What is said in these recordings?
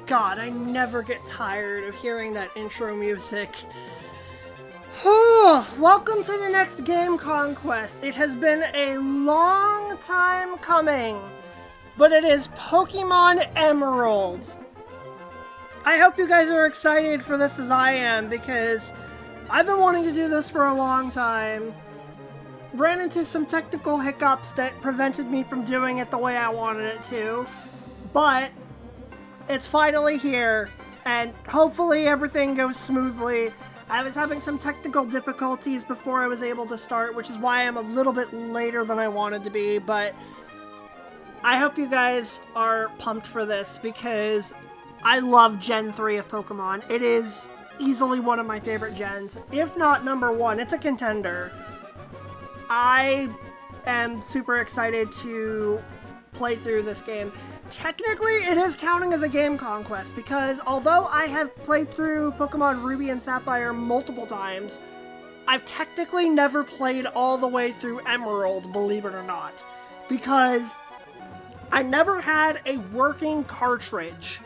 God, I never get tired of hearing that intro music. Welcome to the next game, Conquest. It has been a long time coming, but it is Pokemon Emerald. I hope you guys are excited for this as I am, because I've been wanting to do this for a long time. Ran into some technical hiccups that prevented me from doing it the way I wanted it to, but it's finally here, and hopefully everything goes smoothly. I was having some technical difficulties before I was able to start, which is why I'm a little bit later than I wanted to be, but I hope you guys are pumped for this, because I love Gen 3 of Pokemon. It is easily one of my favorite gens, if not number one. It's a contender. I am super excited to play through this game. Technically, it is counting as a game, Conquest, because although I have played through Pokemon Ruby and Sapphire multiple times, I've technically never played all the way through Emerald, believe it or not, because I never had a working cartridge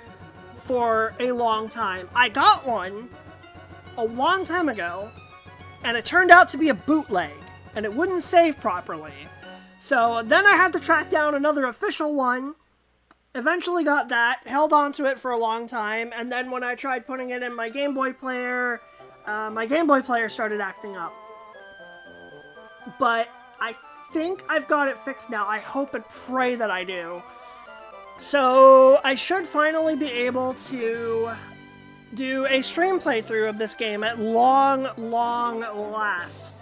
for a long time. I got one a long time ago, and it turned out to be a bootleg, and it wouldn't save properly. So then I had to track down another official one, eventually got that, held on to it for a long time, and then when I tried putting it in my Game Boy player started acting up. But I think I've got it fixed now. I hope and pray that I do. So I should finally be able to do a stream playthrough of this game at long last.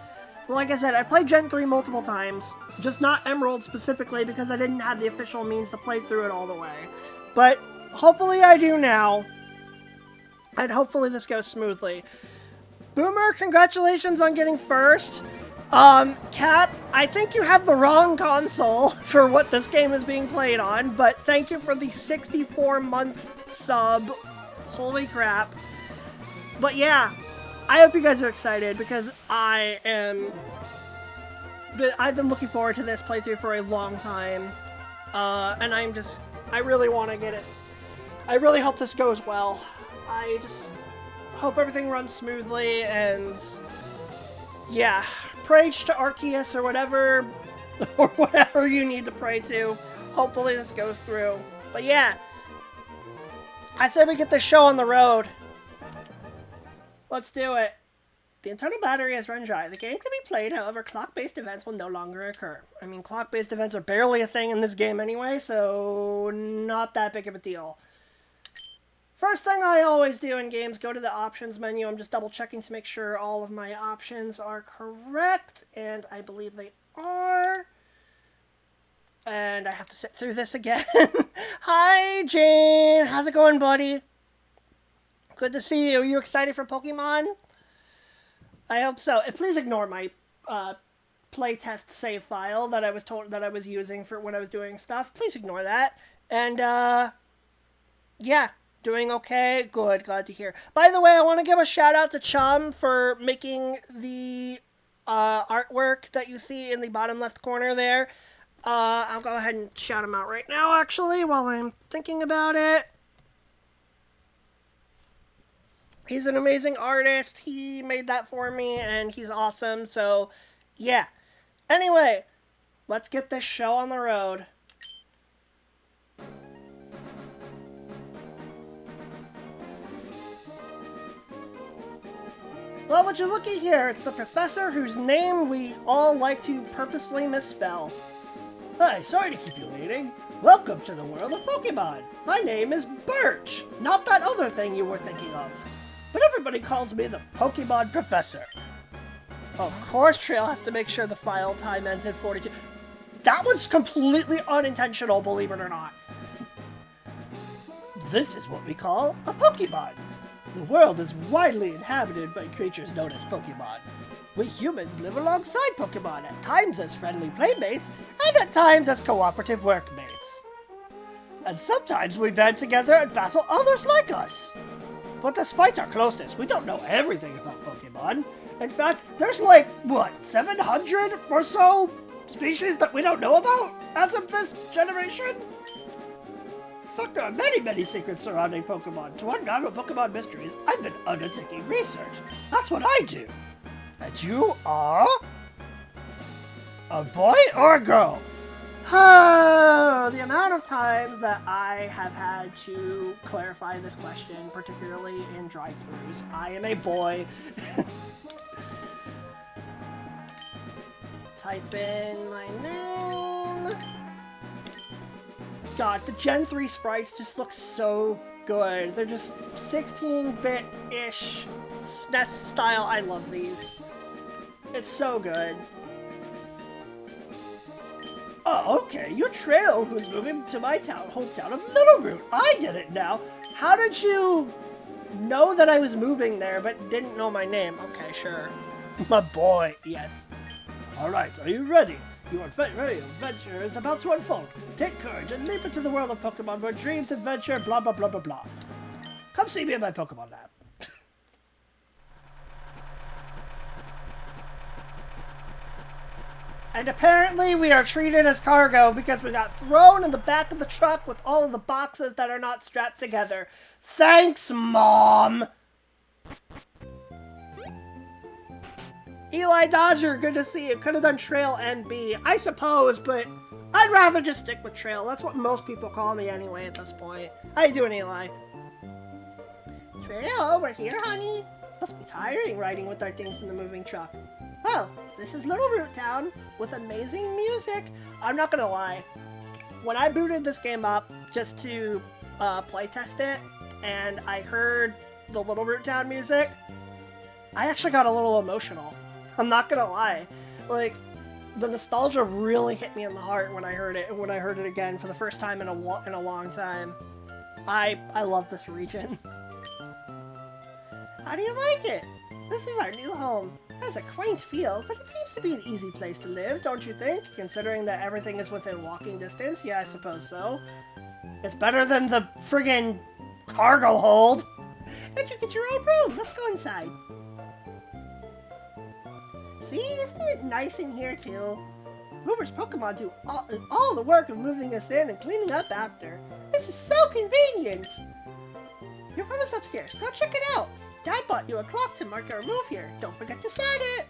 Like I said, I played Gen 3 multiple times, just not Emerald specifically because I didn't have the official means to play through it all the way. But hopefully I do now, and hopefully this goes smoothly. Boomer, congratulations on getting first. Cap, I think you have the wrong console for what this game is being played on, but thank you for the 64-month sub. Holy crap. But yeah, I hope you guys are excited, because I've been looking forward to this playthrough for a long time, and I really want to get it. I really hope this goes well. I just hope everything runs smoothly, and yeah, pray to Arceus or whatever you need to pray to. Hopefully this goes through. But yeah, I said we get this show on the road. Let's do it. The internal battery has run dry. The game can be played, however, clock-based events will no longer occur. I mean, clock-based events are barely a thing in this game anyway, so not that big of a deal. First thing I always do in games, go to the options menu. I'm just double-checking to make sure all of my options are correct, and I believe they are. And I have to sit through this again. Hi, Jane. How's it going, buddy? Good to see you. Are you excited for Pokemon? I hope so. And please ignore my playtest save file that I was told that I was using for when I was doing stuff. Please ignore that. And yeah, doing okay. Good. Glad to hear. By the way, I want to give a shout out to Chum for making the artwork that you see in the bottom left corner there. I'll go ahead and shout him out right now, actually, while I'm thinking about it. He's an amazing artist. He made that for me, and he's awesome. So, yeah. Anyway, let's get this show on the road. Well, would you looky here? It's the professor whose name we all like to purposefully misspell. Hi, sorry to keep you waiting. Welcome to the world of Pokemon. My name is Birch, not that other thing you were thinking of. But everybody calls me the Pokemon Professor. Of course, Trail has to make sure the file time ends at 42. That was completely unintentional, believe it or not. This is what we call a Pokemon. The world is widely inhabited by creatures known as Pokemon. We humans live alongside Pokemon, at times as friendly playmates, and at times as cooperative workmates. And sometimes we band together and battle others like us. But despite our closeness, we don't know everything about Pokemon. In fact, there's 700 or so species that we don't know about as of this generation? fact, there are many, many secrets surrounding Pokemon. To unravel Pokemon mysteries, I've been undertaking research. That's what I do. And you are... a boy or a girl? Oh, the amount of times that I have had to clarify this question, particularly in drive-thrus. I am a boy. Type in my name. God, the Gen 3 sprites just look so good. They're just 16-bit-ish SNES style. I love these. It's so good. Oh, okay. You're Trail, who's moving to my hometown of Littleroot. I get it now. How did you know that I was moving there, but didn't know my name? Okay, sure. My boy, yes. All right, are you ready? Your adventure is about to unfold. Take courage and leap into the world of Pokemon where dreams, adventure, blah, blah, blah, blah, blah. Come see me in my Pokemon lab. And apparently we are treated as cargo because we got thrown in the back of the truck with all of the boxes that are not strapped together. Thanks, Mom! Eli Dodger, good to see you. Could have done Trail NB, I suppose, but I'd rather just stick with Trail. That's what most people call me anyway at this point. How you doing, Eli? Trail, we're here, honey. Must be tiring riding with our things in the moving truck. Well, this is Littleroot Town with amazing music. I'm not gonna lie. When I booted this game up just to playtest it, and I heard the Littleroot Town music, I actually got a little emotional. I'm not gonna lie. Like, the nostalgia really hit me in the heart when I heard it, and when I heard it again for the first time in a long time. I love this region. How do you like it? This is our new home. It has a quaint feel, but it seems to be an easy place to live, don't you think? Considering that everything is within walking distance? Yeah, I suppose so. It's better than the friggin' cargo hold. And you get your own room. Let's go inside. See, isn't it nice in here, too? Uber's Pokemon do all the work of moving us in and cleaning up after. This is so convenient! Your room is upstairs. Go check it out. Dad bought you a clock to mark our move here. Don't forget to set it.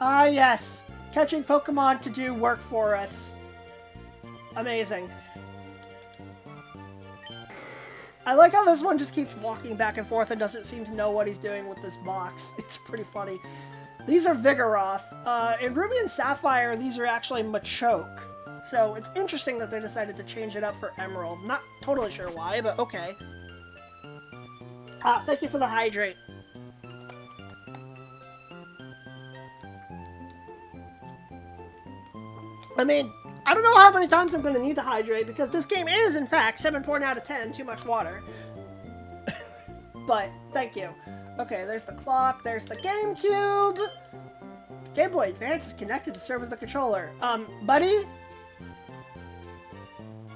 Ah, yes. Catching Pokemon to do work for us. Amazing. I like how this one just keeps walking back and forth and doesn't seem to know what he's doing with this box. It's pretty funny. These are Vigoroth. In Ruby and Sapphire, these are actually Machoke. So it's interesting that they decided to change it up for Emerald. Not totally sure why, but okay. Thank you for the hydrate. I mean, I don't know how many times I'm going to need to hydrate because this game is, in fact, 7 out of 10, too much water. But, thank you. Okay, there's the clock, there's the GameCube! Game Boy Advance is connected to serve as the controller. Buddy?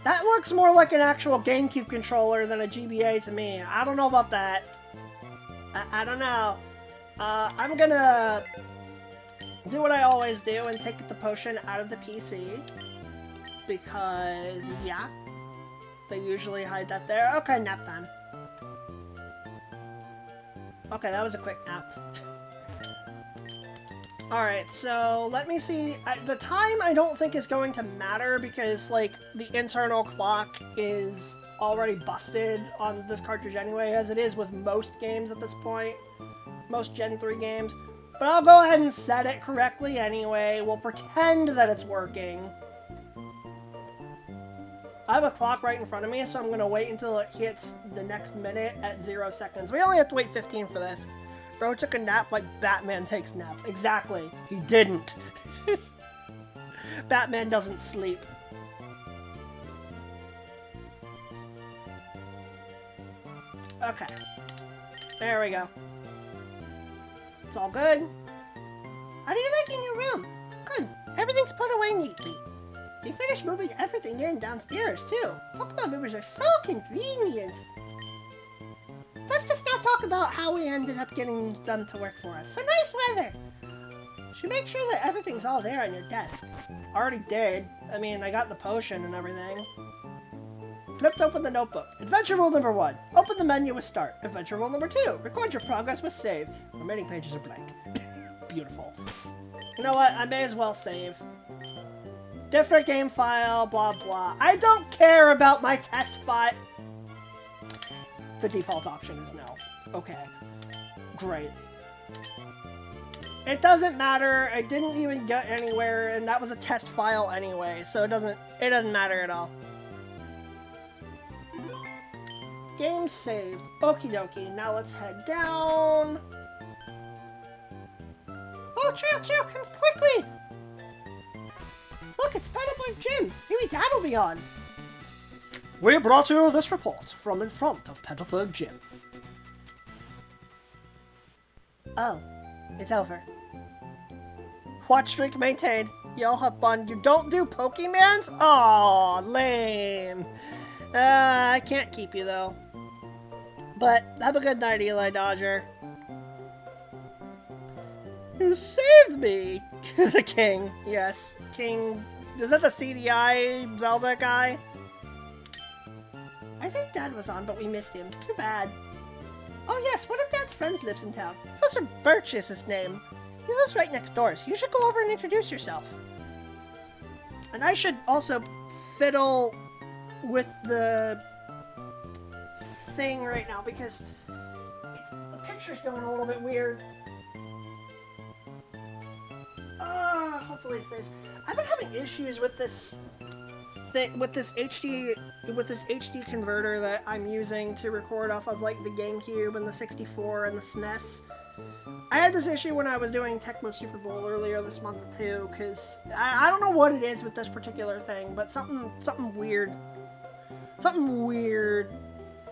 That looks more like an actual GameCube controller than a GBA to me. I don't know about that. I don't know. I'm gonna do what I always do and take the potion out of the PC. Because, yeah. They usually hide that there. Okay, nap time. Okay, that was a quick nap. Alright, so let me see. The time I don't think is going to matter because, like, the internal clock is already busted on this cartridge anyway, as it is with most games at this point. Most Gen 3 games. But I'll go ahead and set it correctly anyway. We'll pretend that it's working. I have a clock right in front of me, so I'm going to wait until it hits the next minute at 0 seconds. We only have to wait 15 for this. Bro took a nap like Batman takes naps. Exactly. He didn't. Batman doesn't sleep. Okay. There we go. It's all good. How do you like in your room? Good. Everything's put away neatly. They finished moving everything in downstairs, too. Pokemon movers are so convenient. Let's just not talk about how we ended up getting them to work for us. So nice weather. Should make sure that everything's all there on your desk. Already did. I mean, I got the potion and everything. flipped open the notebook. Adventure rule number 1. Open the menu with start. Adventure rule number 2. Record your progress with save. Remaining pages are blank. Beautiful. You know what? I may as well save. Different game file, blah blah. I don't care about my test file. The default option is no. Okay. Great. It doesn't matter. I didn't even get anywhere, and that was a test file anyway, so it doesn't matter at all. Game saved. Okie dokie. Now let's head down. Oh, Trail, come quickly! Look, it's Pedal Jim. Maybe Dad will be on. We brought you this report from in front of Petalburg Gym. Oh, it's over. Watch streak maintained. Y'all have fun. You don't do Pokemans? Aw, lame. I can't keep you though. But have a good night, Eli Dodger. You saved me! The king. Yes. King. Is that the CDI Zelda guy? I think Dad was on, but we missed him. Too bad. Oh yes, one of Dad's friends lives in town. Professor Birch is his name. He lives right next door, so you should go over and introduce yourself. And I should also fiddle with the thing right now, because the picture's going a little bit weird. Hopefully it stays. I've been having issues with this thing, with this HD converter that I'm using to record off of like the GameCube and the 64 and the SNES. I had this issue when I was doing Tecmo Super Bowl earlier this month too, because I don't know what it is with this particular thing, but something weird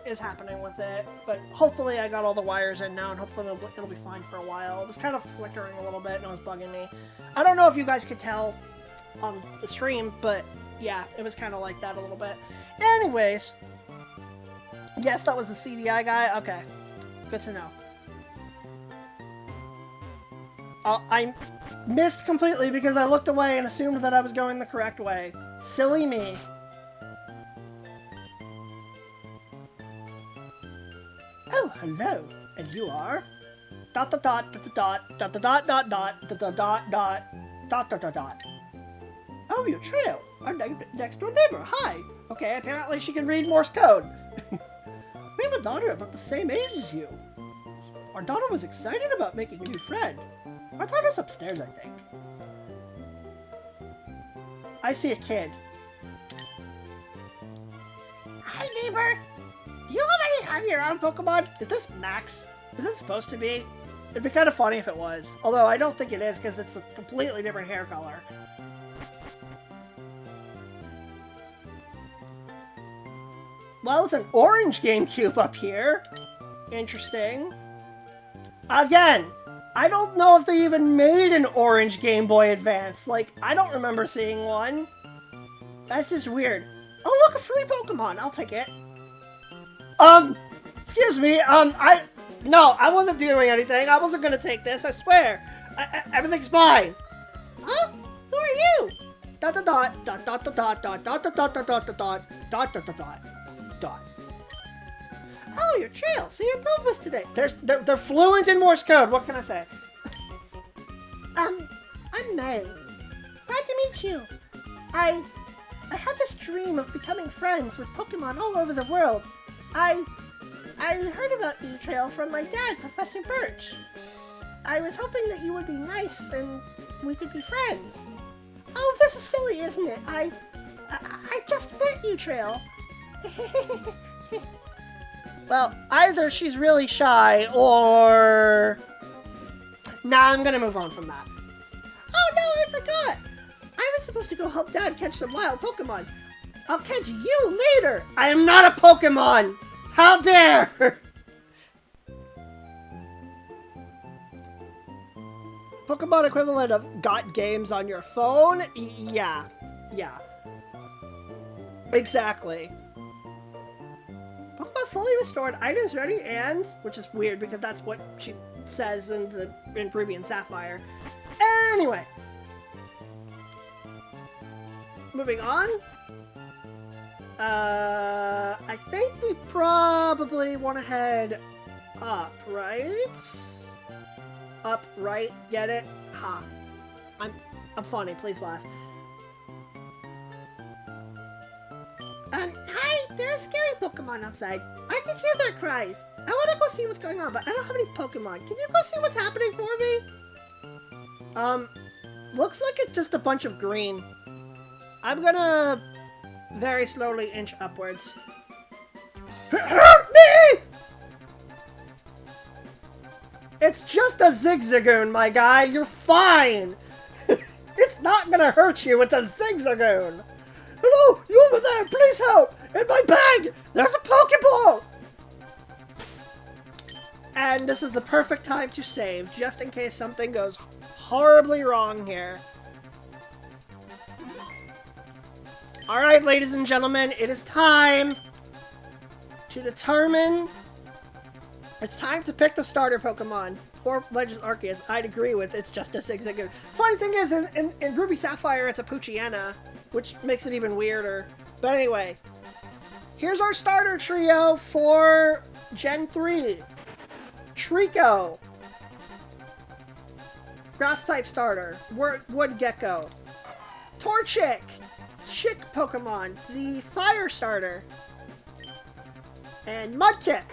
is happening with it. But hopefully I got all the wires in now, and hopefully it'll be fine for a while. It was kind of flickering a little bit and it was bugging me. I don't know if you guys could tell on the stream, but yeah, it was kind of like that a little bit. Anyways, yes, that was the CDI guy. Okay, good to know. I missed completely because I looked away and assumed that I was going the correct way. Silly me. Oh, hello. And you are? Dot dot dot dot dot dot dot dot dot dot dot dot dot dot dot dot. Oh, you're Trail, our next door neighbor. Hi. Okay, apparently she can read Morse code. We have a daughter about the same age as you. Our daughter was excited about making a new friend. Our daughter's upstairs, I think. I see a kid. Hi, neighbor. Do you already have your own Pokemon? Is this Max? Is it supposed to be? It'd be kind of funny if it was. Although I don't think it is, because it's a completely different hair color. Well, it's an orange GameCube up here. Interesting. Again, I don't know if they even made an orange Game Boy Advance. Like, I don't remember seeing one. That's just weird. Oh, look, a free Pokemon. I'll take it. Excuse me, no, I wasn't doing anything. I wasn't gonna take this, I swear. Everything's fine. Huh? Who are you? Dot dot dot dot dot dot dot dot dot dot dot dot dot dot dot dot dot. Oh, you're Trail. So you're both of us today. They're fluent in Morse code. What can I say? I'm May. Glad to meet you. I have this dream of becoming friends with Pokemon all over the world. I heard about you, Trail, from my dad, Professor Birch. I was hoping that you would be nice and we could be friends. Oh, this is silly, isn't it? I just met you, Trail. Well, either she's really shy or... Nah, I'm gonna move on from that. Oh no, I forgot! I was supposed to go help Dad catch some wild Pokemon. I'll catch you later! I am not a Pokemon! How dare! Pokemon equivalent of got games on your phone? Yeah. Exactly. Pokemon fully restored, items ready, and... Which is weird, because that's what she says in Ruby and Sapphire. Anyway. Moving on. I think we probably want to head up, right? Up, right, get it? Ha. I'm funny, please laugh. Hi, there are scary Pokemon outside. I can hear their cries. I want to go see what's going on, but I don't have any Pokemon. Can you go see what's happening for me? Looks like it's just a bunch of green. I'm gonna very slowly inch upwards. Hurt me! It's just a Zigzagoon, my guy. You're fine. It's not gonna hurt you. It's a Zigzagoon. Hello, you over there? Please help! In my bag, there's a Pokeball. And this is the perfect time to save, just in case something goes horribly wrong here. Alright, ladies and gentlemen, it is time to determine... It's time to pick the starter Pokemon. For Legends Arceus, I'd agree with it's just a Zigzagoon. Funny thing is, in Ruby Sapphire, it's a Poochyena, which makes it even weirder. But anyway, here's our starter trio for Gen 3. Trico. Grass-type starter. Wood Gecko. Torchic. Chick Pokemon. The fire starter. And Mudkip.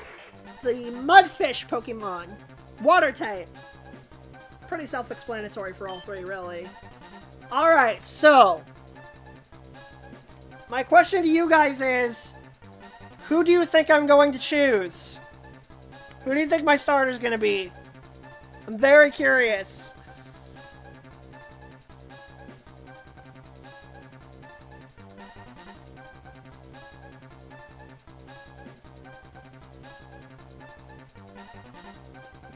The Mudfish Pokemon. Water type. Pretty self-explanatory for all three, really. Alright, so... my question to you guys is... who do you think I'm going to choose? Who do you think my starter's gonna be? I'm very curious.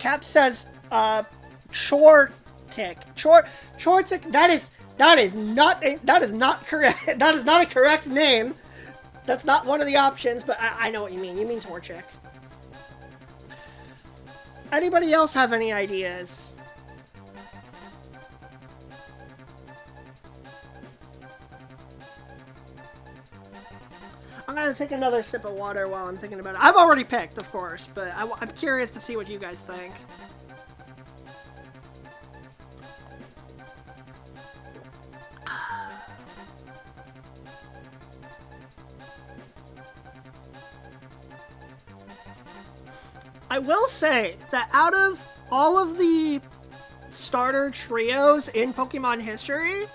Cap says, Chortic. Chortic, that is not correct. That is not a correct name. That's not one of the options, but I know what you mean. You mean Torchic. Anybody else have any ideas? I'm gonna take another sip of water while I'm thinking about it. I've already picked, of course, but I'm curious to see what you guys think. I will say that out of all of the starter trios in Pokemon history,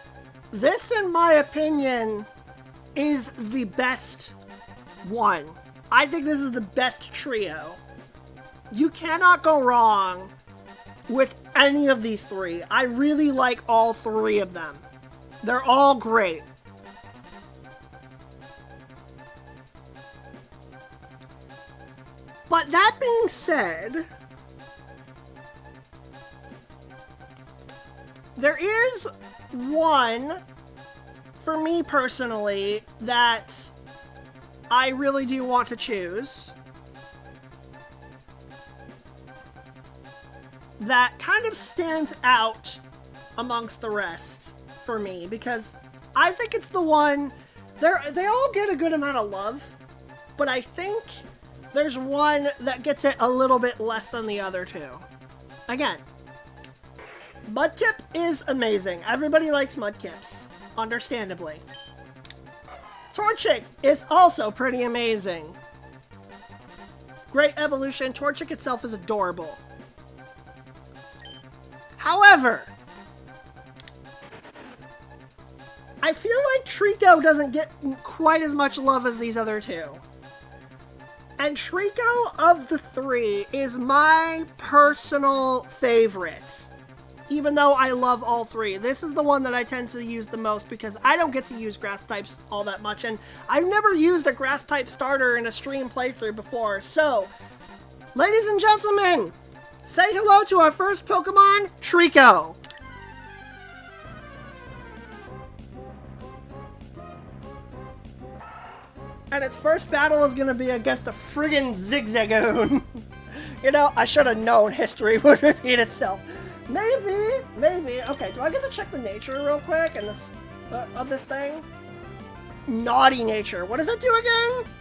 this, in my opinion, is the best one. I think this is the best trio. You cannot go wrong with any of these three. I really like all three of them. They're all great. But that being said, there is one, for me personally, that I really do want to choose. That kind of stands out amongst the rest for me, because I think it's the one, they all get a good amount of love, but I think there's one that gets it a little bit less than the other two. Again, Mudkip is amazing. Everybody likes Mudkips, understandably. Torchic is also pretty amazing. Great evolution. Torchic itself is adorable. However, I feel like Trico doesn't get quite as much love as these other two. And Trico, of the three, is my personal favorite. Even though I love all three. This is the one that I tend to use the most because I don't get to use grass types all that much. And I've never used a grass type starter in a stream playthrough before. So, ladies and gentlemen, say hello to our first Pokemon, Trico. And its first battle is going to be against a friggin' Zigzagoon. You know, I should have known history would repeat itself. Maybe. Okay, do I get to check the nature real quick and this of this thing? Naughty nature. What does that do again?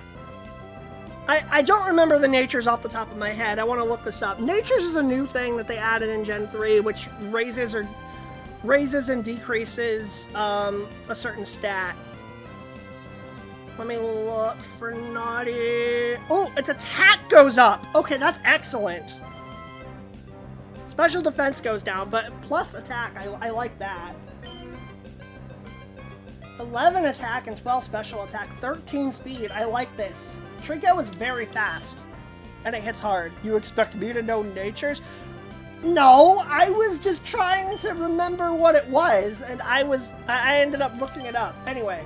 I don't remember the natures off the top of my head. I want to look this up. Natures is a new thing that they added in Gen 3, which raises and decreases a certain stat. Let me look for naughty. Oh, its attack goes up. Okay, that's excellent. Special defense goes down, but plus attack, I like that. 11 attack and 12 special attack, 13 speed. I like this. Trico is very fast, and it hits hard. You expect me to know natures? No, I was just trying to remember what it was, and I ended up looking it up. Anyway,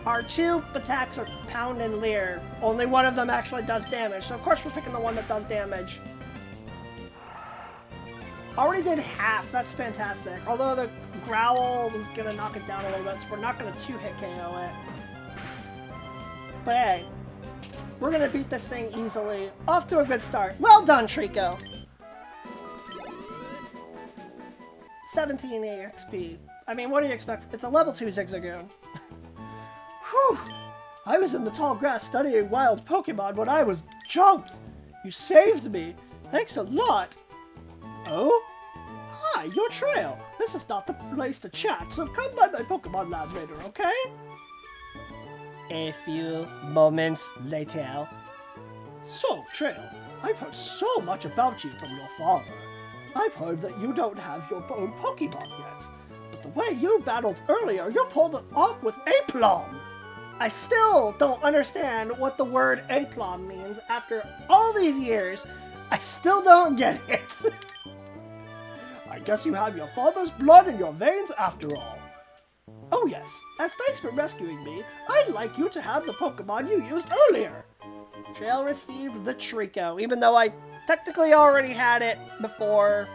our two attacks are Pound and Leer. Only one of them actually does damage, so of course we're picking the one that does damage. Already did half, that's fantastic. Although the Growl was gonna knock it down a little bit, so we're not gonna 2-hit KO it. But hey, we're gonna beat this thing easily. Off to a good start. Well done, Trico! 17 EXP. I mean, what do you expect? It's a level 2 Zigzagoon. Whew! I was in the tall grass studying wild Pokemon when I was jumped! You saved me! Thanks a lot! Oh? Hi, your trail! This is not the place to chat, so come by my Pokemon Lab later, okay? A few moments later. So, Trail, I've heard so much about you from your father. I've heard that you don't have your own Pokemon yet, but the way you battled earlier, you pulled it off with aplomb! I still don't understand what the word aplomb means after all these years. I still don't get it. I guess you have your father's blood in your veins after all. Oh yes, as thanks for rescuing me, I'd like you to have the Pokemon you used earlier. Trail received the Trico, even though I technically already had it before.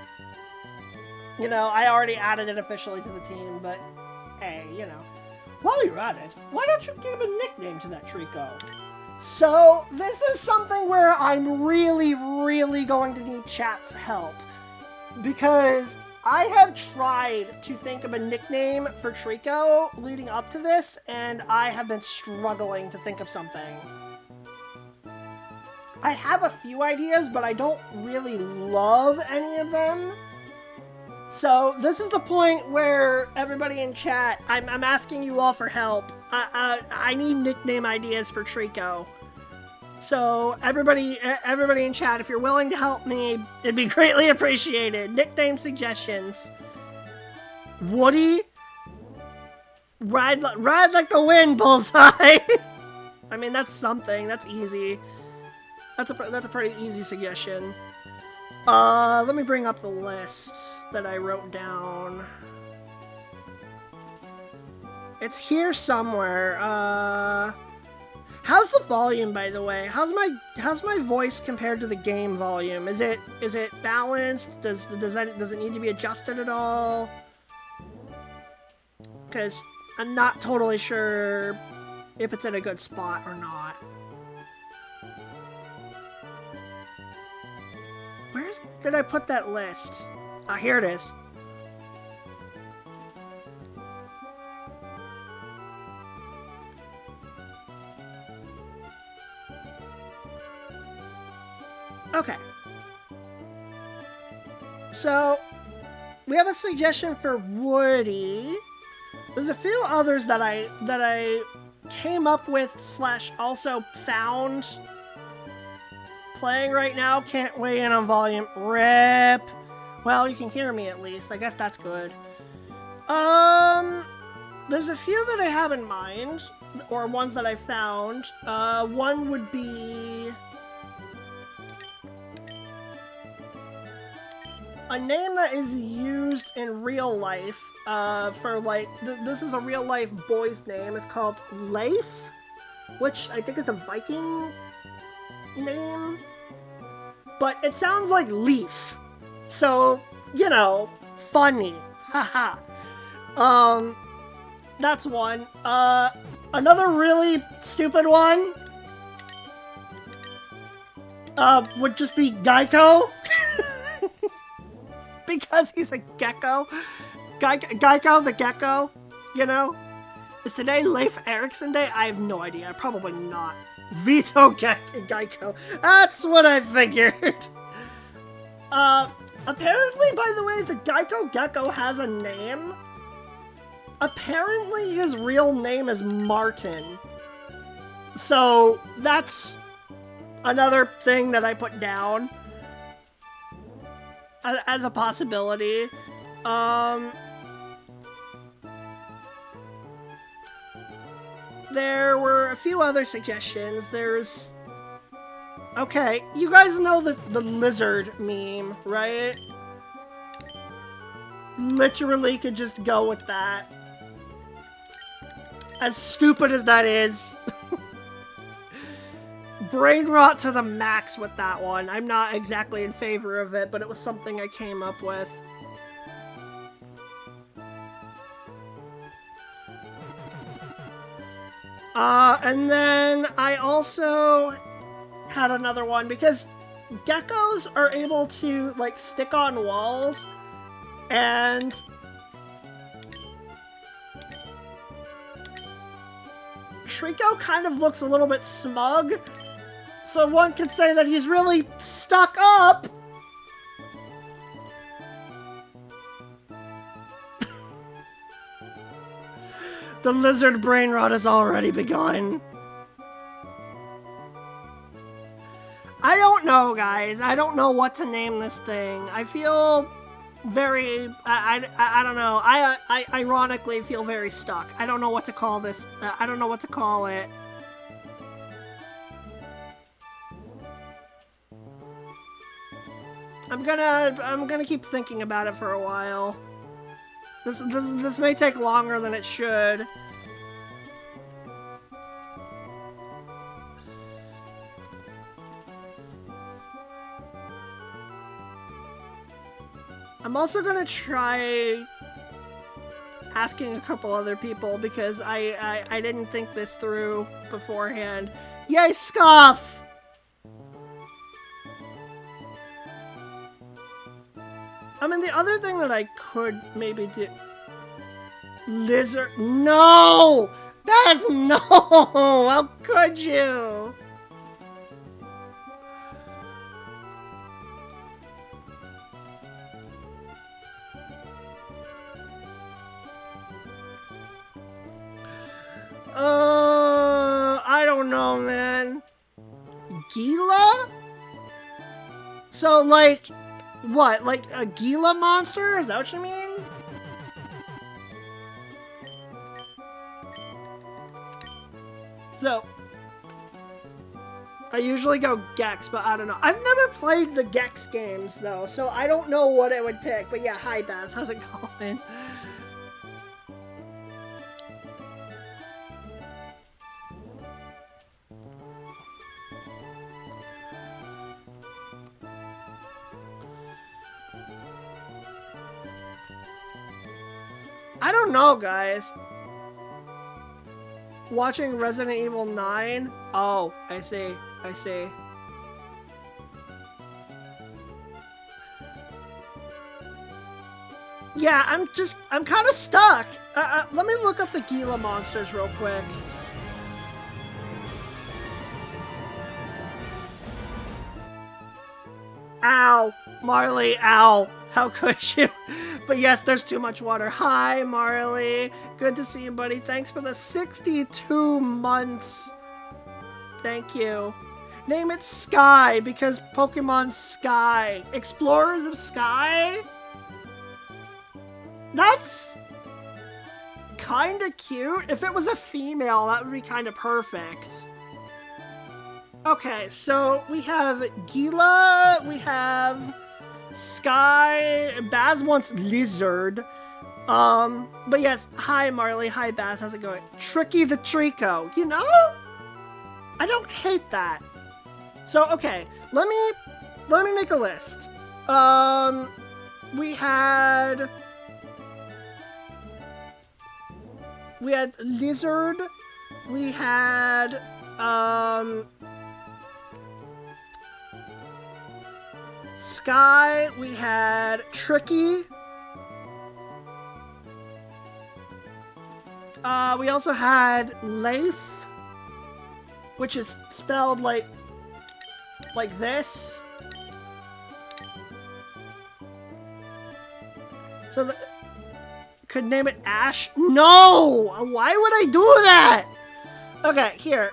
You know, I already added it officially to the team, but hey, you know. While you're at it, why don't you give a nickname to that Trico? So, this is something where I'm really, really going to need chat's help. Because I have tried to think of a nickname for Trico leading up to this, and I have been struggling to think of something. I have a few ideas, but I don't really love any of them. So this is the point where everybody in chat, I'm asking you all for help. I need nickname ideas for Trico. So everybody in chat, if you're willing to help me, it'd be greatly appreciated. Nickname suggestions. Woody? Ride like the wind, Bullseye. I mean, that's something. That's easy. That's a pretty easy suggestion. Let me bring up the list that I wrote down. It's here somewhere. How's the volume, by the way? How's my voice compared to the game volume? Is it balanced? Does it need to be adjusted at all? Because I'm not totally sure if it's in a good spot or not. Where did I put that list? Ah, here it is. Okay. So, we have a suggestion for Woody. There's a few others that I came up with / also found playing right now. Can't weigh in on volume. RIP. Well, you can hear me at least. I guess that's good. There's a few that I have in mind, or ones that I found. One would be a name that is used in real life, for like, this is a real life boy's name. It's called Leif, which I think is a Viking name, but it sounds like leaf. So, you know, funny. Haha. That's one. Another really stupid one, would just be Geico. Because he's a gecko. Geico the gecko, you know? Is today Leif Erikson Day? I have no idea. Probably not. Vito Geico. That's what I figured. Apparently, by the way, the Geico Gecko has a name. Apparently, his real name is Martin. So, that's another thing that I put down as a possibility. There were a few other suggestions. There's... Okay, you guys know the lizard meme, right? Literally could just go with that. As stupid as that is. Brain rot to the max with that one. I'm not exactly in favor of it, but it was something I came up with. And then I also had another one because geckos are able to, like, stick on walls, and Trico kind of looks a little bit smug, so one could say that he's really stuck up. The lizard brain rot has already begun. I don't know, guys. I don't know what to name this thing. I feel very... I don't know. I ironically feel very stuck. I don't know what to call this. I don't know what to call it. I'm gonna keep thinking about it for a while. This may take longer than it should. I'm also gonna try asking a couple other people because I didn't think this through beforehand. Yay, Scoff! I mean, the other thing that I could maybe do... Lizard... No! That's no! How could you? I don't know, man. Gila? So, like... What, like a Gila monster? Is that what you mean? So, I usually go Gex, but I don't know. I've never played the Gex games, though, so I don't know what I would pick. But yeah, hi, Baz. How's it going? I don't know, guys. Watching Resident Evil 9? Oh, I see. I see. Yeah, I'm kind of stuck. Let me look up the Gila monsters real quick. Ow, Marley, ow. How could you? But yes, there's too much water. Hi, Marley. Good to see you, buddy. Thanks for the 62 months. Thank you. Name it Sky, because Pokemon Sky. Explorers of Sky? That's kind of cute. If it was a female, that would be kind of perfect. Okay, so we have Gila, we have Sky, Baz wants Lizard. But yes, hi Marley, hi Baz, how's it going? Tricky the Trico, you know? I don't hate that. So, okay, let me make a list. We had Lizard, we had, Sky, we had Tricky, We also had Leif, which is spelled like this. So could name it Ash? No! Why would I do that? Okay, here.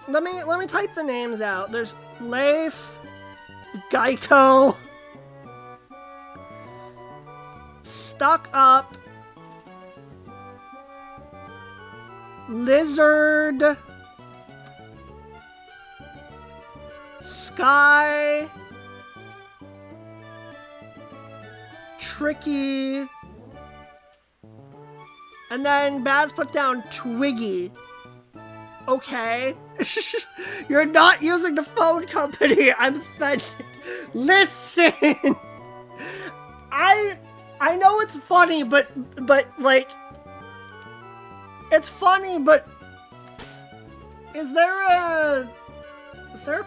Let me type the names out. There's Leif, Geico, Stuck Up, Lizard, Sky, Tricky, and then Baz put down Twiggy. Okay. You're not using the phone company. I'm offended. Listen. I know it's funny, but like it's funny, but is there a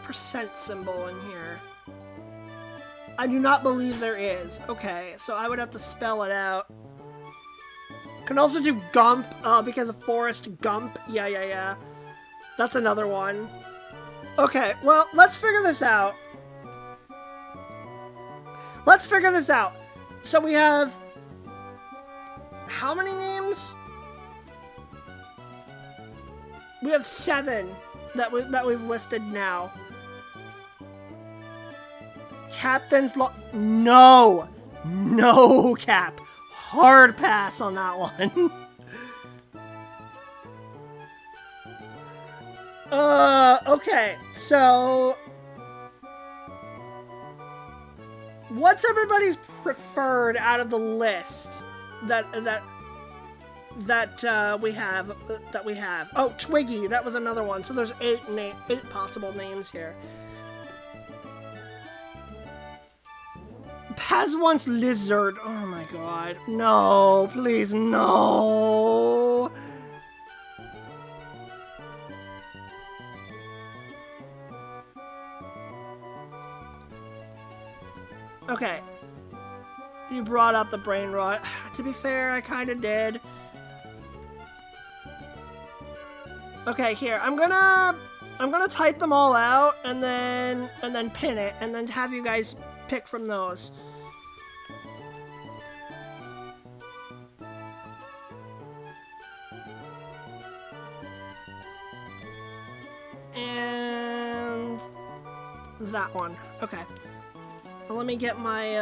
percent symbol in here? I do not believe there is. Okay, so I would have to spell it out. Can also do Gump, because of Forrest Gump. Yeah. That's another one. Okay, well, let's figure this out. So we have... how many names? We have 7 that we've listed now. Captain's No, Cap. Hard pass on that one. Okay, so what's everybody's preferred out of the list that we have? Oh, Twiggy, that was another one. So there's 8 possible names here. Paz wants Lizard. Oh my god. No, please, no. Okay. You brought up the brain rot. To be fair, I kind of did. Okay, here. I'm gonna type them all out and then pin it and then have you guys pick from those. And that one. Okay. Well, let me get my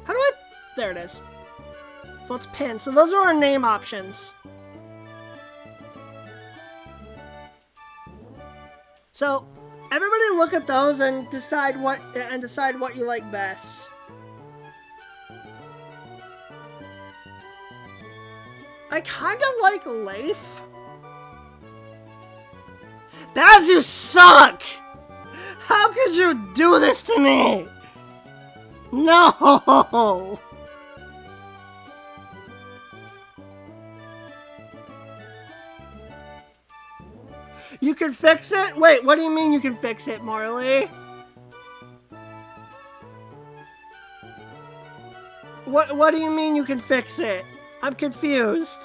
how do I... there it is. So let's pin. So those are our name options. So everybody look at those and decide what you like best. I kind of like Leif. Baz, you suck! How could you do this to me? No! You can fix it? Wait, what do you mean you can fix it, Marley? What do you mean you can fix it? I'm confused.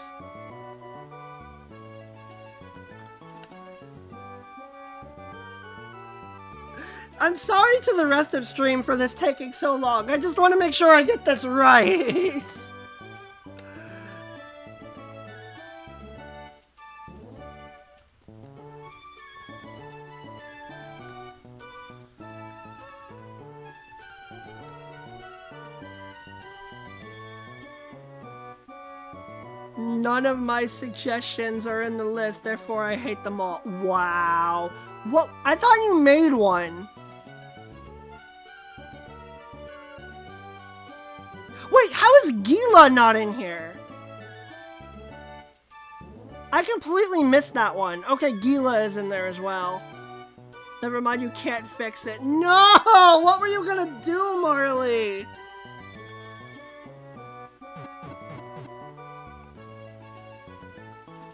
I'm sorry to the rest of stream for this taking so long. I just want to make sure I get this right. None of my suggestions are in the list, therefore I hate them all. Wow. What? I thought you made one. Wait, how is Gila not in here? I completely missed that one. Okay, Gila is in there as well. Never mind, you can't fix it. No! What were you gonna do, Marley?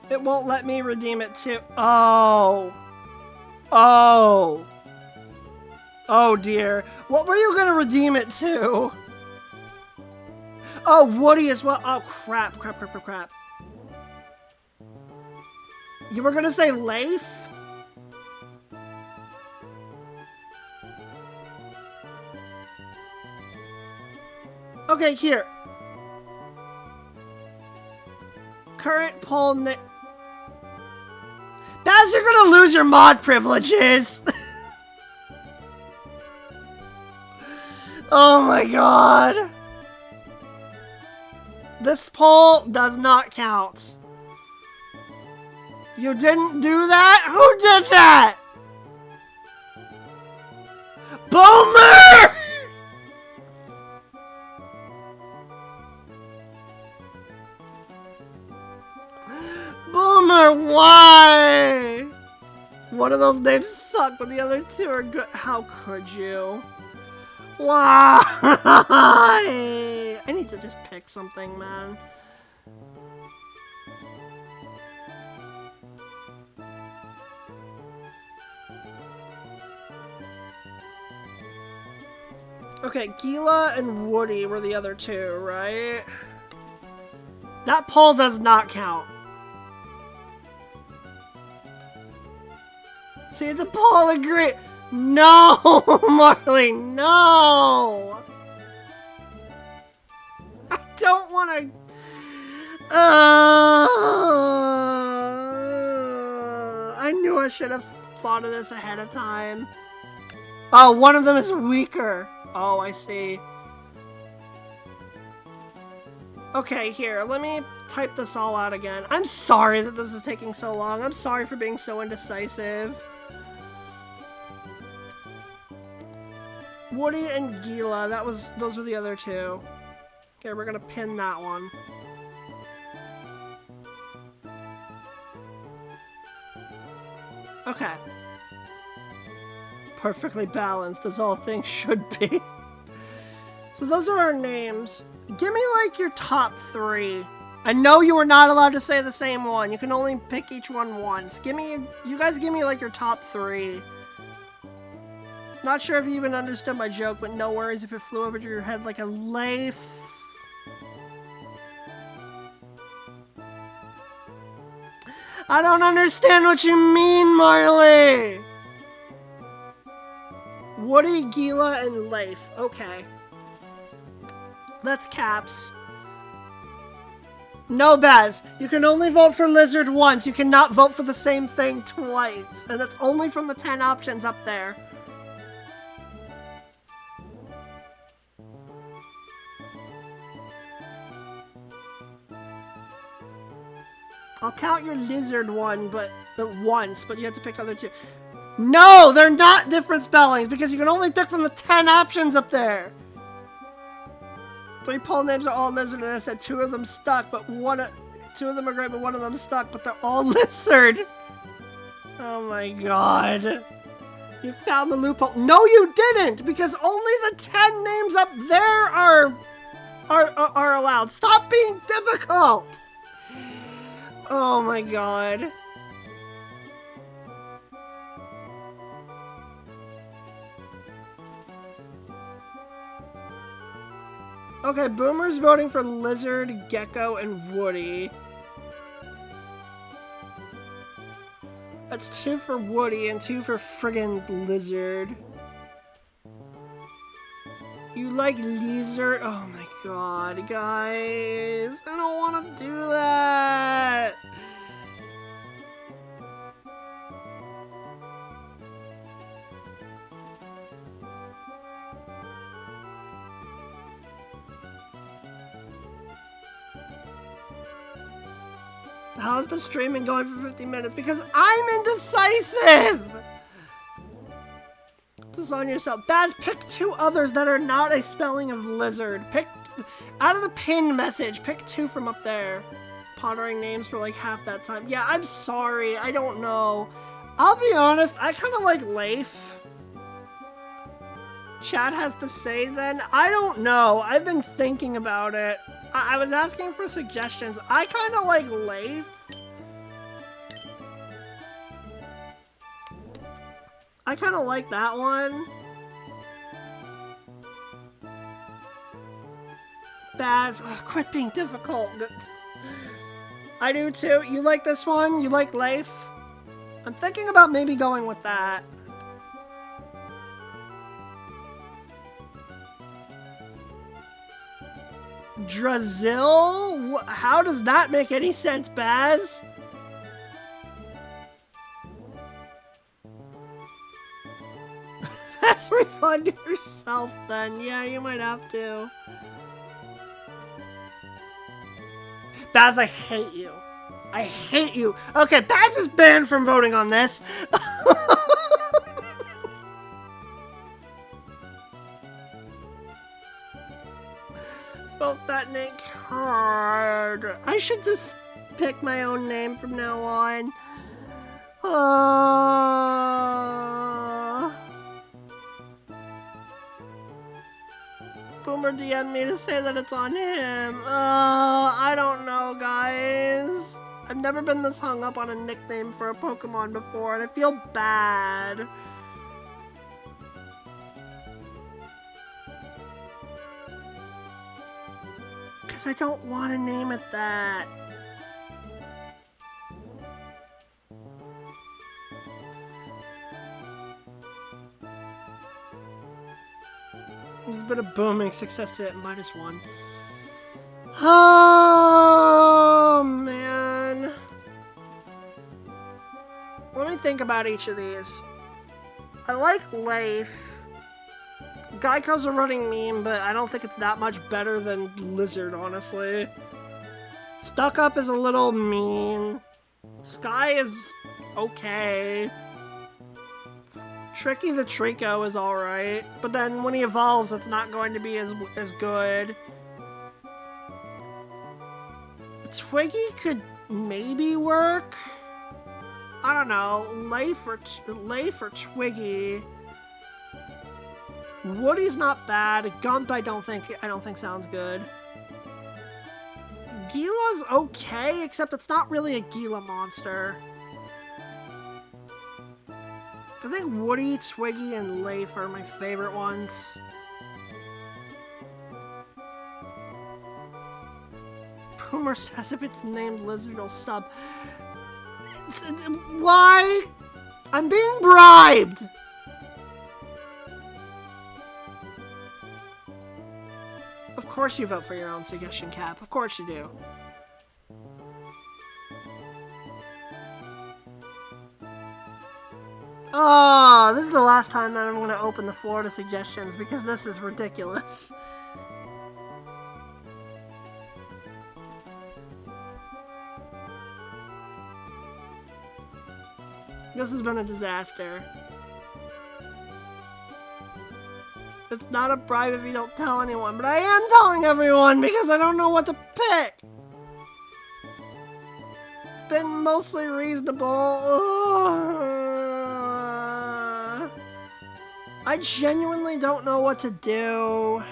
It won't let me redeem it too. Oh. Oh. Oh dear. What were you gonna redeem it to? Oh, Woody as well. Oh, crap. You were gonna say Leif? Okay, here. Current poll Baz, you're gonna lose your mod privileges! Oh my god! This poll does not count. You didn't do that? Who did that? Boomer! Boomer, why? One of those names suck, but the other two are good. How could you? Why? I need to just pick something, man. Okay, Gila and Woody were the other two, right? That poll does not count. See, the poll agree. No, Marley, no. I don't want to. I knew I should have thought of this ahead of time. Oh, one of them is weaker. Oh, I see. Okay, here, let me type this all out again. I'm sorry that this is taking so long. I'm sorry for being so indecisive. Woody and Gila, those were the other two. Here, we're gonna pin that one. Okay. Perfectly balanced, as all things should be. So those are our names. Give me, like, your top three. I know you were not allowed to say the same one. You can only pick each one once. You guys give me, like, your top three. Not sure if you even understood my joke, but no worries if it flew over your head like a leaf. I don't understand what you mean, Marley! Woody, Gila, and Leif. Okay. That's Caps. No, Baz. You can only vote for Lizard once. You cannot vote for the same thing twice. And that's only from the 10 options up there. I'll count your Lizard one, but once, but you have to pick other two. No, they're not different spellings, because you can only pick from the 10 options up there. 3 poll names are all Lizard, and I said 2 of them stuck, but 2 of them are great, but 1 of them stuck, but they're all Lizard. Oh my god. You found the loophole. No, you didn't, because only the 10 names up there are allowed. Stop being difficult. Oh my god. Okay, Boomer's voting for Lizard, Gecko, and Woody. That's 2 for Woody and 2 for friggin' Lizard. You like Lizard? Oh my god, guys. I don't want to do that. How's the streaming going for 50 minutes? Because I'm indecisive! This is on yourself. Baz, pick 2 others that are not a spelling of lizard. Pick, out of the pin message, pick 2 from up there. Pondering names for like half that time. Yeah, I'm sorry, I don't know. I'll be honest, I kind of like Leif. Chad has to say then. I don't know, I've been thinking about it. I was asking for suggestions. I kind of like Leif. I kind of like that one. Baz, oh, quit being difficult. I do too. You like this one? You like Leif? I'm thinking about maybe going with that. Drazil? How does that make any sense, Baz? Baz, refund yourself then. Yeah, you might have to. Baz, I hate you. I hate you. Okay, Baz is banned from voting on this. Felt that Nick hard. I should just pick my own name from now on. Boomer DM'd me to say that it's on him. I don't know, guys. I've never been this hung up on a nickname for a Pokemon before, and I feel bad. Because I don't want to name it that. There's been a booming success to it, -1. Oh, man. Let me think about each of these. I like Leif. Geico's a running meme, but I don't think it's that much better than Lizard, honestly. Stuck Up is a little mean. Sky is okay. Tricky the Trico is alright, but then when he evolves, it's not going to be as good. Twiggy could maybe work. I don't know, Leif or Twiggy. Woody's not bad. Gump, I don't think sounds good. Gila's okay, except it's not really a Gila monster. I think Woody, Twiggy, and Leif are my favorite ones. Boomer says if it's named Lizard, it'll sub. Why? I'm being bribed! Of course you vote for your own suggestion, Cap. Of course you do. Oh, this is the last time that I'm going to open the floor to suggestions because this is ridiculous. This has been a disaster. It's not a bribe if you don't tell anyone, but I am telling everyone because I don't know what to pick. Been mostly reasonable. I genuinely don't know what to do.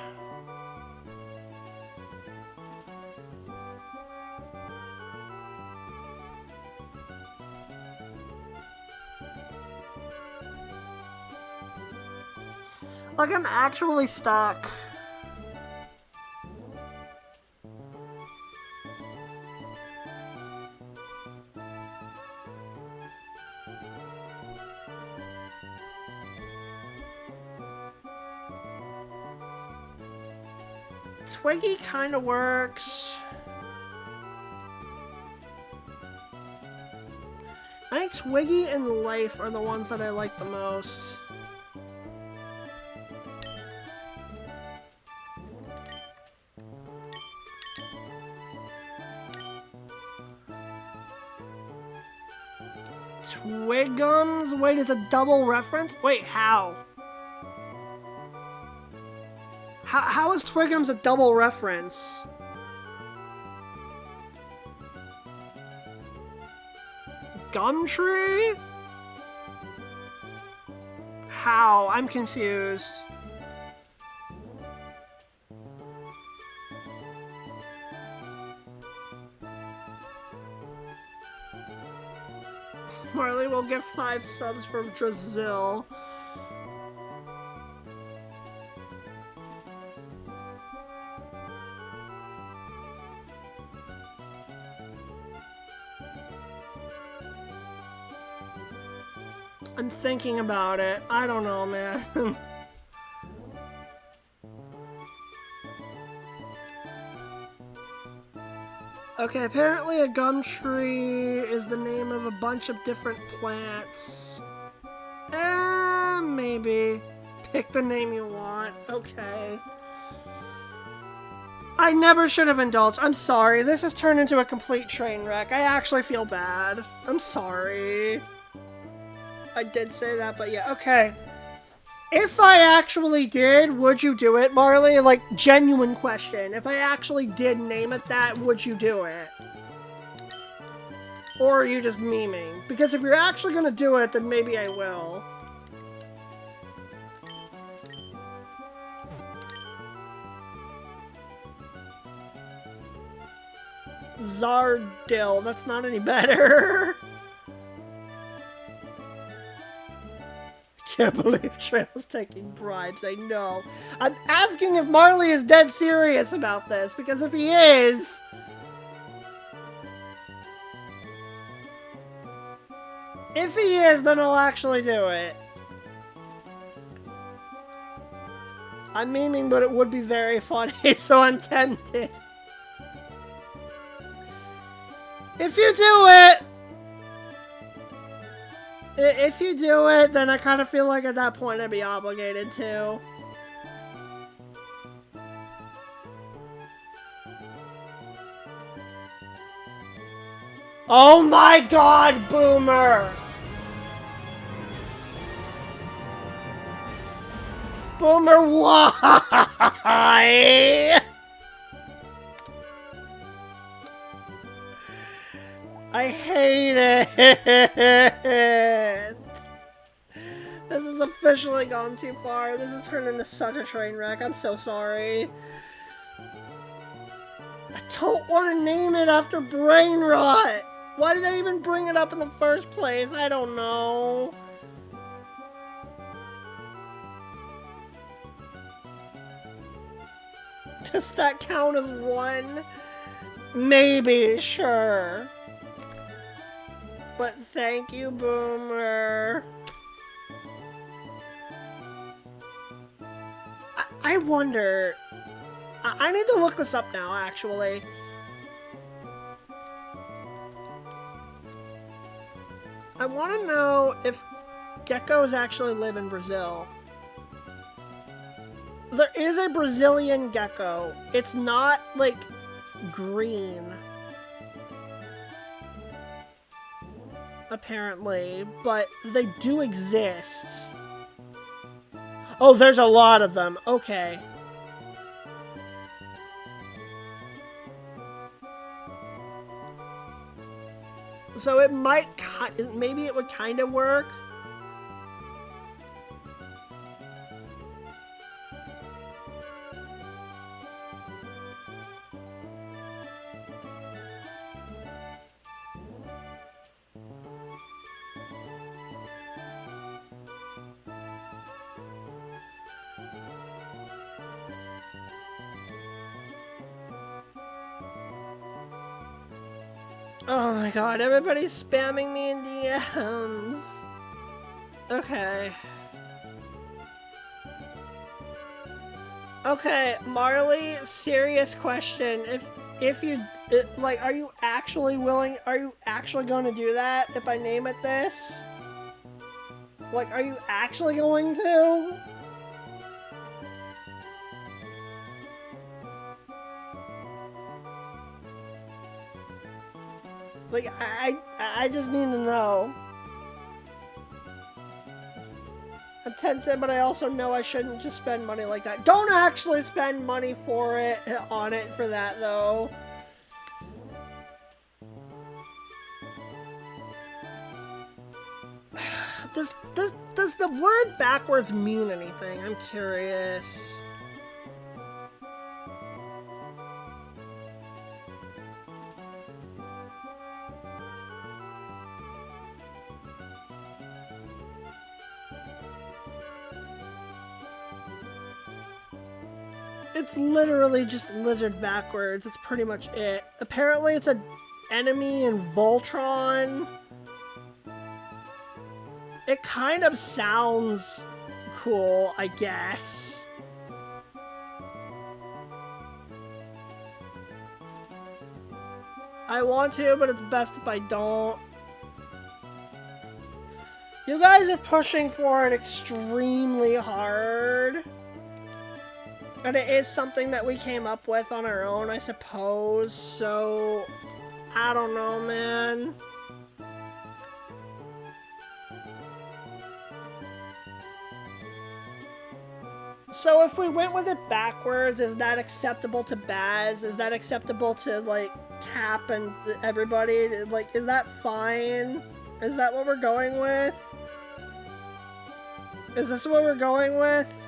Like, I'm actually stuck. Twiggy kind of works. I think Twiggy and Leif are the ones that I like the most. Twigums? Wait, it's a double reference? Wait, how? How is Twigums a double reference? Gumtree? How? I'm confused. Marley will get 5 subs from Drazil. I'm thinking about it. I don't know, man. Okay, apparently a gum tree is the name of a bunch of different plants. Maybe. Pick the name you want. Okay. I never should have indulged. I'm sorry. This has turned into a complete train wreck. I actually feel bad. I'm sorry. I did say that, but yeah. Okay. If I actually did, would you do it, Marley? Like, genuine question. If I actually did name it that, would you do it? Or are you just memeing? Because if you're actually gonna do it, then maybe I will. Zardil. That's not any better. Can't believe Trail's taking bribes, I know. I'm asking if Marley is dead serious about this, because if he is... If he is, then I'll actually do it. I'm memeing, but it would be very funny, so I'm tempted. If you do it! If you do it, then I kind of feel like at that point I'd be obligated to. Oh my god, Boomer! Boomer, why? I hate it! This has officially gone too far. This has turned into such a train wreck. I'm so sorry. I don't want to name it after brain rot! Why did I even bring it up in the first place? I don't know. Does that count as one? Maybe, sure. But thank you, Boomer. I wonder... I need to look this up now, actually. I want to know if geckos actually live in Brazil. There is a Brazilian gecko. It's not, like, green. Apparently, but they do exist. Oh, there's a lot of them. Okay. So it might, maybe it would kind of work. Oh my god, everybody's spamming me in DMs. Okay. Okay, Marley, serious question. If you, like, are you actually willing, are you actually going to do that if I name it this? Like, are you actually going to? Like, I just need to know. I'm tempted, but I also know I shouldn't just spend money like that. Don't actually spend money for it, on it for that, though. Does the word backwards mean anything? I'm curious. It's literally just lizard backwards. It's pretty much it. Apparently it's an enemy in Voltron. It kind of sounds cool, I guess. I want to, but it's best if I don't. You guys are pushing for it extremely hard. And it is something that we came up with on our own, I suppose, so... I don't know, man. So if we went with it backwards, is that acceptable to Baz? Is that acceptable to, like, Cap and everybody? Like, is that fine? Is that what we're going with? Is this what we're going with?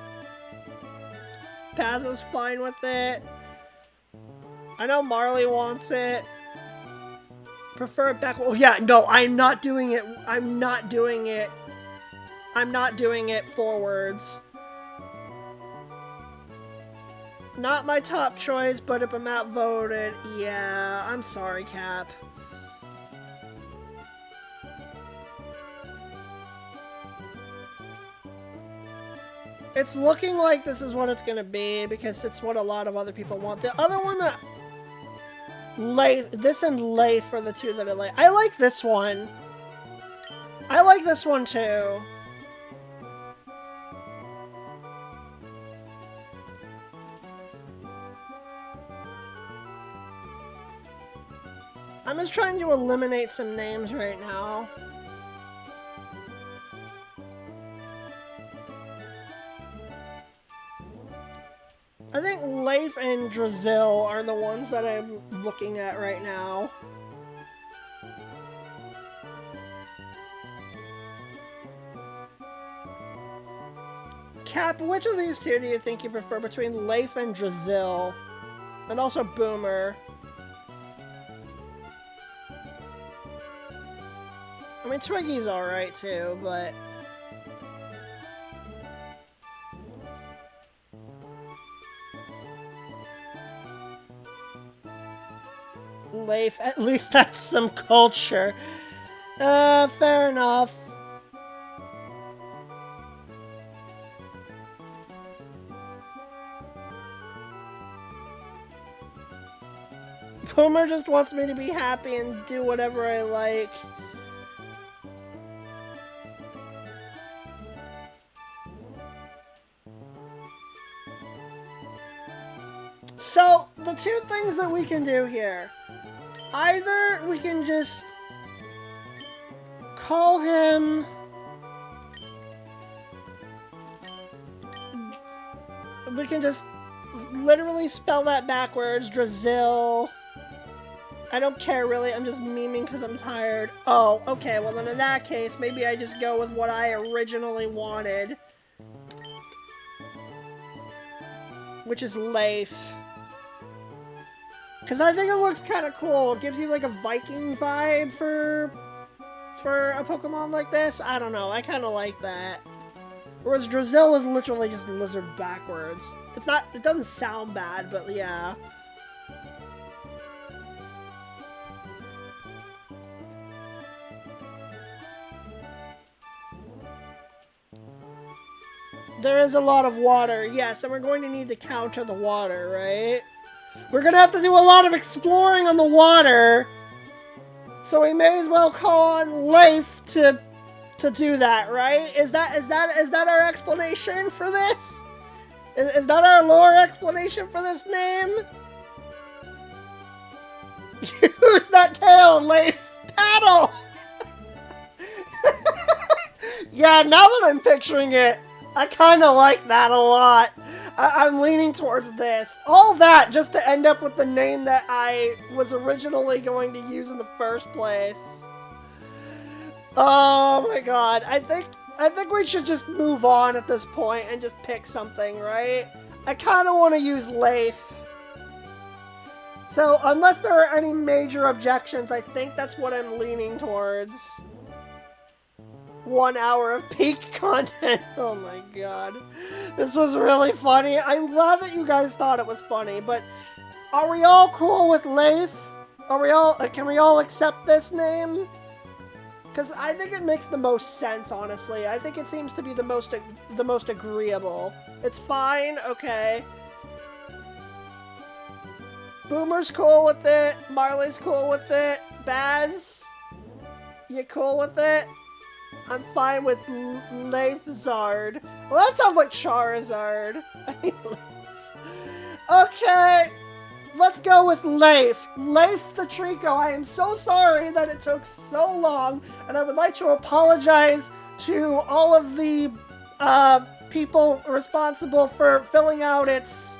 Baz is fine with it. I know Marley wants it. Prefer it back. Oh, yeah, no, I'm not doing it. I'm not doing it. I'm not doing it forwards. Not my top choice, but if I'm outvoted, yeah, I'm sorry, Cap. It's looking like this is what it's gonna be, because it's what a lot of other people want. The other one that... this and Leif are the two that I like. I like this one. I like this one, too. I'm just trying to eliminate some names right now. I think Leif and Drizzle are the ones that I'm looking at right now. Cap, which of these two do you think you prefer between Leif and Drizzle? And also Boomer. I mean, Twiggy's alright too, but... Leif, at least that's some culture. Fair enough. Boomer just wants me to be happy and do whatever I like. So, the two things that we can do here. Either we can just call him... We can just literally spell that backwards, Drizzle. I don't care really, I'm just memeing because I'm tired. Oh, okay, well then in that case, maybe I just go with what I originally wanted. Which is Leif. Because I think it looks kind of cool. It gives you like a Viking vibe for a Pokemon like this. I don't know, I kind of like that. Whereas Drizzle is literally just lizard backwards. It's not, it doesn't sound bad, but yeah. There is a lot of water, yes, and we're going to need to counter the water, right? We're gonna have to do a lot of exploring on the water, so we may as well call on Leif to do that, right? Is that our explanation for this? Is that our lore explanation for this name? Use that tail, Leif! Paddle! Yeah, now that I'm picturing it, I kind of like that a lot. I'm leaning towards this. All that just to end up with the name that I was originally going to use in the first place. Oh my god. I think we should just move on at this point and just pick something, right? I kind of want to use Leif. So, unless there are any major objections, I think that's what I'm leaning towards. 1 hour of peak content. Oh my god. This was really funny. I'm glad that you guys thought it was funny, but are we all cool with Leif? Are we all, can we all accept this name? Because I think it makes the most sense, honestly. I think it seems to be the most agreeable. It's fine, okay. Boomer's cool with it. Marley's cool with it. Baz, you cool with it? I'm fine with Leifzard. Well, that sounds like Charizard. Okay, let's go with Leif. Leif the Trico. I am so sorry that it took so long, and I would like to apologize to all of the people responsible for filling out its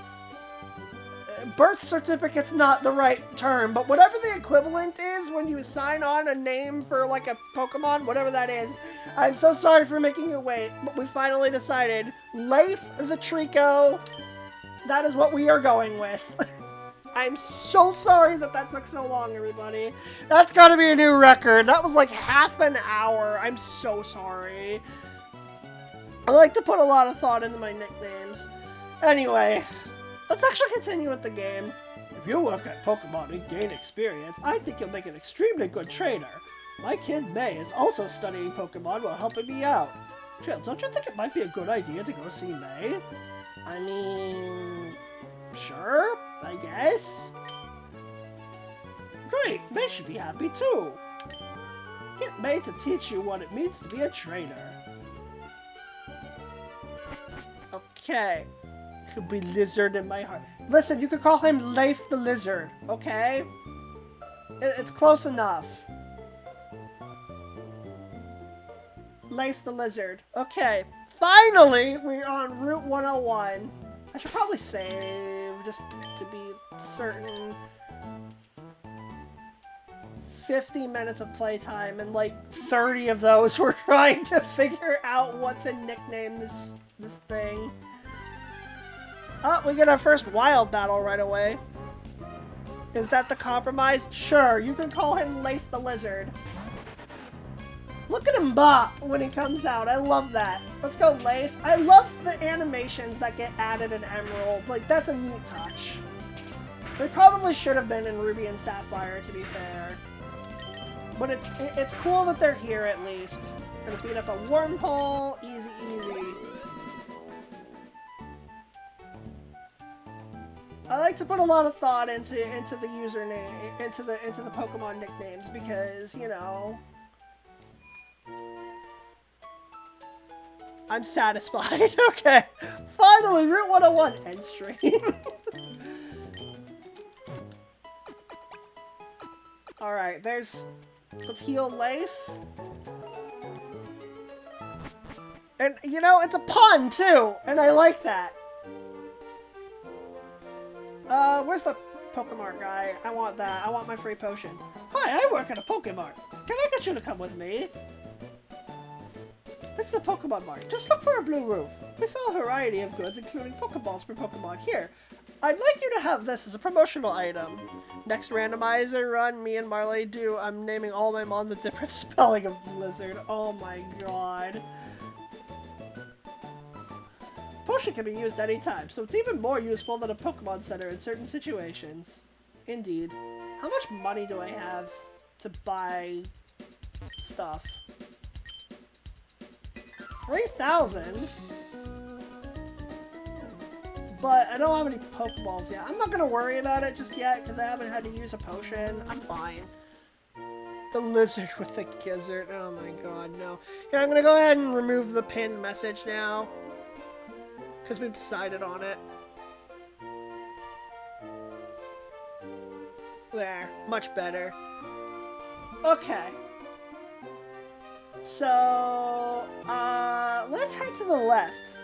birth certificate's not the right term, but whatever the equivalent is when you sign on a name for like a Pokemon, whatever that is, I'm so sorry for making you wait, but we finally decided Leif the Trico, that is what we are going with. I'm so sorry that took so long, everybody. That's gotta be a new record. That was like half an hour. I'm so sorry. I like to put a lot of thought into my nicknames. Anyway, let's actually continue with the game. If you work at Pokemon and gain experience, I think you'll make an extremely good trainer. My kid May is also studying Pokemon while helping me out. Trail, don't you think it might be a good idea to go see May? I mean, sure, I guess. Great, May should be happy too. Get May to teach you what it means to be a trainer. Okay. Could be Lizard in my heart. Listen, you could call him Leif the Lizard, okay? It's close enough. Leif the Lizard. Okay. Finally, we're on Route 101. I should probably save just to be certain. 50 minutes of playtime, and like 30 of those were trying to figure out what to nickname this thing. Oh, we get our first wild battle right away. Is that the compromise? Sure, you can call him Leif the Lizard. Look at him bop when he comes out. I love that. Let's go, Leif. I love the animations that get added in Emerald. Like, that's a neat touch. They probably should have been in Ruby and Sapphire, to be fair. But it's cool that they're here, at least. Gonna beat up a Wormpole. Easy, easy. I like to put a lot of thought into the username, into the Pokemon nicknames, because, you know, I'm satisfied. Okay, finally, Route 101 end stream. All right, let's heal Leif. And you know, it's a pun too, and I like that. Where's the Pokemart guy? I want that. I want my free potion. Hi, I work at a Pokemart. Can I get you to come with me? This is a Pokemon Mart. Just look for a blue roof. We sell a variety of goods, including Pokeballs for Pokemon. Here, I'd like you to have this as a promotional item. Next randomizer run me and Marley do. I'm naming all my mons a different spelling of Blizzard. Oh my god. Potion can be used anytime, so it's even more useful than a Pokemon Center in certain situations. Indeed. How much money do I have to buy stuff? 3,000? But I don't have any Pokeballs yet. I'm not going to worry about it just yet, because I haven't had to use a potion. I'm fine. The lizard with the gizzard. Oh my god, no. Yeah, I'm going to go ahead and remove the pinned message now, because we've decided on it. There. Much better. Okay. So, let's head to the left.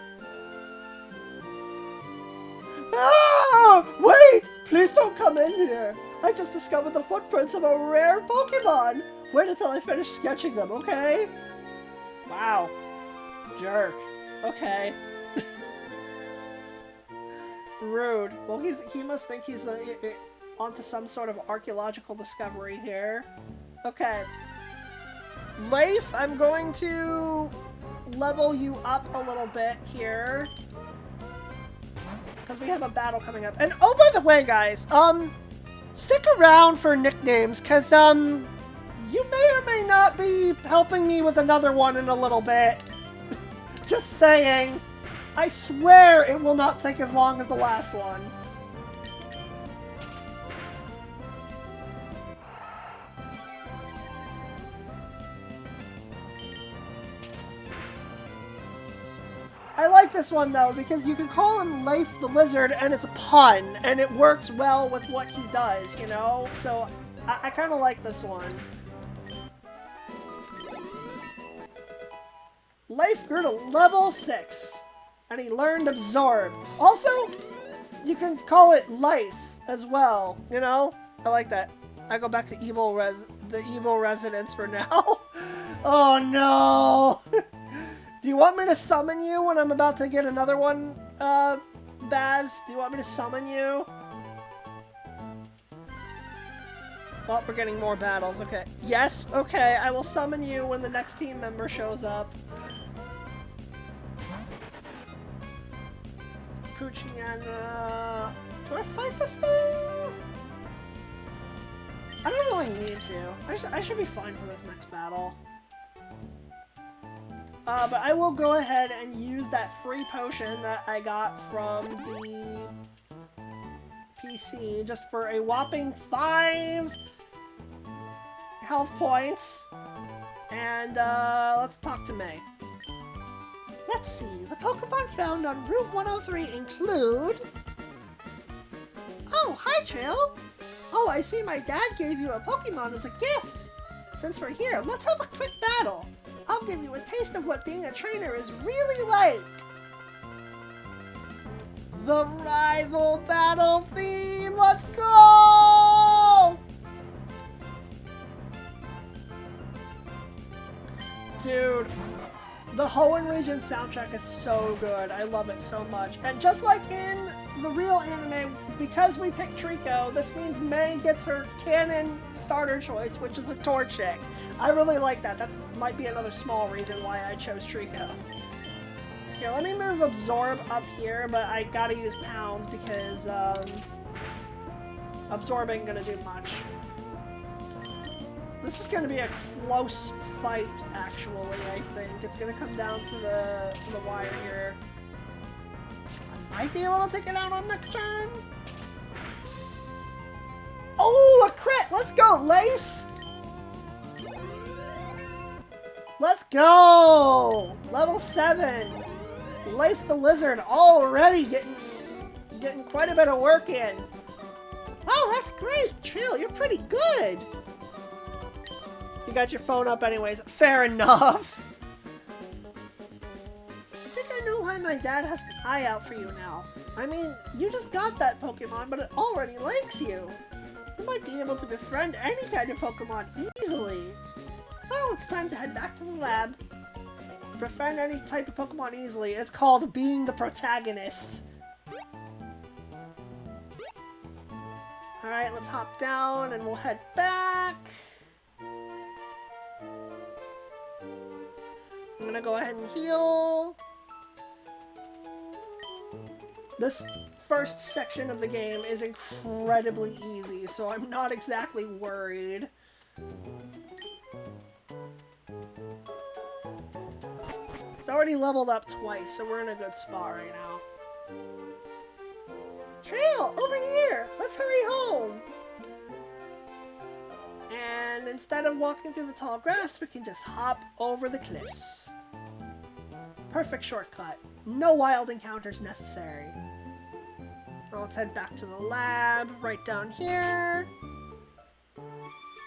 Ah! Wait! Please don't come in here. I just discovered the footprints of a rare Pokemon. Wait until I finish sketching them, okay? Wow. Jerk. Okay. Rude. Well, he must think he's onto some sort of archaeological discovery here. Okay. Leif, I'm going to level you up a little bit here, because we have a battle coming up. And oh, by the way, guys, stick around for nicknames, because, You may or may not be helping me with another one in a little bit. Just saying. I swear it will not take as long as the last one. I like this one though, because you can call him Leif the Lizard and it's a pun, and it works well with what he does, you know? So I kind of like this one. Leif grew to level 6, and he learned Absorb. Also, you can call it Life as well, you know? I like that. I go back to the evil residence for now. Oh no! Do you want me to summon you when I'm about to get another one, Baz? Do you want me to summon you? Well, we're getting more battles. Okay. Yes, okay. I will summon you when the next team member shows up. Pucciana. Do I fight this thing? I don't really need to. I should be fine for this next battle. But I will go ahead and use that free potion that I got from the PC just for a whopping 5 health points. And let's talk to May. Let's see, the Pokemon found on Route 103 include... Oh, hi Trail! Oh, I see my dad gave you a Pokemon as a gift! Since we're here, let's have a quick battle! I'll give you a taste of what being a trainer is really like! The rival battle theme! Let's go! Dude, the Hoenn region soundtrack is so good. I love it so much. And just like in the real anime, because we picked Trico, this means May gets her canon starter choice, which is a Torchic. I really like that. That might be another small reason why I chose Trico. Here, let me move Absorb up here, but I gotta use Pounds because Absorb ain't gonna do much. This is gonna be a close fight, actually, I think. It's gonna come down to the wire here. I might be able to take it out on next turn. Oh, a crit! Let's go, Leif! Let's go! Level 7. Leif the Lizard already getting quite a bit of work in. Oh, that's great! Trill, you're pretty good! You got your phone up anyways. Fair enough. I think I know why my dad has an eye out for you now. I mean, you just got that Pokemon, but it already likes you. You might be able to befriend any kind of Pokemon easily. Well, it's time to head back to the lab. Befriend any type of Pokemon easily. It's called being the protagonist. Alright, let's hop down and we'll head back. I'm gonna go ahead and heal. This first section of the game is incredibly easy, so I'm not exactly worried. It's already leveled up twice, so we're in a good spot right now. Trail, over here! Let's hurry home! And instead of walking through the tall grass, we can just hop over the cliffs. Perfect shortcut. No wild encounters necessary. Now let's head back to the lab, right down here.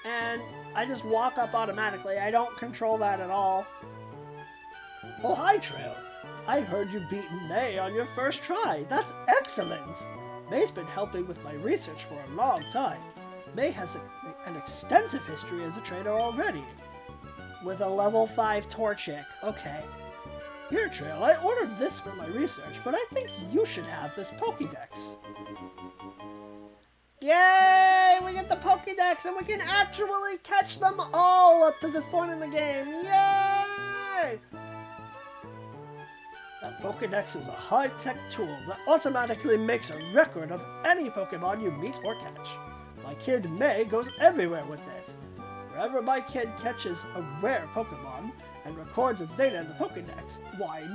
And I just walk up automatically. I don't control that at all. Oh, hi, Trail. I heard you beaten May on your first try. That's excellent. May's been helping with my research for a long time. May has an extensive history as a trainer already. With a level 5 Torchic. Okay. Here, Trail, I ordered this for my research, but I think you should have this Pokédex. Yay! We get the Pokédex, and we can actually catch them all up to this point in the game. Yay! That Pokédex is a high-tech tool that automatically makes a record of any Pokemon you meet or catch. My kid May goes everywhere with it. Wherever my kid catches a rare Pokemon and records its data in the Pokedex,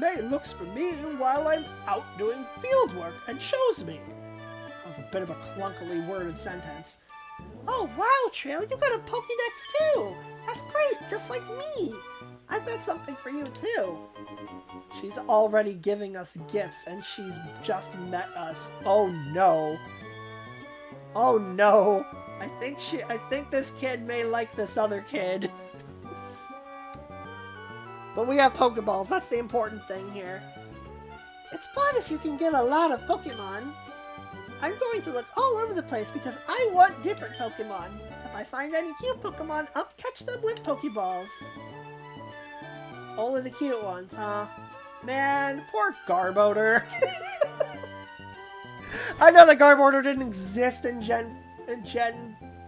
May looks for me while I'm out doing field work and shows me. That was a bit of a clunkily worded sentence. Oh wow, Trail, you got a Pokedex too! That's great, just like me! I've got something for you too. She's already giving us gifts and she's just met us. Oh no. Oh no. I think this kid may like this other kid. But we have Pokeballs, that's the important thing here. It's fun if you can get a lot of Pokemon. I'm going to look all over the place because I want different Pokemon. If I find any cute Pokemon, I'll catch them with Pokeballs. Only the cute ones, huh? Man, poor Garbodor. I know the Garbodor didn't exist in Gen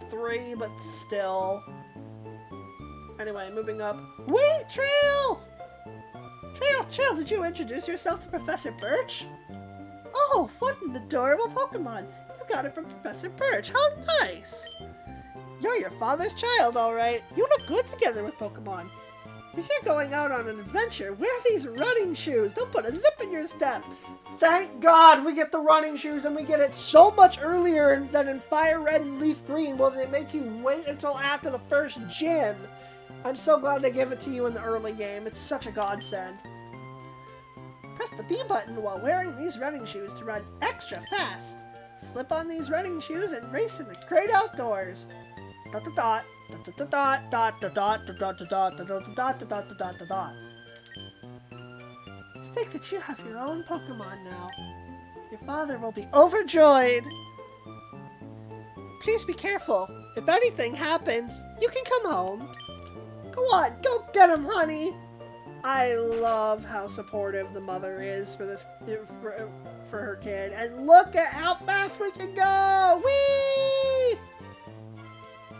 3, but still. Anyway, moving up. Wait, Trail! Trail, did you introduce yourself to Professor Birch? Oh, what an adorable Pokemon! You got it from Professor Birch. How nice! You're your father's child, alright. You look good together with Pokemon. If you're going out on an adventure, wear these running shoes. Don't put a zip in your step. Thank God we get the running shoes and we get it so much earlier than in Fire Red and Leaf Green. Well, they make you wait until after the first gym. I'm so glad they give it to you in the early game. It's such a godsend. Press the B button while wearing these running shoes to run extra fast. Slip on these running shoes and race in the great outdoors. Dot dot dot. To think that you have your own Pokemon now. Your father will be overjoyed. Please be careful. If anything happens, you can come home. Go on, go get him, honey. I love how supportive the mother is for this for her kid. And look at how fast we can go. Whee!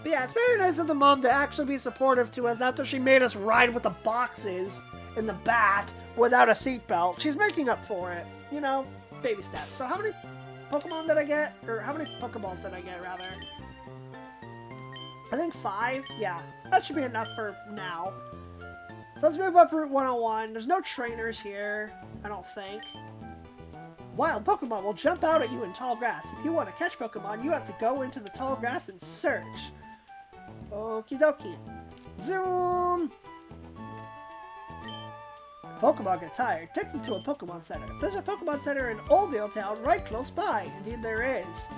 But yeah, it's very nice of the mom to actually be supportive to us after she made us ride with the boxes in the back without a seatbelt. She's making up for it. You know, baby steps. So how many Pokemon did I get? Or how many Pokeballs did I get, rather? I think 5? Yeah, that should be enough for now. So let's move up Route 101. There's no trainers here, I don't think. Wild Pokemon will jump out at you in tall grass. If you want to catch Pokemon, you have to go into the tall grass and search. Okie dokie. Zoom! Pokemon get tired. Take them to a Pokemon Center. There's a Pokemon Center in Oldale Town right close by. Indeed there is.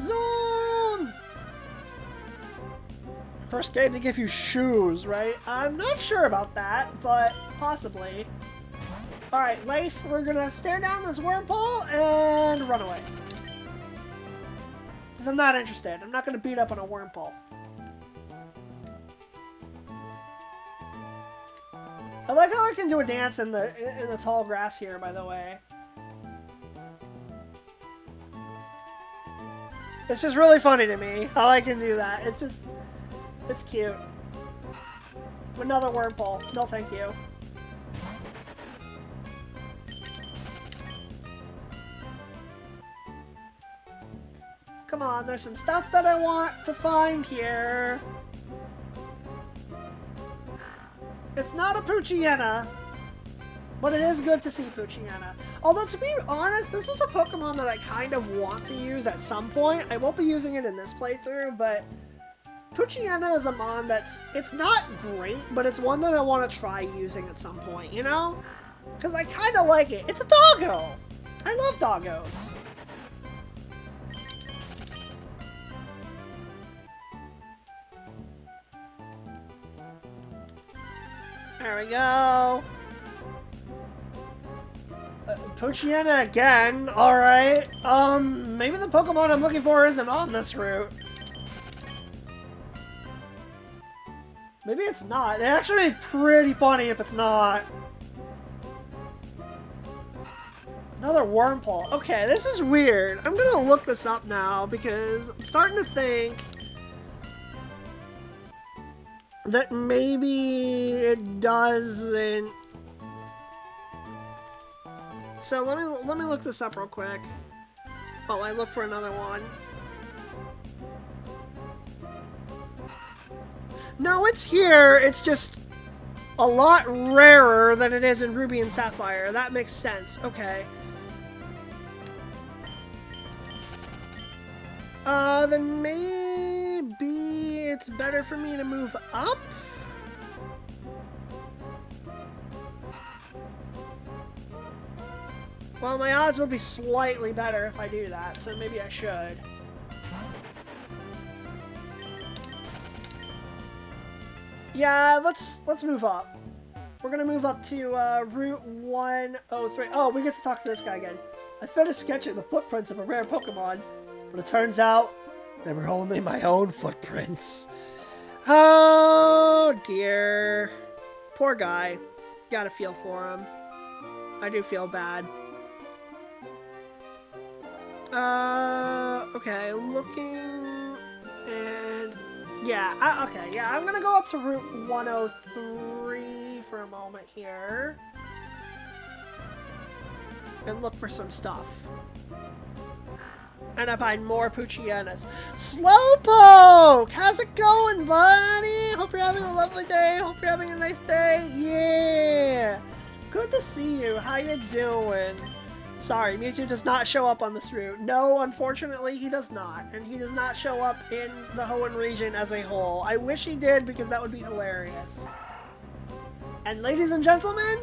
Zoom! First game to give you shoes, right? I'm not sure about that, but possibly. Alright, Leif, we're gonna stare down this wormhole and run away. Because I'm not interested. I'm not gonna beat up on a wormhole. I like how I can do a dance in the tall grass here, by the way. It's just really funny to me how I can do that. It's just... it's cute. Another wormhole. No thank you. Come on, there's some stuff that I want to find here. It's not a Poochyena, but it is good to see Poochyena. Although, to be honest, this is a Pokemon that I kind of want to use at some point. I won't be using it in this playthrough, but Poochyena is a mon that's... it's not great, but it's one that I want to try using at some point, you know? Because I kind of like it. It's a doggo! I love doggos. There we go. Poochyena again. Alright. Maybe the Pokemon I'm looking for isn't on this route. Maybe it's not. It'd actually be pretty funny if it's not. Another wormhole. Okay, this is weird. I'm gonna look this up now because I'm starting to think that maybe it doesn't. So let me look this up real quick while I look for another one. No, it's here. It's just a lot rarer than it is in Ruby and Sapphire. That makes sense. Okay. Then maybe it's better for me to move up? Well, my odds would be slightly better if I do that, so maybe I should. Yeah, let's move up. We're gonna move up to Route 103. Oh, we get to talk to this guy again. I finished sketching the footprints of a rare Pokemon, but it turns out they were only my own footprints. Oh dear. Poor guy. Gotta feel for him. I do feel bad. Okay, looking, and yeah, okay, yeah, I'm gonna go up to Route 103 for a moment here and look for some stuff. And I find more Poochyena. Slowpoke! How's it going, buddy? Hope you're having a lovely day. Hope you're having a nice day. Yeah! Good to see you. How you doing? Sorry, Mewtwo does not show up on this route. No, unfortunately, he does not. And he does not show up in the Hoenn region as a whole. I wish he did, because that would be hilarious. And ladies and gentlemen,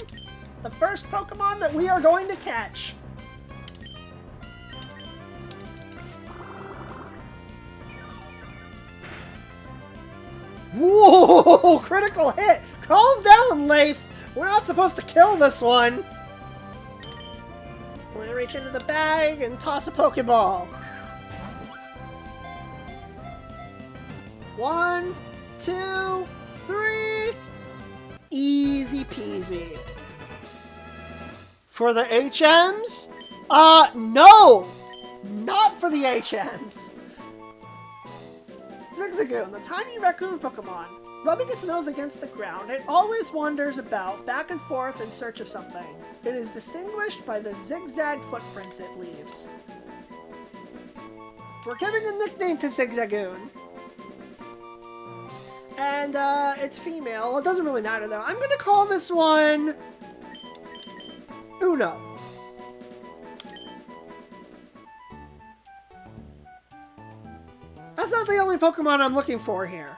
the first Pokemon that we are going to catch. Whoa! Critical hit! Calm down, Leif! We're not supposed to kill this one! I'm gonna reach into the bag and toss a Pokeball. 1, 2, 3. Easy peasy. For the HMs? No! Not for the HMs! Zigzagoon, the tiny raccoon Pokemon. Rubbing its nose against the ground, it always wanders about, back and forth in search of something. It is distinguished by the zigzag footprints it leaves. We're giving a nickname to Zigzagoon. And, it's female. It doesn't really matter, though. I'm gonna call this one Uno. That's not the only Pokemon I'm looking for here.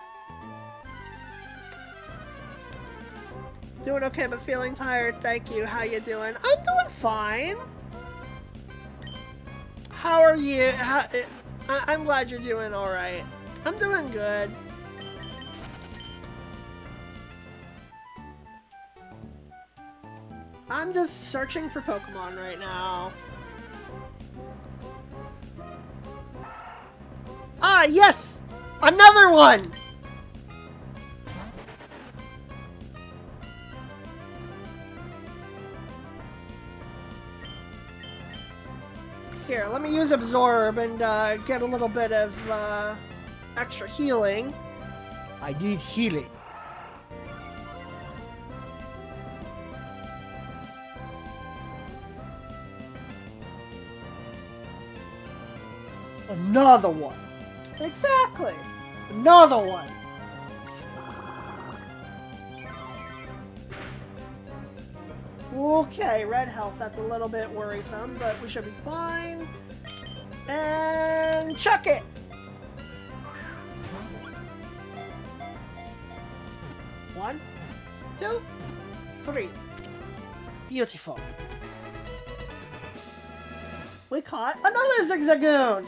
Doing okay, but feeling tired. Thank you. How you doing? I'm doing fine. How are you? I'm glad you're doing all right. I'm doing good. I'm just searching for Pokemon right now. Ah, yes! Another one! Here, let me use Absorb and get a little bit of extra healing. I need healing. Another one. Exactly. Another one. Okay, red health. That's a little bit worrisome, but we should be fine. And chuck it. One, 2, 3. Beautiful. We caught another Zigzagoon.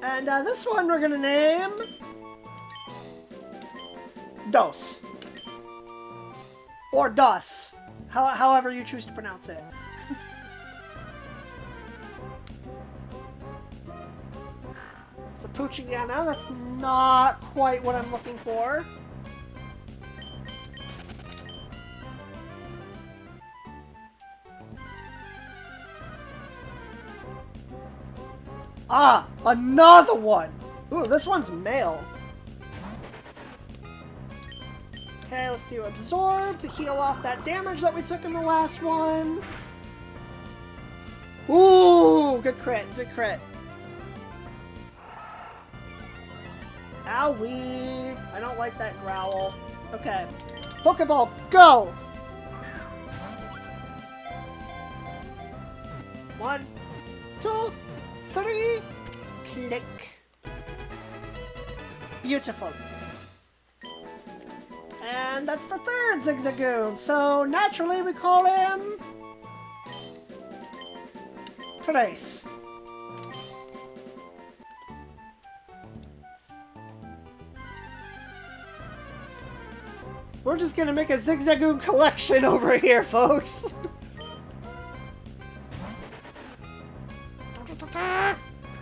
And this one we're gonna name Dos. Or Dos. However you choose to pronounce it. It's a Poochyena. That's not quite what I'm looking for. Ah, another one! Ooh, this one's male. Okay, let's do Absorb to heal off that damage that we took in the last one. Ooh, good crit, good crit. Owie! I don't like that growl. Okay. Pokeball, go! 1, 2, 3, click. Beautiful. And that's the third Zigzagoon, so naturally we call him... Trace. We're just gonna make a Zigzagoon collection over here, folks.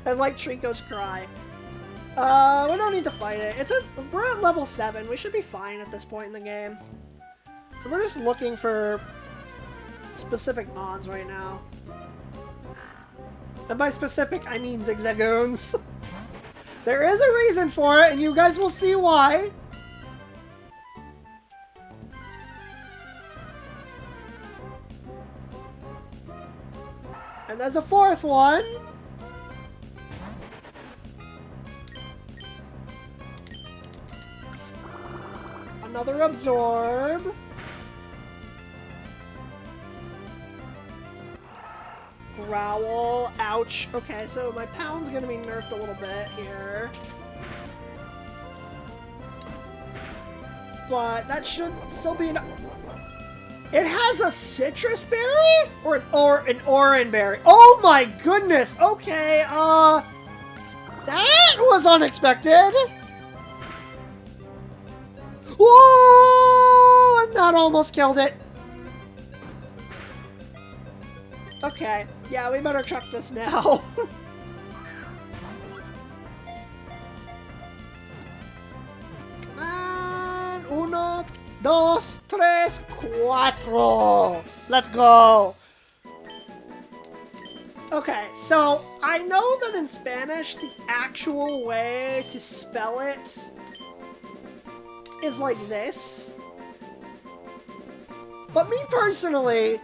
I like Trico's cry. We don't need to fight it. We're at level 7. We should be fine at this point in the game. So we're just looking for specific mons right now. And by specific, I mean Zigzagoons. There is a reason for it, and you guys will see why. And there's a fourth one. Another absorb. Growl. Ouch. Okay, so my pound's gonna be nerfed a little bit here. But that should still be enough. It has a citrus berry? Or an orange berry? Oh my goodness! Okay, that was unexpected! Whoa! And that almost killed it. Okay, yeah, we better chuck this now. Come on! 1, 2, 3, 4! Let's go! Okay, so I know that in Spanish, the actual way to spell it is like this. But me personally,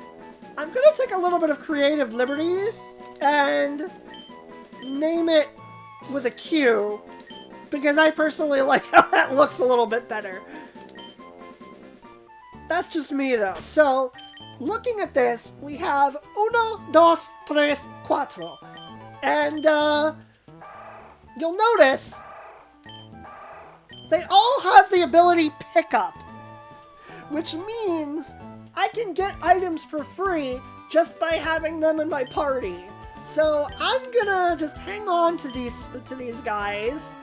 I'm gonna take a little bit of creative liberty and name it with a Q, because I personally like how that looks a little bit better. That's just me though. So, looking at this, we have 1, 2, 3, 4. And, you'll notice they all have the ability Pickup, which means I can get items for free just by having them in my party. So I'm gonna just hang on to these guys.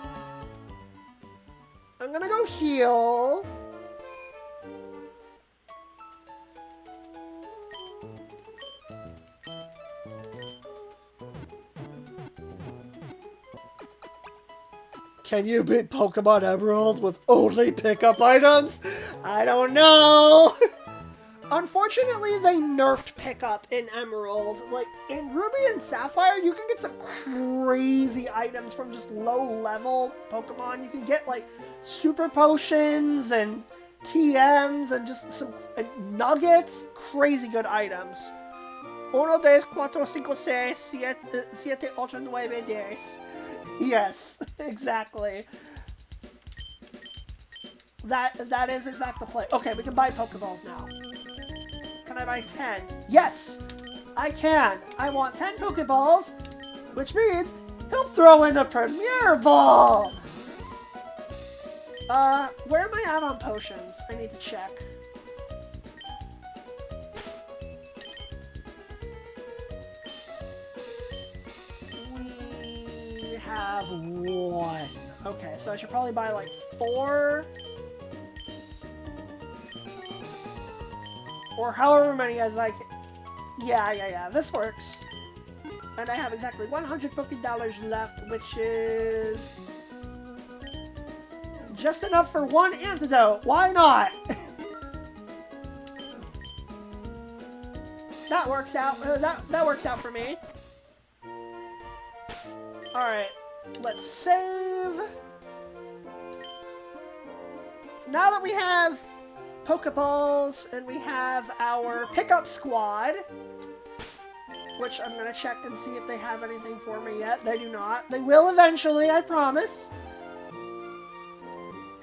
I'm gonna go heal. Can you beat Pokemon Emerald with only pickup items? I don't know. Unfortunately, they nerfed pickup in Emerald. Like, in Ruby and Sapphire, you can get some crazy items from just low-level Pokemon. You can get, like, super potions and TMs and just some nuggets. Crazy good items. 1, 2, 4, 5, 6, 7, 8, 9, 10. Yes, exactly. That is in fact the play. Okay, we can buy Pokeballs now. Can I buy 10? Yes! I can! I want 10 Pokeballs, which means he'll throw in a Premier Ball! Where am I at on potions? I need to check. We have 1. Okay, so I should probably buy like 4. Or however many as I can. Yeah, this works. And I have exactly 100 Poké-Dollars left, which is just enough for 1 antidote. Why not? That works out. That works out for me. Alright, let's save. So now that we have Pokeballs and we have our pickup squad, which I'm going to check and see if they have anything for me yet. They do not. They will eventually, I promise.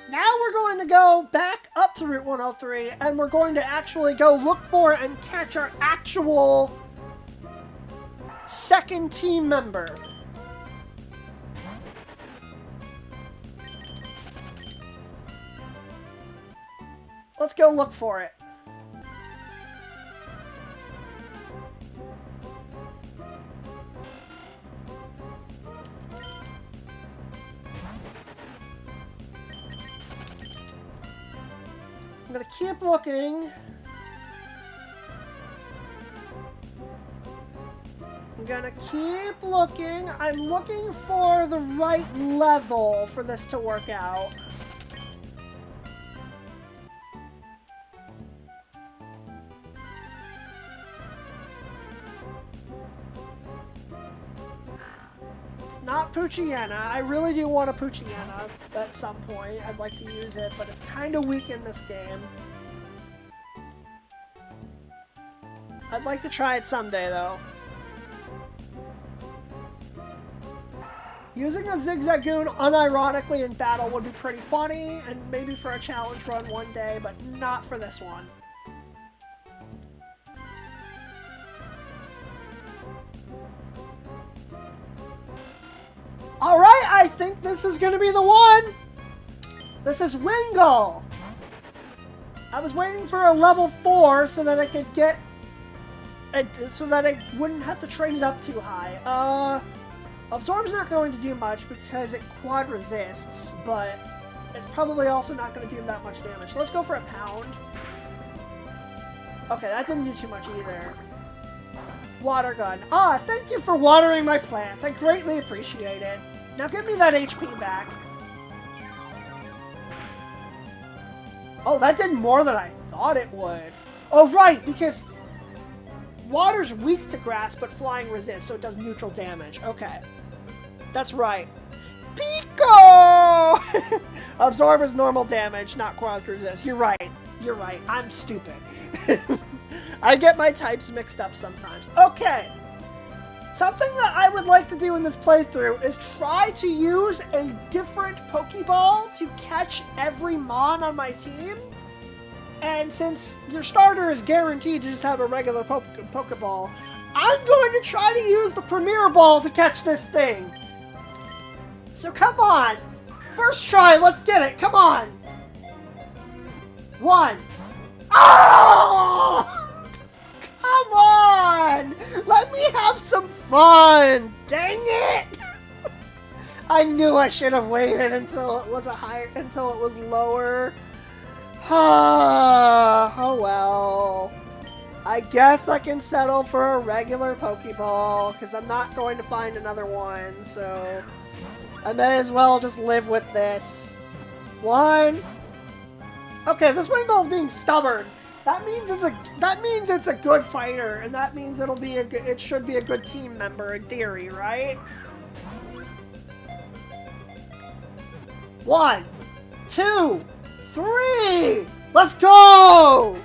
Now we're going to go back up to Route 103, and we're going to actually go look for and catch our actual second team member. Let's go look for it. I'm gonna keep looking. I'm gonna keep looking. I'm looking for the right level for this to work out. Not Poochyena. I really do want a Poochyena at some point. I'd like to use it, but it's kind of weak in this game. I'd like to try it someday, though. Using a Zigzagoon unironically in battle would be pretty funny, and maybe for a challenge run one day, but not for this one. Alright, I think this is going to be the one! This is Wingull! I was waiting for a level 4 so that I could get... so that I wouldn't have to train it up too high. Absorb's not going to do much because it quad resists, but it's probably also not going to do that much damage. So let's go for a pound. Okay, that didn't do too much either. Water gun. Ah, thank you for watering my plants. I greatly appreciate it. Now give me that HP back. Oh, that did more than I thought it would. Oh, right, because water's weak to grass, but flying resists, so it does neutral damage. Okay. That's right. Pico! Absorb is normal damage, not quad resist. You're right. You're right. I'm stupid. I get my types mixed up sometimes. Okay. Something that I would like to do in this playthrough is try to use a different Pokeball to catch every Mon on my team. And since your starter is guaranteed to just have a regular Pokeball, I'm going to try to use the Premier Ball to catch this thing. So come on. First try, let's get it. Come on. 1. Oh! Come on! Let me have some fun! Dang it! I knew I should have waited until it was until it was lower. Oh well. I guess I can settle for a regular Pokeball, because I'm not going to find another one, so I may as well just live with this. 1. Okay, this Wingull's being stubborn. That means it's a good fighter, and that means it should be a good team member in theory, right? 1, 2, 3! Let's go!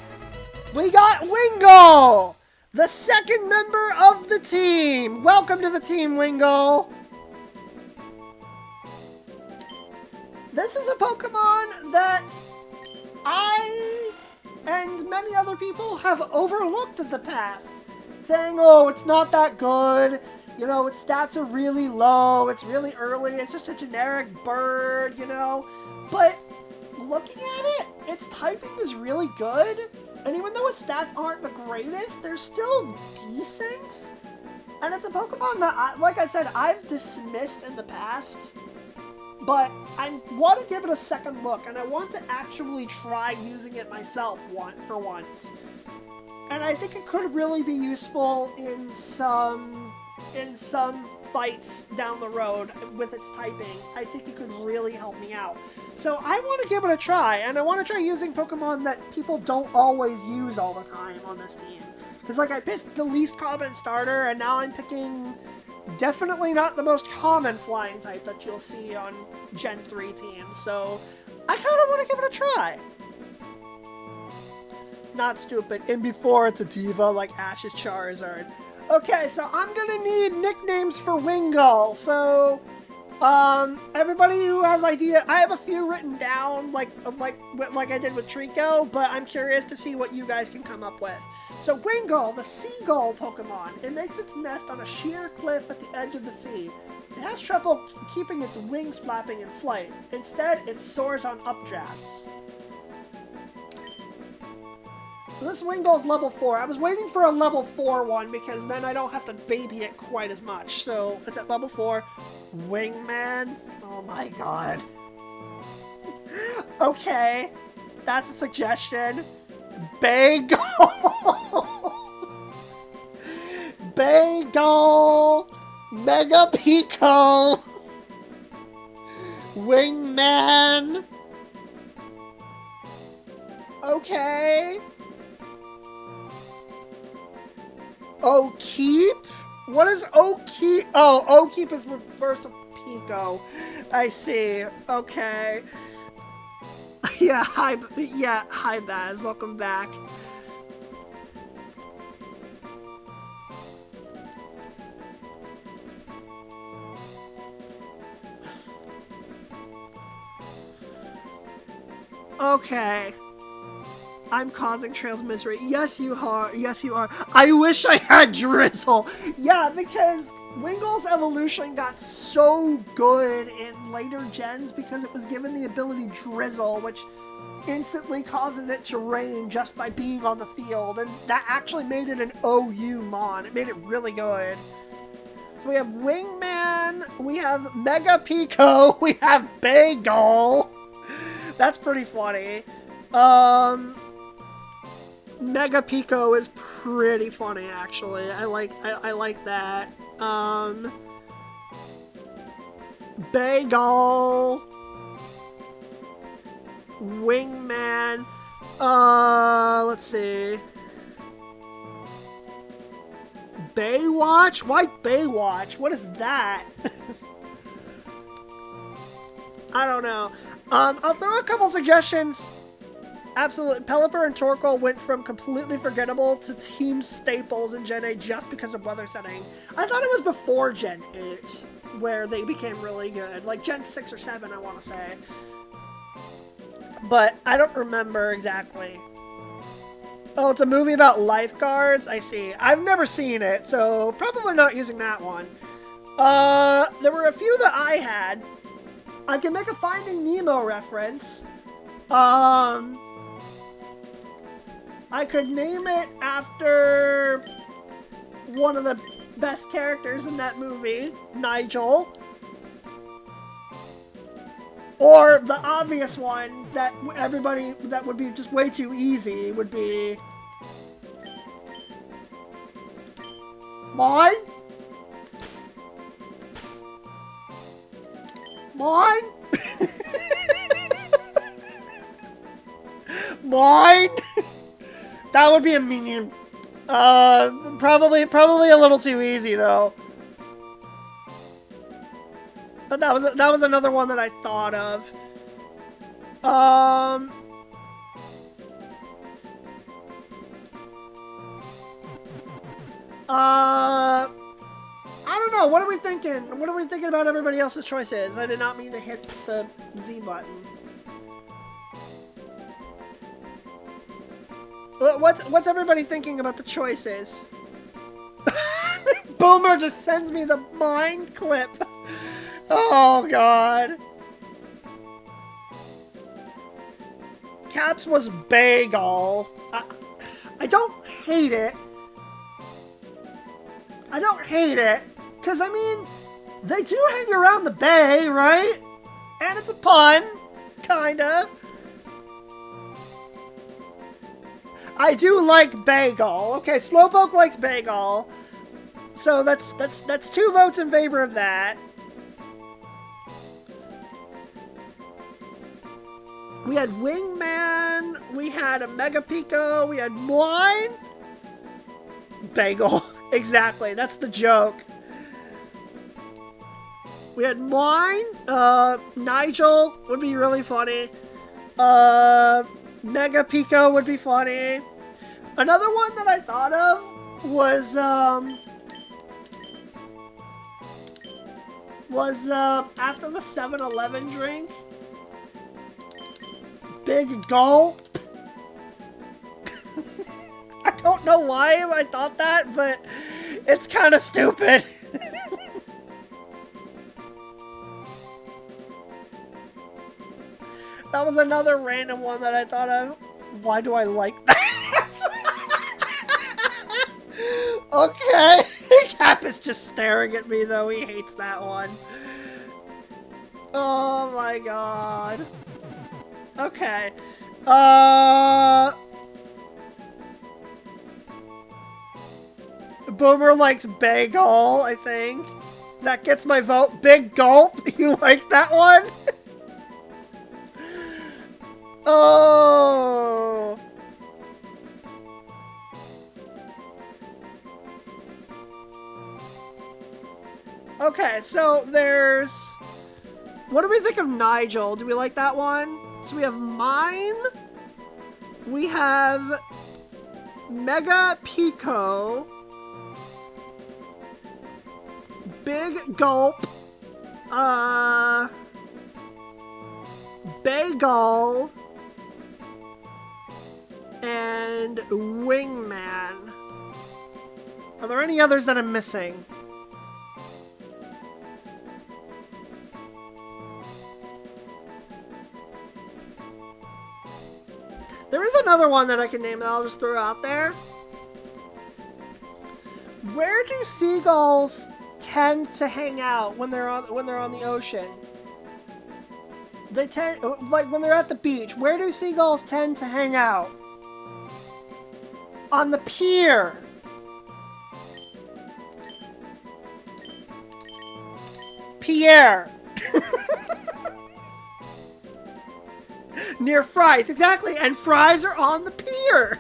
We got Wingull! The second member of the team! Welcome to the team, Wingull! This is a Pokemon that I and many other people have overlooked in the past, saying, oh, it's not that good, you know, its stats are really low, it's really early, it's just a generic bird, you know, but looking at it, its typing is really good, and even though its stats aren't the greatest, they're still decent, and it's a Pokemon that, like I said, I've dismissed in the past. But I want to give it a second look, and I want to actually try using it myself for once. And I think it could really be useful in some fights down the road with its typing. I think it could really help me out. So I want to give it a try, and I want to try using Pokemon that people don't always use all the time on this team. Because, like, I picked the least common starter, and now I'm picking definitely not the most common flying type that you'll see on Gen 3 teams, so I kind of want to give it a try. Not stupid. And before it's a diva like Ash's Charizard. Okay, so I'm gonna need nicknames for Wingull, so Everybody who has idea, I have a few written down, like I did with Trico, but I'm curious to see what you guys can come up with. So Wingull, the seagull Pokemon, it makes its nest on a sheer cliff at the edge of the sea. It has trouble keeping its wings flapping in flight. Instead, it soars on updrafts. So this Wingull's level 4. I was waiting for a level 4 one because then I don't have to baby it quite as much. So it's at level 4. Wingman? Oh my god. Okay. That's a suggestion. Bagel! Bagel! Mega Pico! Wingman! Okay. Okeep? What is Okeep? Oh, Okeep is reverse of Pico. I see. Okay. Hi Baz. Welcome back. Okay. I'm causing Trails misery. Yes, you are. Yes, you are. I wish I had Drizzle. Yeah, because Wingul's evolution got so good in later gens because it was given the ability Drizzle, which instantly causes it to rain just by being on the field. And that actually made it an OU Mon. It made it really good. So we have Wingman, we have Mega Pico, we have Bagel. That's pretty funny. Mega Pico is pretty funny, actually. I like that. Bagel, Wingman. Let's see. Baywatch? Why Baywatch? What is that? I don't know. I'll throw a couple suggestions. Absolutely. Pelipper and Torkoal went from completely forgettable to team staples in Gen 8 just because of weather setting. I thought it was before Gen 8 where they became really good. Like Gen 6 or 7, I want to say. But I don't remember exactly. Oh, it's a movie about lifeguards? I see. I've never seen it, so probably not using that one. There were a few that I had. I can make a Finding Nemo reference. I could name it after one of the best characters in that movie, Nigel. Or the obvious one that everybody, that would be just way too easy, would be... Mine? Mine? Mine? That would be a minion. Probably a little too easy though. But that was another one that I thought of. I don't know. What are we thinking? What are we thinking about everybody else's choices? I did not mean to hit the Z button. What's everybody thinking about the choices? Boomer just sends me the mind clip. Oh god. Caps was Bagel. I don't hate it. I don't hate it. Because, I mean, they do hang around the bay, right? And it's a pun. Kinda. I do like Bagel. Okay, Slowpoke likes Bagel. So that's 2 votes in favor of that. We had Wingman, we had a Mega Pico, we had Moine. Bagel. Exactly, that's the joke. We had Moine, Nigel would be really funny. Mega Pico would be funny. Another one that I thought of was, was after the 7-Eleven drink. Big gulp. I don't know why I thought that, but it's kind of stupid. That was another random one that I thought of. Why do I like that? Okay. Cap is just staring at me, though. He hates that one. Oh my god. Okay. Boomer likes bagel, I think. That gets my vote. Big gulp. You like that one? Oh. Okay, so there's... What do we think of Nigel? Do we like that one? So we have mine. We have Mega Pico. Big Gulp. Bagel. And Wingman. Are there any others that I'm missing? There is another one that I can name that I'll just throw out there. Where do seagulls tend to hang out when they're on the ocean? They tend, like when they're at the beach, where do seagulls tend to hang out? On the pier. Pierre. Near Fry's, exactly, and Fry's are on the pier.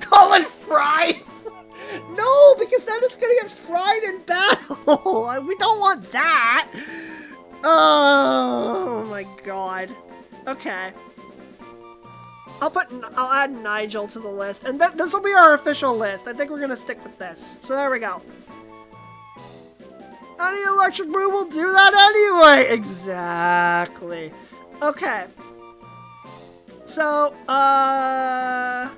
Call it Fry's. No, because then it's gonna get fried in battle. We don't want that. Oh my god. Okay. I'll add Nigel to the list, and this will be our official list. I think we're gonna stick with this. So there we go. Any electric move will do that anyway. Exactly. Okay. So, I'm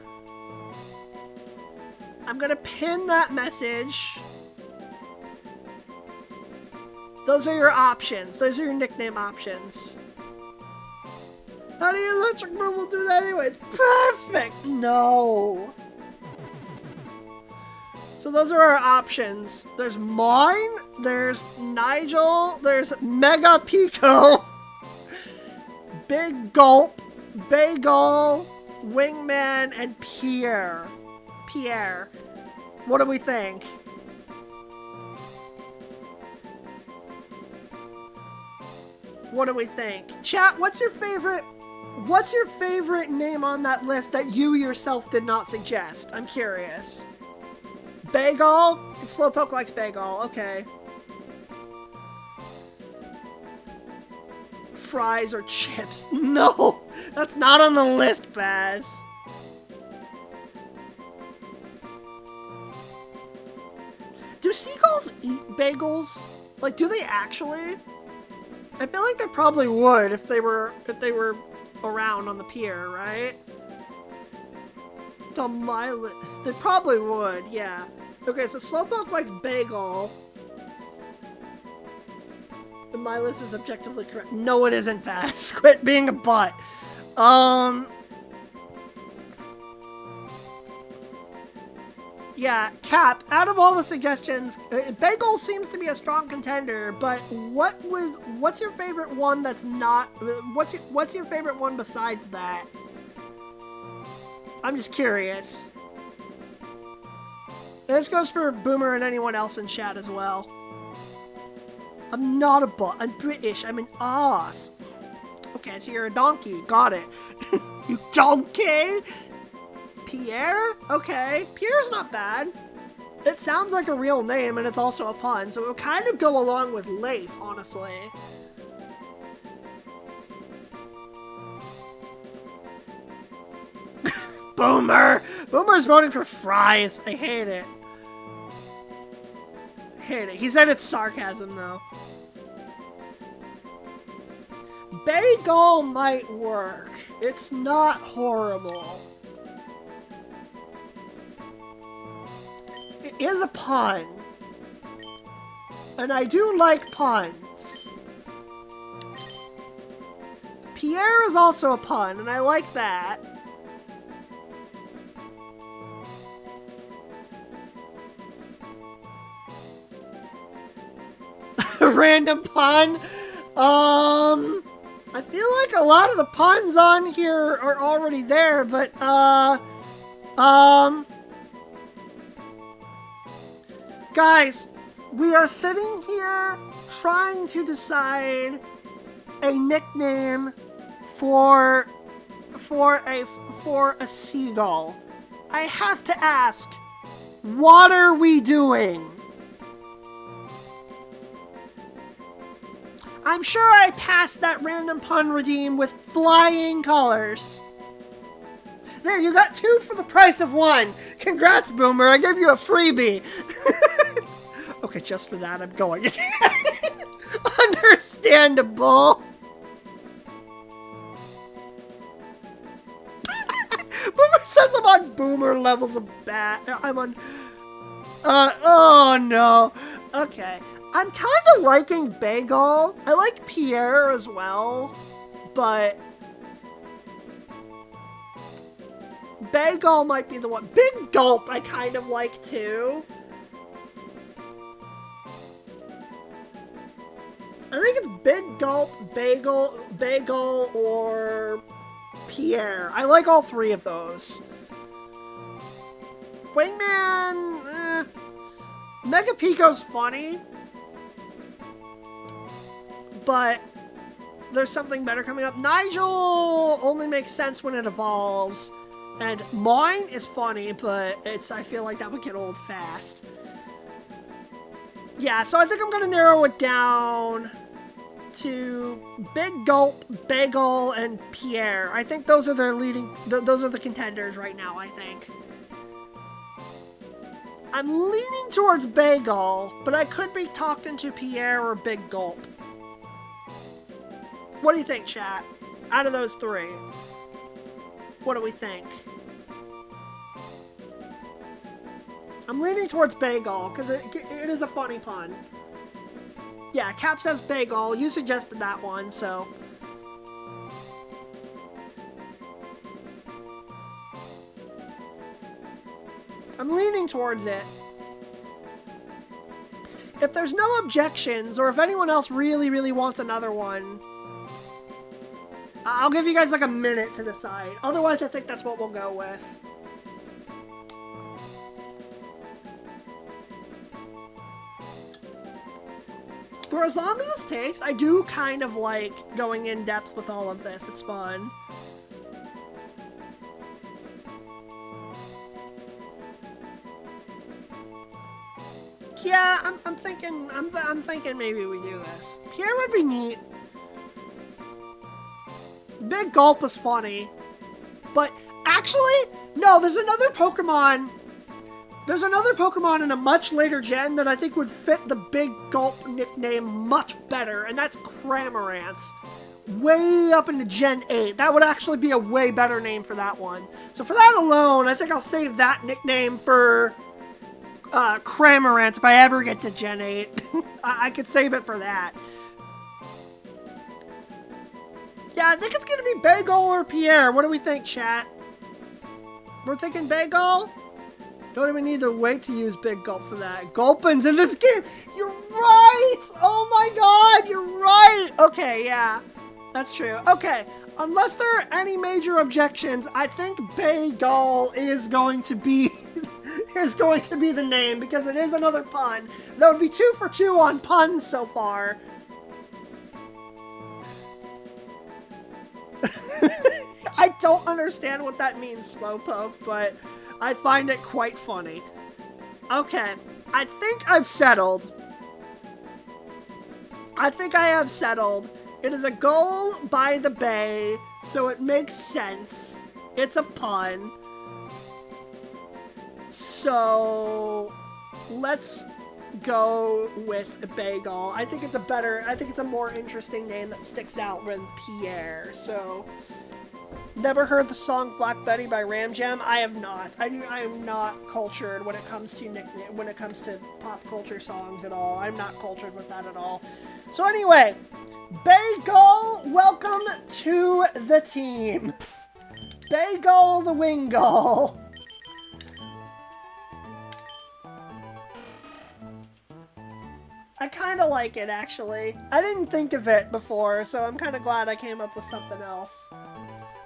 gonna pin that message. Those are your options. Those are your nickname options. Any electric move will do that anyway. Perfect. No. So those are our options. There's mine, there's Nigel, there's Mega Pico, Big Gulp, Bagel, Wingman, and Pierre. Pierre. What do we think? What do we think? Chat, what's your favorite name on that list that you yourself did not suggest? I'm curious. Bagel? Slowpoke likes bagel. Okay. Fries or chips? No! That's not on the list, Baz. Do seagulls eat bagels? Like, do they actually? I feel like they probably would if they were around on the pier, right? They probably would, yeah. Okay, so Slowpoke likes bagel. And my list is objectively correct. No, it isn't, Bass. Quit being a butt. Yeah, Cap, out of all the suggestions, bagel seems to be a strong contender, but what's your favorite one that's not, what's your favorite one besides that? I'm just curious. This goes for Boomer and anyone else in chat as well. I'm not a bot. I'm British. I'm an ass. Okay, so you're a donkey. Got it. You donkey? Pierre? Okay. Pierre's not bad. It sounds like a real name, and it's also a pun, so it would kind of go along with Leif, honestly. Boomer! Boomer's voting for Fries. I hate it. hate it. He said it's sarcasm, though. Bagel might work. It's not horrible. It is a pun. And I do like puns. Pierre is also a pun, and I like that. Random pun? I feel like a lot of the puns on here are already there, but, guys, we are sitting here trying to decide a nickname for a seagull. I have to ask, what are we doing? I'm sure I passed that random pun redeem with flying colors. There, you got 2 for the price of 1. Congrats, Boomer. I gave you a freebie. Okay, just for that, I'm going again. Understandable. Boomer says I'm on Boomer levels of bad. I'm on... oh no. Okay. I'm kind of liking Bagel. I like Pierre as well, but Bagel might be the one. Big Gulp I kind of like too. I think it's Big Gulp, Bagel, or Pierre. I like all 3 of those. Wingman, Mega Pico's funny, but there's something better coming up. Nigel only makes sense when it evolves, and mine is funny, but I feel like that would get old fast. Yeah, so I think I'm gonna narrow it down to Big Gulp, Bagel, and Pierre. I think those are their those are the contenders right now, I think. I'm leaning towards Bagel, but I could be talking to Pierre or Big Gulp. What do you think, chat? Out of those 3, what do we think? I'm leaning towards Bagel, because it is a funny pun. Yeah, Cap says Bagel. You suggested that one, so... I'm leaning towards it. If there's no objections, or if anyone else really, really wants another one, I'll give you guys like a minute to decide. Otherwise, I think that's what we'll go with. For as long as this takes, I do kind of like going in depth with all of this. It's fun. Yeah, I'm thinking maybe we do this. Pierre would be neat. Big Gulp is funny. But actually, no, there's another Pokemon. There's another Pokemon in a much later gen that I think would fit the Big Gulp nickname much better, and that's Cramorant. Way up into Gen 8. That would actually be a way better name for that one. So for that alone, I think I'll save that nickname for Cramorant if I ever get to Gen 8. I could save it for that. Yeah, I think it's going to be Bagel or Pierre. What do we think, chat? We're thinking Bagel? Don't even need to wait to use Big Gulp for that. Gulpin's in this game! You're right! Oh my god, you're right! Okay, yeah. That's true. Okay, unless there are any major objections, I think Bagel is going to be... the name, because it is another pun. That would be 2 for 2 on puns so far. I don't understand what that means, Slowpoke, but I find it quite funny. Okay, I think I've settled. I think I have settled. It is a gull by the bay, so it makes sense. It's a pun. So let's go with Bagel. I think it's a more interesting name that sticks out than Pierre. So, never heard the song Black Betty by Ram Jam? I have not. I am not cultured when it comes to pop culture songs at all. I'm not cultured with that at all. So anyway, Bagel, welcome to the team. Bagel the Wingull. I kind of like it, actually. I didn't think of it before, so I'm kind of glad I came up with something else.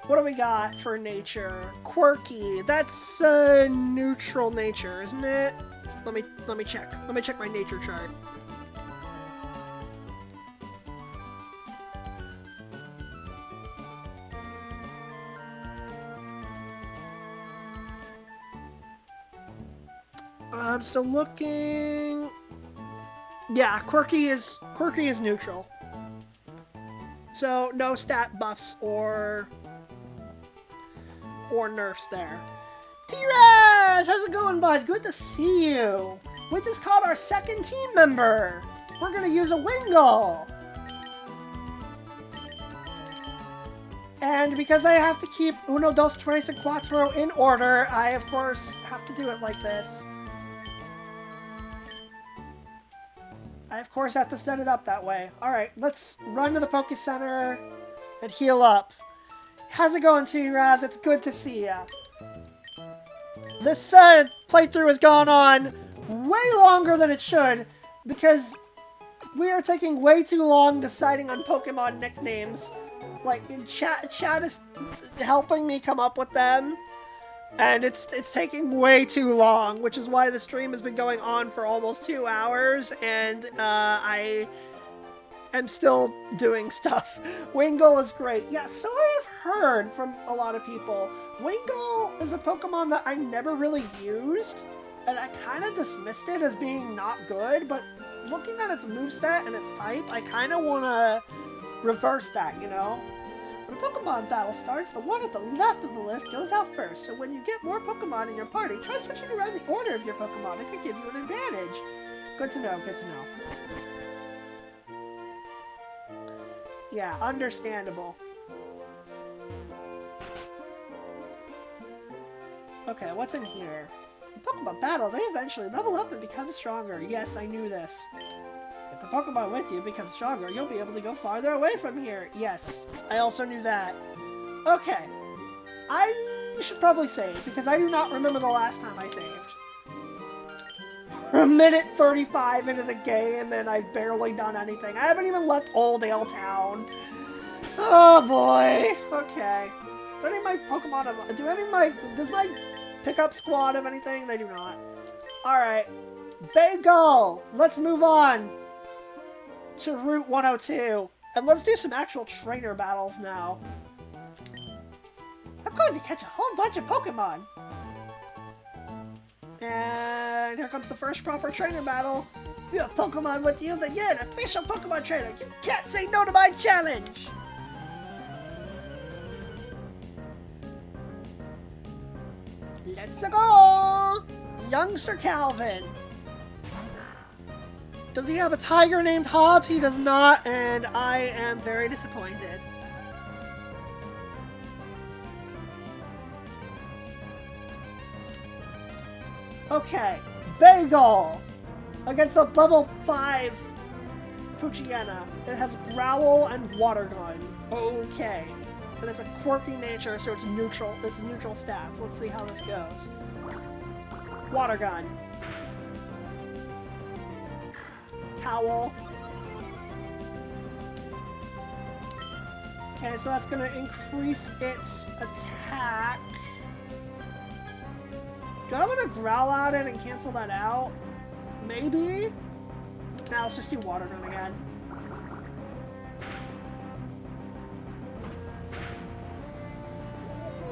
What do we got for nature? Quirky. That's neutral nature, isn't it? Let me check. Let me check my nature chart. I'm still looking. Yeah, quirky is neutral. So no stat buffs or nerfs there. T-Raz! How's it going, bud? Good to see you. We just caught our second team member. We're gonna use a Wingull. And because I have to keep uno, dos, tres, and cuatro in order, I of course have to do it like this. I, of course, have to set it up that way. Alright, let's run to the Poke Center and heal up. How's it going, T-Raz? It's good to see ya. This playthrough has gone on way longer than it should because we are taking way too long deciding on Pokemon nicknames. Like, chat is helping me come up with them. And it's taking way too long, which is why the stream has been going on for almost 2 hours, and I am still doing stuff. Wingull is great. Yeah, so I've heard from a lot of people. Wingull is a Pokemon that I never really used, and I kind of dismissed it as being not good, but looking at its moveset and its type, I kind of want to reverse that, you know? When a Pokemon battle starts, the one at the left of the list goes out first, so when you get more Pokemon in your party, try switching around the order of your Pokemon. It could give you an advantage. Good to know, good to know. Yeah, understandable. Okay, what's in here? In Pokemon battle, they eventually level up and become stronger. Yes, I knew this. If the Pokemon with you becomes stronger, you'll be able to go farther away from here. Yes, I also knew that. Okay. I should probably save, because I do not remember the last time I saved. We're a minute 35 into the game, and I've barely done anything. I haven't even left Oldale Town. Oh, boy. Okay. Do any of my Pokemon have... Does my pickup squad have anything? They do not. Alright. Bagel! Let's move on to Route 102. And let's do some actual trainer battles now. I'm going to catch a whole bunch of Pokemon. And here comes the first proper trainer battle. If you have Pokemon with you, then you're an official Pokemon trainer. You can't say no to my challenge. Let's go! Youngster Calvin. Does he have a tiger named Hobbs? He does not, and I am very disappointed. Okay, Bagel against a level 5 Poochyena. It has Growl and Water Gun. Okay. And it's a quirky nature, so it's neutral. It's neutral stats. Let's see how this goes. Water Gun. Howl. Okay, so that's going to increase its attack. Do I want to growl at it and cancel that out? Maybe? Now let's just do Water Gun again.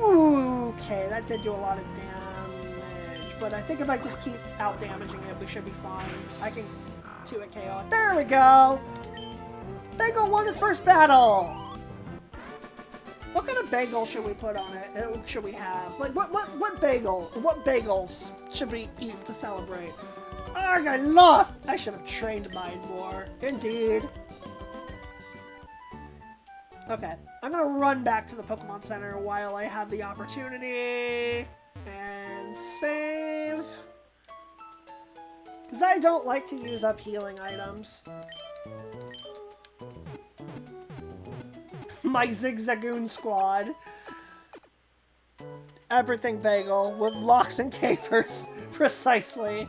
Ooh, okay, that did do a lot of damage. But I think if I just keep out damaging it, we should be fine. I can 2-hit KO it. There we go! Bagel won its first battle! What kind of bagel should we put on it? Should we have? Like, what bagels should we eat to celebrate? Arg, I lost! I should have trained mine more. Indeed. Okay, I'm gonna run back to the Pokemon Center while I have the opportunity. And save. Because I don't like to use up healing items. My Zigzagoon squad. Everything bagel with locks and capers. Precisely.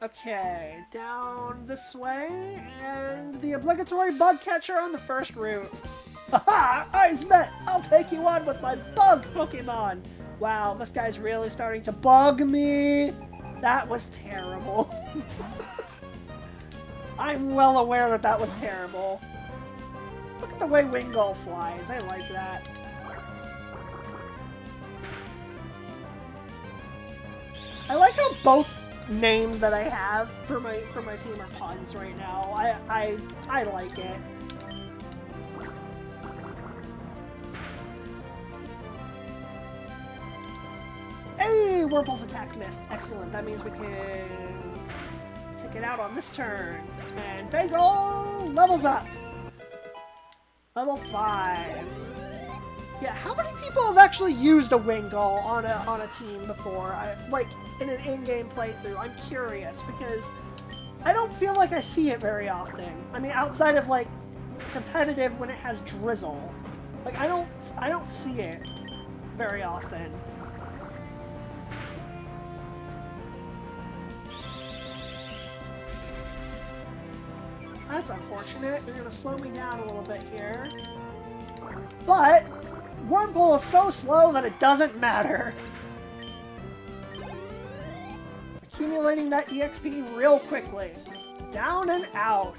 Okay, down this way, and the obligatory bug catcher on the first route. Haha! Eyes met! I'll take you on with my bug Pokemon! Wow, this guy's really starting to bug me! That was terrible. I'm well aware that that was terrible. Look at the way Wingull flies. I like that. I like how both names that I have for my team are puns right now. I like it. Hey, Whirlpool's attack missed. Excellent. That means we can take it out on this turn. And Bagel levels up. Level 5. Yeah, how many people have actually used a Wingull on a team before? Like, in an in-game playthrough? I'm curious, because I don't feel like I see it very often. I mean, outside of, like, competitive when it has Drizzle. Like, I don't see it very often. That's unfortunate. You're going to slow me down a little bit here. But Wurmple is so slow that it doesn't matter. Accumulating that EXP real quickly. Down and out.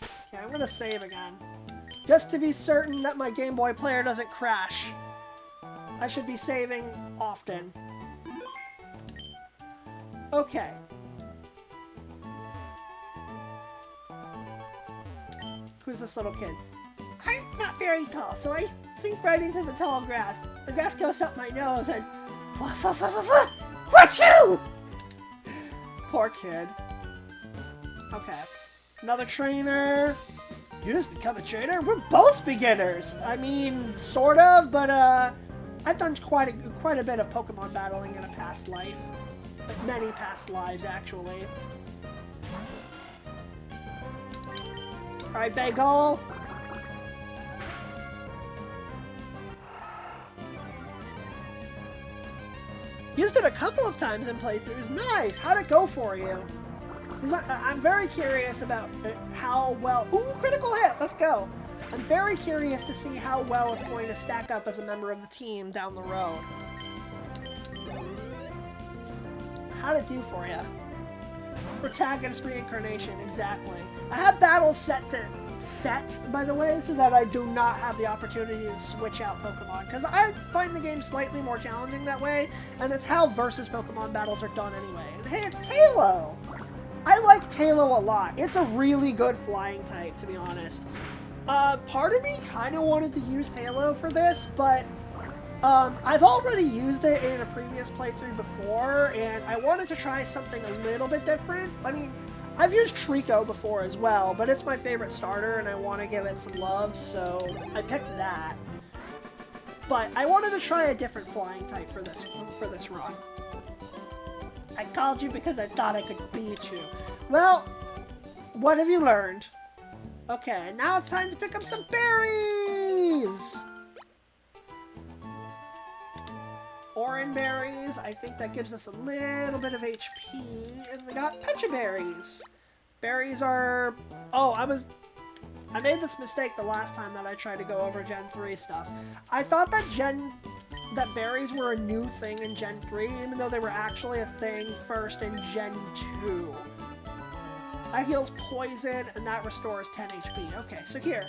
Okay, I'm going to save again. Just to be certain that my Game Boy player doesn't crash. I should be saving often. Okay. Who's this little kid? I'm not very tall, so I sink right into the tall grass. The grass goes up my nose and... Wachoo! Poor kid. Okay. Another trainer. You just become a trainer? We're both beginners! I mean, sort of, but I've done quite a bit of Pokemon battling in a past life. Like, many past lives, actually. Alright, Bagel. Used it a couple of times in playthroughs. Nice! How'd it go for you? Because I'm very curious about how well... Ooh, critical hit! Let's go! I'm very curious to see how well it's going to stack up as a member of the team down the road. How'd it do for you? Protagonist reincarnation, exactly. I have battles set, by the way, so that I do not have the opportunity to switch out Pokemon, because I find the game slightly more challenging that way, and it's how versus Pokemon battles are done anyway. And hey, it's Tailo! I like Tailo a lot. It's a really good flying type, to be honest. Part of me kind of wanted to use Tailo for this, but I've already used it in a previous playthrough before, and I wanted to try something a little bit different. I mean, I've used Trico before as well, but it's my favorite starter, and I want to give it some love, so I picked that. But I wanted to try a different flying type for this run. I called you because I thought I could beat you. Well, what have you learned? Okay, now it's time to pick up some berries! Oran berries, I think that gives us a little bit of HP, and we got Pecha berries. Berries are... Oh, I made this mistake the last time that I tried to go over Gen 3 stuff. I thought that berries were a new thing in Gen 3, even though they were actually a thing first in Gen 2. That heals poison, and that restores 10 HP. Okay, so here,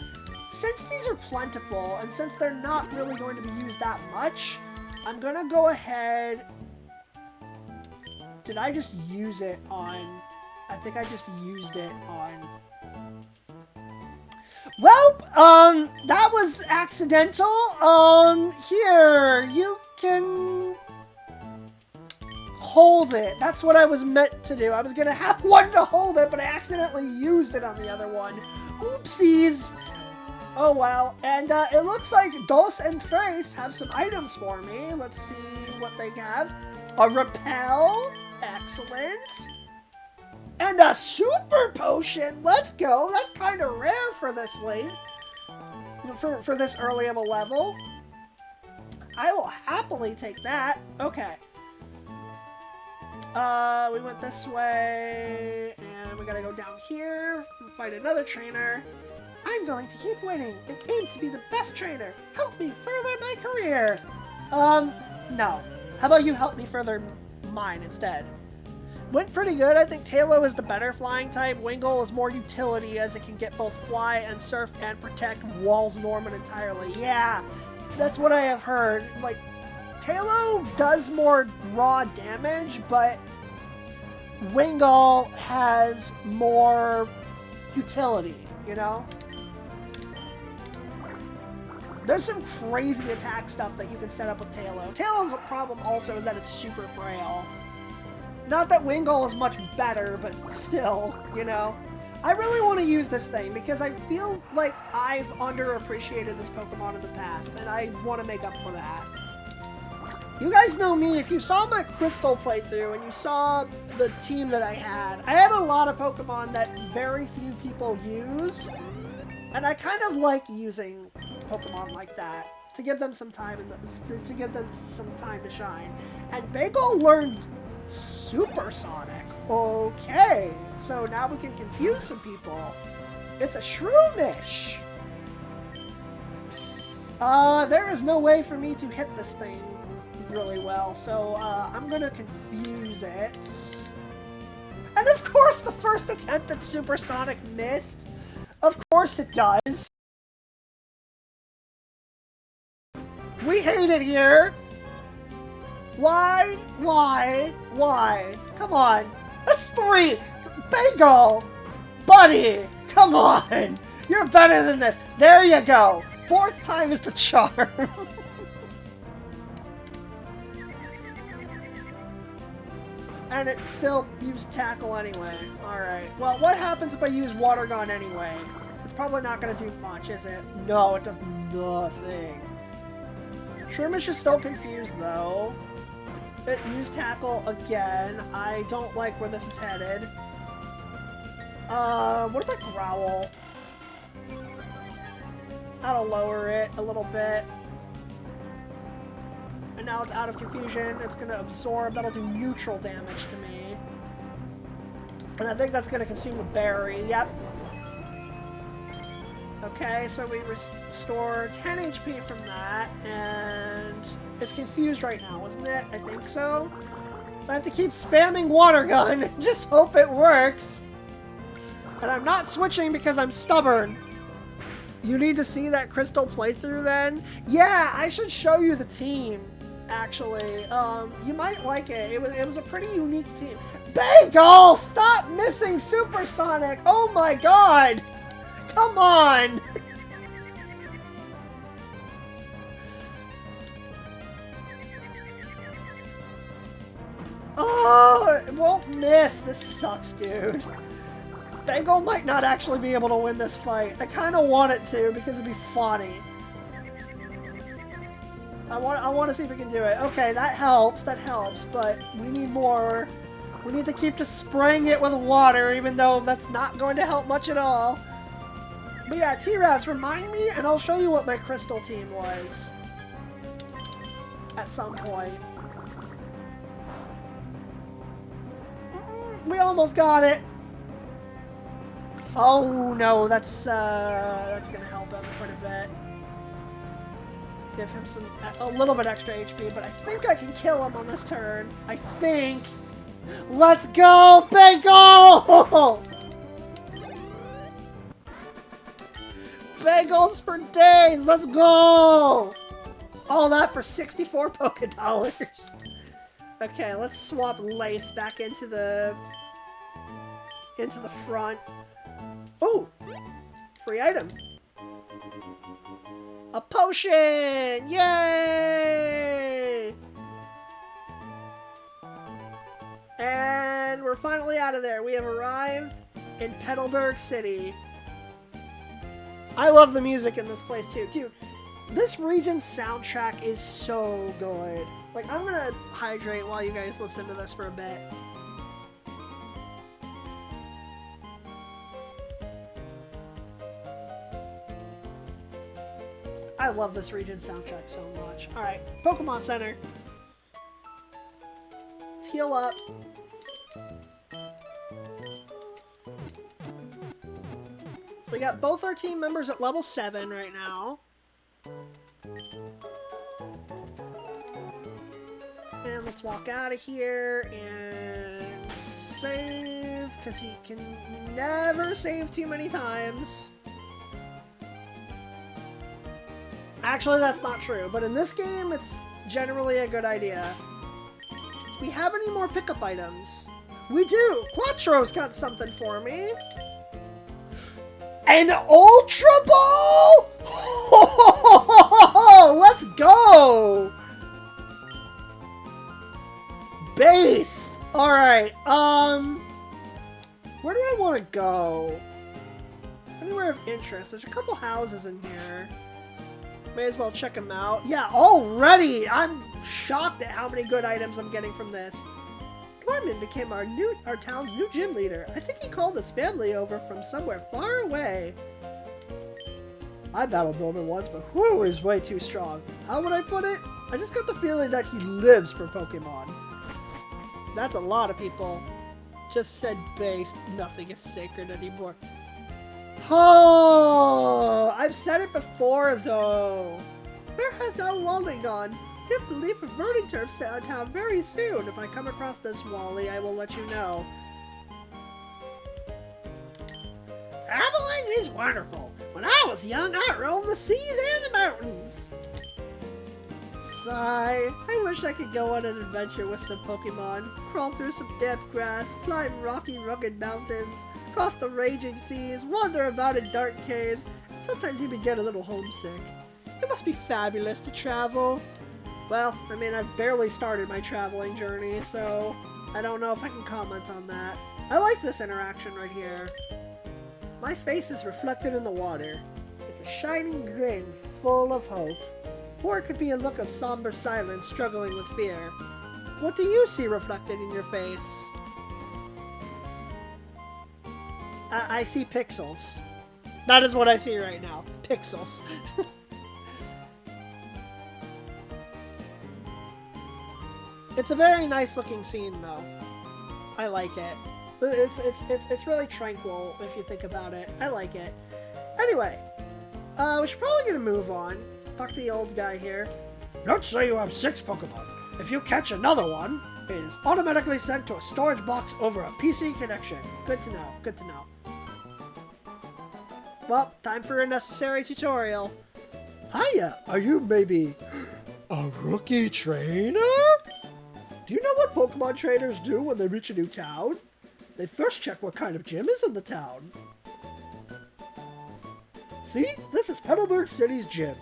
since these are plentiful, and since they're not really going to be used that much, I'm gonna go ahead... Did I just use it on... I think I just used it on... Well, that was accidental. Here, you can hold it. That's what I was meant to do. I was gonna have one to hold it, but I accidentally used it on the other one. Oopsies. Oh, well. And it looks like Dos and Tres have some items for me. Let's see what they have. A repel. Excellent. And a super potion. Let's go. That's kind of rare for this late. For this early of a level. I will happily take that. Okay. We went this way, and we gotta go down here and fight another trainer. I'm going to keep winning and aim to be the best trainer. Help me further my career. No. How about you help me further mine instead? Went pretty good. I think Talo is the better flying type. Wingull is more utility as it can get both fly and surf and protect walls Norman entirely. Yeah, that's what I have heard. Like, Talo does more raw damage, but Wingull has more utility, you know? There's some crazy attack stuff that you can set up with Talo. Talo's problem also is that it's super frail. Not that Wingull is much better, but still, you know? I really want to use this thing because I feel like I've underappreciated this Pokemon in the past, and I want to make up for that. You guys know me. If you saw my Crystal playthrough and you saw the team that I had a lot of Pokemon that very few people use, and I kind of like using Pokemon like that to give them some time and to give them some time to shine. And Bagel learned Supersonic. Okay, so now we can confuse some people. It's a Shroomish. There is no way for me to hit this thing really well, so I'm gonna confuse it. And of course the first attempt at Supersonic missed. Of course it does. We hate it here. Why? Come on. That's 3. Bagel! Buddy! Come on! You're better than this. There you go. 4th time is the charm. And it still used Tackle anyway. Alright. Well, what happens if I use Water Gun anyway? It's probably not going to do much, is it? No, it does nothing. Shroomish is still confused, though. It used Tackle again. I don't like where this is headed. What about Growl? That'll lower it a little bit. And now it's out of confusion. It's going to absorb. That'll do neutral damage to me. And I think that's going to consume the berry. Yep. Okay, so we restore 10 HP from that, and it's confused right now, isn't it? I think so. I have to keep spamming Water Gun and just hope it works. And I'm not switching because I'm stubborn. You need to see that Crystal playthrough then? Yeah, I should show you the team, actually. You might like it. It was a pretty unique team. Bagel! Stop missing Supersonic! Oh my god! Come on! Oh, it won't miss. This sucks, dude. Bagel might not actually be able to win this fight. I kind of want it to because it'd be funny. I want to see if we can do it. Okay, that helps, but we need more. We need to keep just spraying it with water, even though that's not going to help much at all. But yeah, T-Raz, remind me, and I'll show you what my Crystal team was. At some point. We almost got it! Oh no, that's gonna help him quite a bit. Give him a little bit extra HP, but I think I can kill him on this turn. I think! Let's go, Bagel! Bagels for days! Let's go! All that for 64 Poké-Dollars. Okay, let's swap Leif back into the front. Ooh! Free item. A potion! Yay! And we're finally out of there. We have arrived in Petalburg City. I love the music in this place too. Dude, this region's soundtrack is so good. Like, I'm gonna hydrate while you guys listen to this for a bit. I love this region's soundtrack so much. Alright, Pokemon Center. Let's heal up. We got both our team members at level 7 right now. And let's walk out of here and save, because he can never save too many times. Actually, that's not true, but in this game, it's generally a good idea. Do we have any more pickup items? We do! Quattro's got something for me. An Ultra Ball?! Let's go! Based! Alright, where do I want to go? Is anywhere of interest? There's a couple houses in here. May as well check them out. Yeah, already! I'm shocked at how many good items I'm getting from this. Norman became our town's new gym leader. I think he called his family over from somewhere far away. I battled Norman once, but whew, is way too strong. How would I put it? I just got the feeling that he lives for Pokemon. That's a lot of people. Just said based. Nothing is sacred anymore. Oh, I've said it before, though. Where has our Wally gone? I have to leave for Verdanturf's town very soon. If I come across this Wally, I will let you know. Traveling is wonderful. When I was young, I roamed the seas and the mountains. Sigh. I wish I could go on an adventure with some Pokemon. Crawl through some damp grass, climb rocky, rugged mountains, cross the raging seas, wander about in dark caves, and sometimes even get a little homesick. It must be fabulous to travel. Well, I mean, I've barely started my traveling journey, so I don't know if I can comment on that. I like this interaction right here. My face is reflected in the water. It's a shining grin full of hope. Or it could be a look of somber silence struggling with fear. What do you see reflected in your face? I see pixels. That is what I see right now. Pixels. It's a very nice looking scene though. I like it. It's really tranquil if you think about it. I like it. Anyway, we should probably get a move on. Talk to the old guy here. Let's say you have 6 Pokemon. If you catch another one, it is automatically sent to a storage box over a PC connection. Good to know. Good to know. Well, time for a necessary tutorial. Hiya! Are you maybe a rookie trainer? Do you know what Pokemon trainers do when they reach a new town? They first check what kind of gym is in the town. See? This is Petalburg City's gym.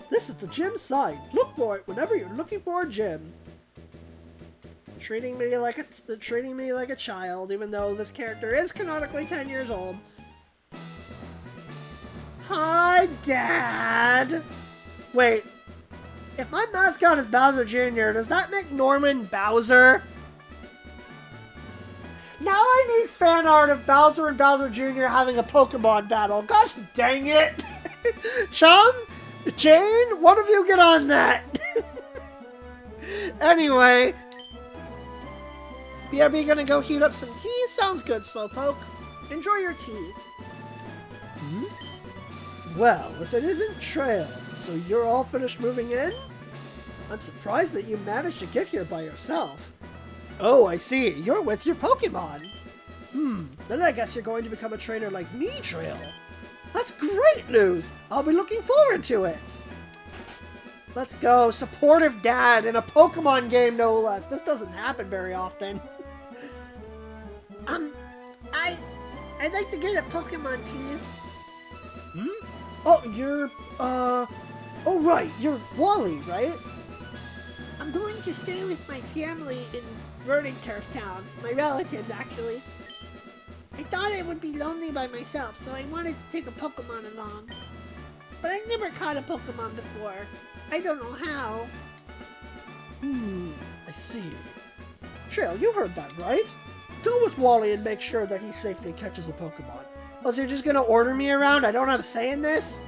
This is the gym sign. Look for it whenever you're looking for a gym. Treating me like a child, even though this character is canonically 10 years old. Hi, Dad! Wait, if my mascot is Bowser Jr., does that make Norman Bowser? Now I need fan art of Bowser and Bowser Jr. having a Pokemon battle. Gosh dang it! Chum? Jane? One of you get on that! Anyway. BRB gonna go heat up some tea? Sounds good, Slowpoke. Enjoy your tea. Hmm? Well, if it isn't Trail, so you're all finished moving in? I'm surprised that you managed to get here by yourself. Oh, I see. You're with your Pokemon. Then I guess you're going to become a trainer like me, Trail. That's great news! I'll be looking forward to it! Let's go. Supportive dad in a Pokemon game, no less. This doesn't happen very often. I'd like to get a Pokemon, please. Oh, you're, oh right, you're Wally, right? I'm going to stay with my family in Burning Turf Town. My relatives, actually. I thought I would be lonely by myself, so I wanted to take a Pokemon along. But I never caught a Pokemon before. I don't know how. I see. Trail, you heard that, right? Go with Wally and make sure that he safely catches a Pokemon. Oh, so you're just gonna order me around? I don't have a say in this?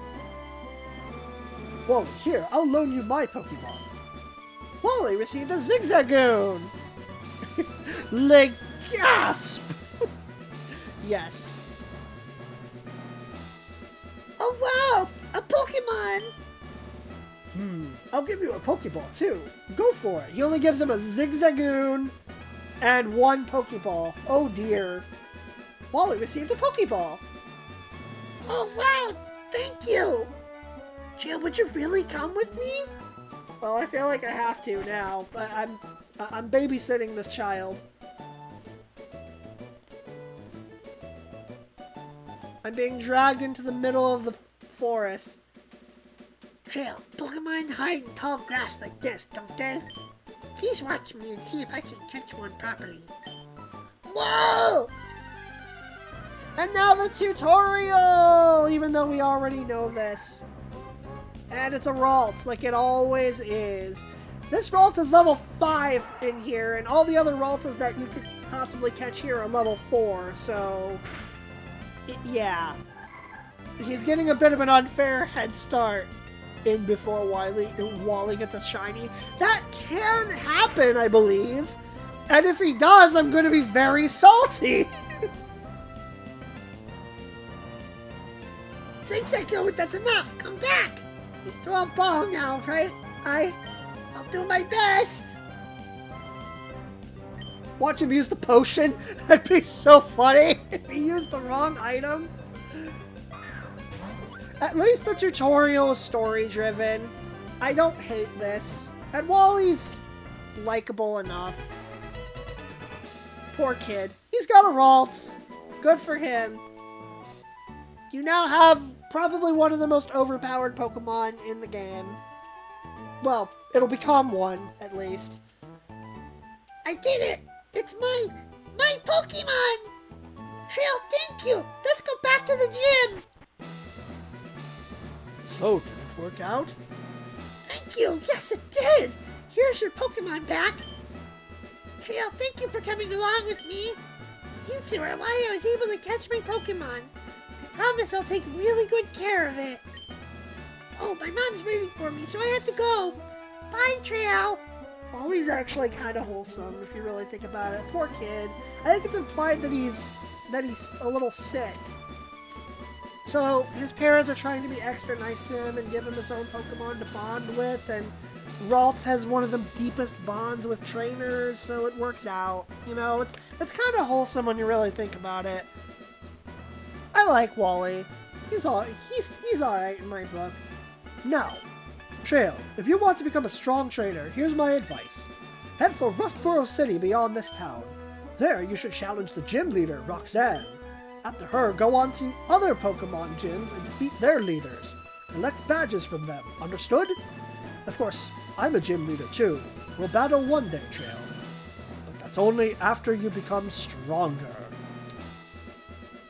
Wally, here, I'll loan you my Pokemon. Wally received a Zigzagoon! Like, gasp! Yes. Oh wow! A Pokemon! I'll give you a Pokeball, too. Go for it. He only gives him a Zigzagoon and one Pokeball. Oh, dear. Wally received a Pokeball. Oh wow! Thank you! Jill, would you really come with me? Well, I feel like I have to now. I'm babysitting this child. I'm being dragged into the middle of the forest. Jill, Pokemon hide in tall grass like this, don't they? Please watch me and see if I can catch one properly. Whoa! And now the tutorial! Even though we already know this. And it's a Ralts, like it always is. This Ralt is level 5 in here, and all the other Raltas that you could possibly catch here are level 4, so... yeah. He's getting a bit of an unfair head start in before Wally gets a shiny. That can happen, I believe. And if he does, I'm going to be very salty. Zigzagoon, that's enough! Come back! You throw a ball now, right? I'll do my best! Watch him use the potion. That'd be so funny if he used the wrong item. At least the tutorial is story-driven. I don't hate this. And Wally's likable enough. Poor kid. He's got a Ralts. Good for him. You now have probably one of the most overpowered Pokemon in the game. Well, it'll become one, at least. I did it! It's my Pokemon! Trail, thank you! Let's go back to the gym! So, did it work out? Thank you! Yes, it did! Here's your Pokemon back! Trail, thank you for coming along with me! You two are why I was able to catch my Pokemon. I promise I'll take really good care of it. Oh, my mom's waiting for me, so I have to go. Bye, Trail! Well, he's actually kind of wholesome, if you really think about it. Poor kid. I think it's implied that he's a little sick. So, his parents are trying to be extra nice to him and give him his own Pokemon to bond with, and Ralts has one of the deepest bonds with trainers, so it works out. You know, it's kind of wholesome when you really think about it. I like Wally. He's alright in my book. Now, Trail, if you want to become a strong trainer, here's my advice. Head for Rustboro City beyond this town. There, you should challenge the gym leader, Roxanne. After her, go on to other Pokemon gyms and defeat their leaders. Collect badges from them, understood? Of course, I'm a gym leader too. We'll battle one day, Trail. But that's only after you become stronger.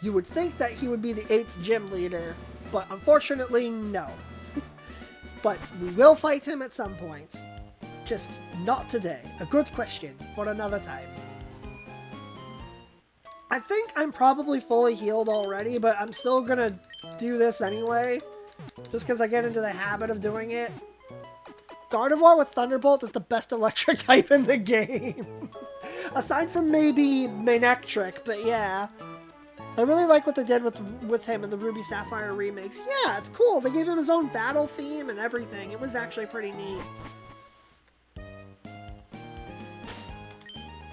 You would think that he would be the 8th gym leader, but unfortunately, no. But we will fight him at some point. Just not today. A good question for another time. I think I'm probably fully healed already, but I'm still gonna do this anyway. Just because I get into the habit of doing it. Gardevoir with Thunderbolt is the best electric type in the game. Aside from maybe Manectric, but yeah. I really like what they did with him in the Ruby Sapphire remakes. Yeah, it's cool. They gave him his own battle theme and everything. It was actually pretty neat.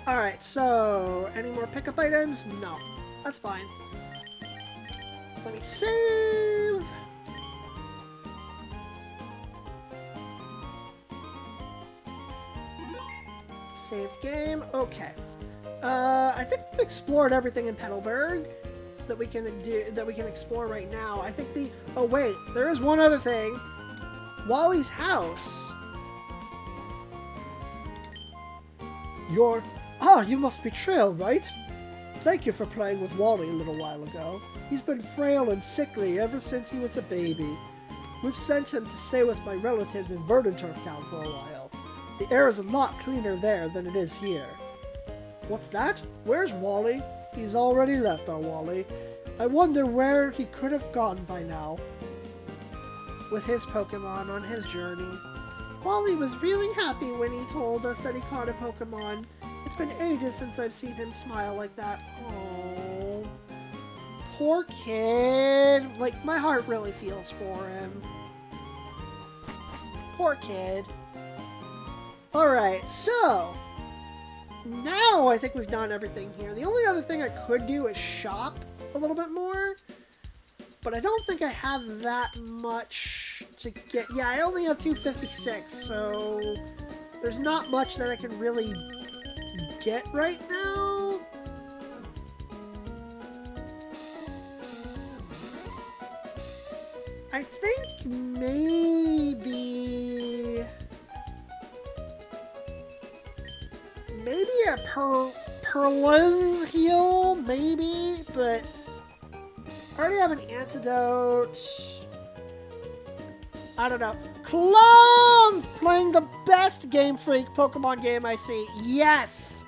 Alright, so any more pickup items? No. That's fine. Let me save. Saved game. Okay. I think we've explored everything in Petalburg that we can explore right now. I think the Oh wait, there is one other thing. Wally's house. You must be Trail, right? Thank you for playing with Wally a little while ago. He's been frail and sickly ever since he was a baby. We've sent him to stay with my relatives in Verdanturf Town for a while. The air is a lot cleaner there than it is here. What's that? Where's Wally? He's already left our Wally. I wonder where he could have gone by now. With his Pokemon on his journey. Wally was really happy when he told us that he caught a Pokemon. It's been ages since I've seen him smile like that. Oh, poor kid. Like, my heart really feels for him. Poor kid. Alright, so now I think we've done everything here. The only other thing I could do is shop a little bit more. But I don't think I have that much to get. Yeah, I only have 256, so there's not much that I can really get right now. I think maybe a Perla's heal, maybe, but I already have an antidote. I don't know. Clump! Playing the best Game Freak Pokemon game I see. Yes!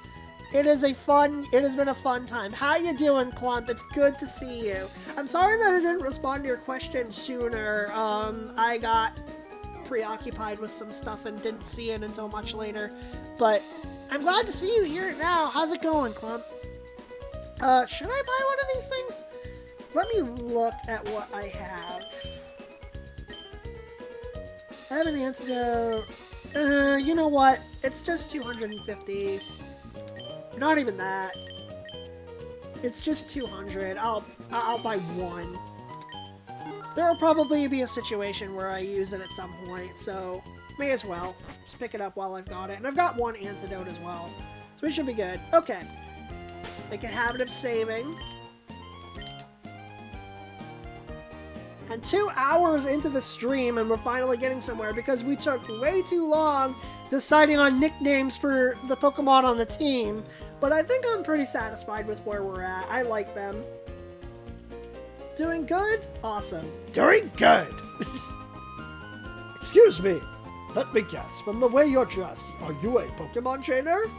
It has been a fun time. How you doing, Clump? It's good to see you. I'm sorry that I didn't respond to your question sooner. I got preoccupied with some stuff and didn't see it until much later. But I'm glad to see you here now. How's it going, Clump? Should I buy one of these things? Let me look at what I have. I have an antidote. You know what? It's just 250. Not even that. It's just 200. I'll buy one. There'll probably be a situation where I use it at some point, so may as well. Just pick it up while I've got it. And I've got one antidote as well. So we should be good. Okay. Make a habit of saving. And 2 hours into the stream, and we're finally getting somewhere because we took way too long deciding on nicknames for the Pokemon on the team. But I think I'm pretty satisfied with where we're at. I like them. Doing good? Awesome. Doing good! Excuse me. Let me guess. From the way you're dressed, are you a Pokemon trainer? ...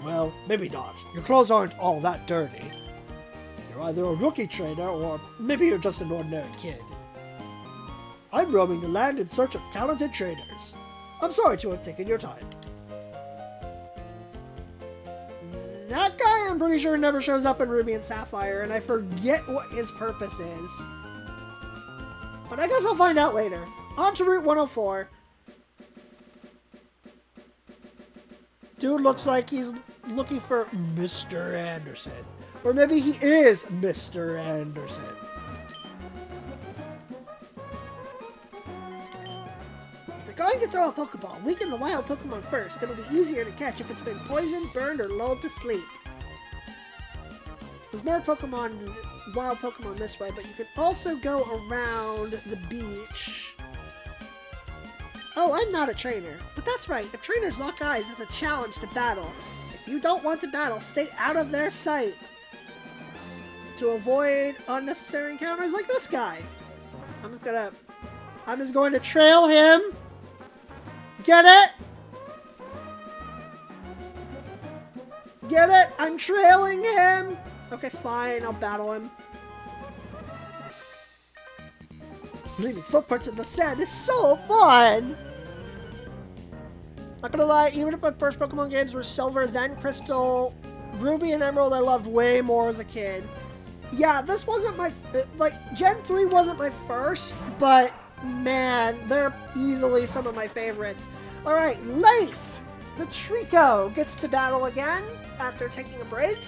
Well, maybe not. Your clothes aren't all that dirty. You're either a rookie trainer, or maybe you're just an ordinary kid. I'm roaming the land in search of talented trainers. I'm sorry to have taken your time. That guy, I'm pretty sure, never shows up in Ruby and Sapphire, and I forget what his purpose is. But I guess I'll find out later. On to Route 104. Dude looks like he's looking for Mr. Anderson. Or maybe he is Mr. Anderson. If you're going to throw a Pokeball, weaken the wild Pokemon first. It'll be easier to catch if it's been poisoned, burned, or lulled to sleep. So there's more wild Pokemon this way, but you can also go around the beach. Oh, I'm not a trainer. But that's right, if trainers lock eyes, it's a challenge to battle. If you don't want to battle, stay out of their sight. To avoid unnecessary encounters like this guy. I'm just going to trail him. Get it? Get it? I'm trailing him. Okay, fine, I'll battle him. Leaving footprints in the sand is so fun! Not gonna lie, even if my first Pokemon games were Silver, then Crystal, Ruby and Emerald I loved way more as a kid. Yeah, this wasn't my... Gen 3 wasn't my first, but man, they're easily some of my favorites. Alright, Leif! The Trico gets to battle again after taking a break.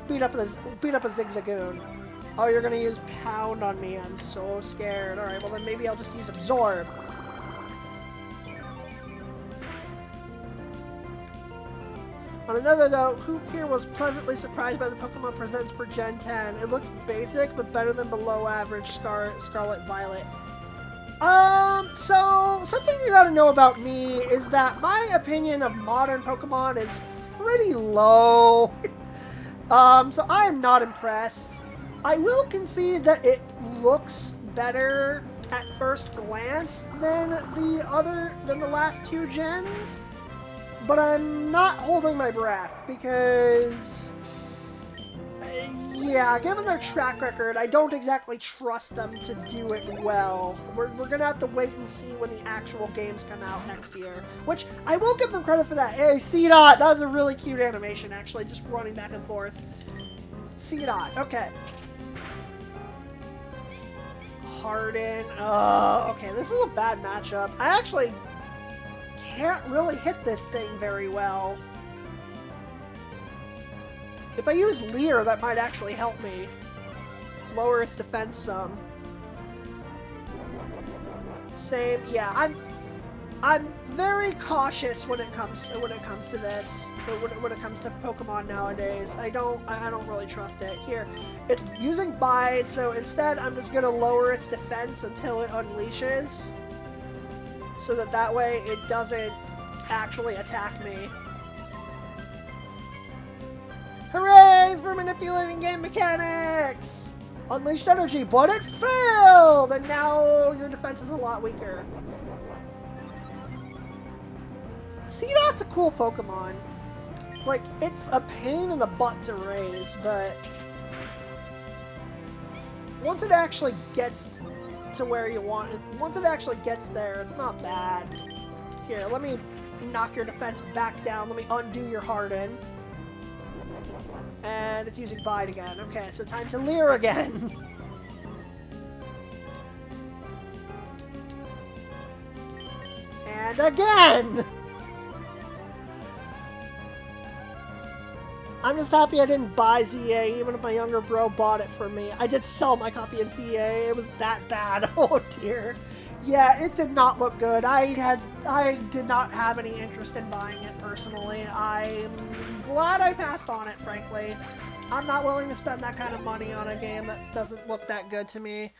Beat up a Zigzagoon. Oh, you're gonna use Pound on me. I'm so scared. Alright, well then maybe I'll just use On another note, who here was pleasantly surprised by the Pokemon Presents for Gen 10? It looks basic, but better than below average Scarlet Violet. So something you gotta know about me is that my opinion of modern Pokemon is pretty low. So I am not impressed. I will concede that it looks better at first glance than the last 2 gens, but I'm not holding my breath because, yeah, given their track record, I don't exactly trust them to do it well. We're gonna have to wait and see when the actual games come out next year, which I will give them credit for that. Hey, C-Dot! That was a really cute animation, actually, just running back and forth. C-Dot, okay. Harden. Okay, this is a bad matchup. I actually can't really hit this thing very well. If I use Leer, that might actually help me lower its defense some. Same, yeah. I'm very cautious when it comes to this. When it comes to Pokemon nowadays, I don't really trust it. Here, it's using Bide, so instead I'm just gonna lower its defense until it unleashes, so that way it doesn't actually attack me. Hooray for manipulating game mechanics! Unleashed energy, but it failed, and now your defense is a lot weaker. Seedot's a cool Pokemon. Like, it's a pain in the butt to raise, but once it actually gets to where you want it, once it actually gets there, it's not bad. Here, let me knock your defense back down. Let me undo your Harden. And it's using Bide again. Okay, so time to Leer again. And again! I'm just happy I didn't buy ZA, even if my younger bro bought it for me. I did sell my copy of ZA. It was that bad. Oh dear. Yeah, it did not look good. I did not have any interest in buying it personally. I'm glad I passed on it, frankly. I'm not willing to spend that kind of money on a game that doesn't look that good to me.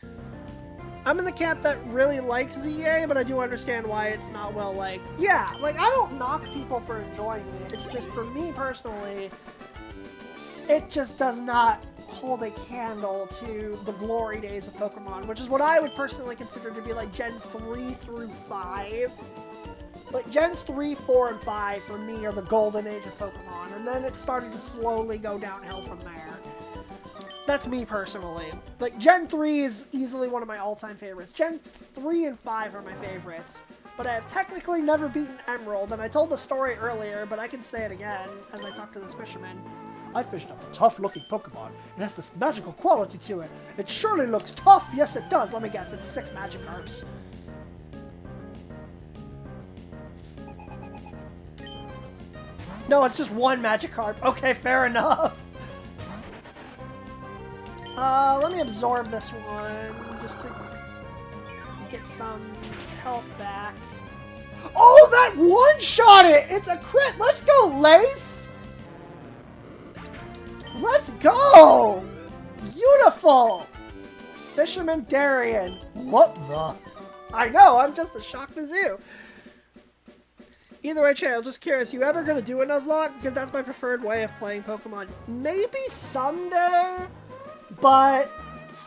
I'm in the camp that really likes ZA, but I do understand why it's not well liked. Yeah, like, I don't knock people for enjoying it. It's just, for me personally, it just does not hold a candle to the glory days of Pokemon, which is what I would personally consider to be like Gens 3 through 5. Like, Gens 3, 4, and 5 for me are the golden age of Pokemon, and then it started to slowly go downhill from there. That's me personally. Like, Gen 3 is easily one of my all-time favorites. Gen 3 and 5 are my favorites. But I have technically never beaten Emerald, and I told the story earlier, but I can say it again as I talk to this fisherman. I fished up a tough-looking Pokemon. It has this magical quality to it. It surely looks tough. Yes, it does. Let me guess. It's 6 Magikarps. No, it's just 1 Magikarp. Okay, fair enough. Let me absorb this one just to get some health back. Oh, that one-shot it! It's a crit! Let's go, Leif! Let's go! Beautiful! Fisherman Darien. What the? I know, I'm just as shocked as you. Either way, Che, I'm just curious, you ever gonna do a Nuzlocke? Because that's my preferred way of playing Pokemon. Maybe someday, but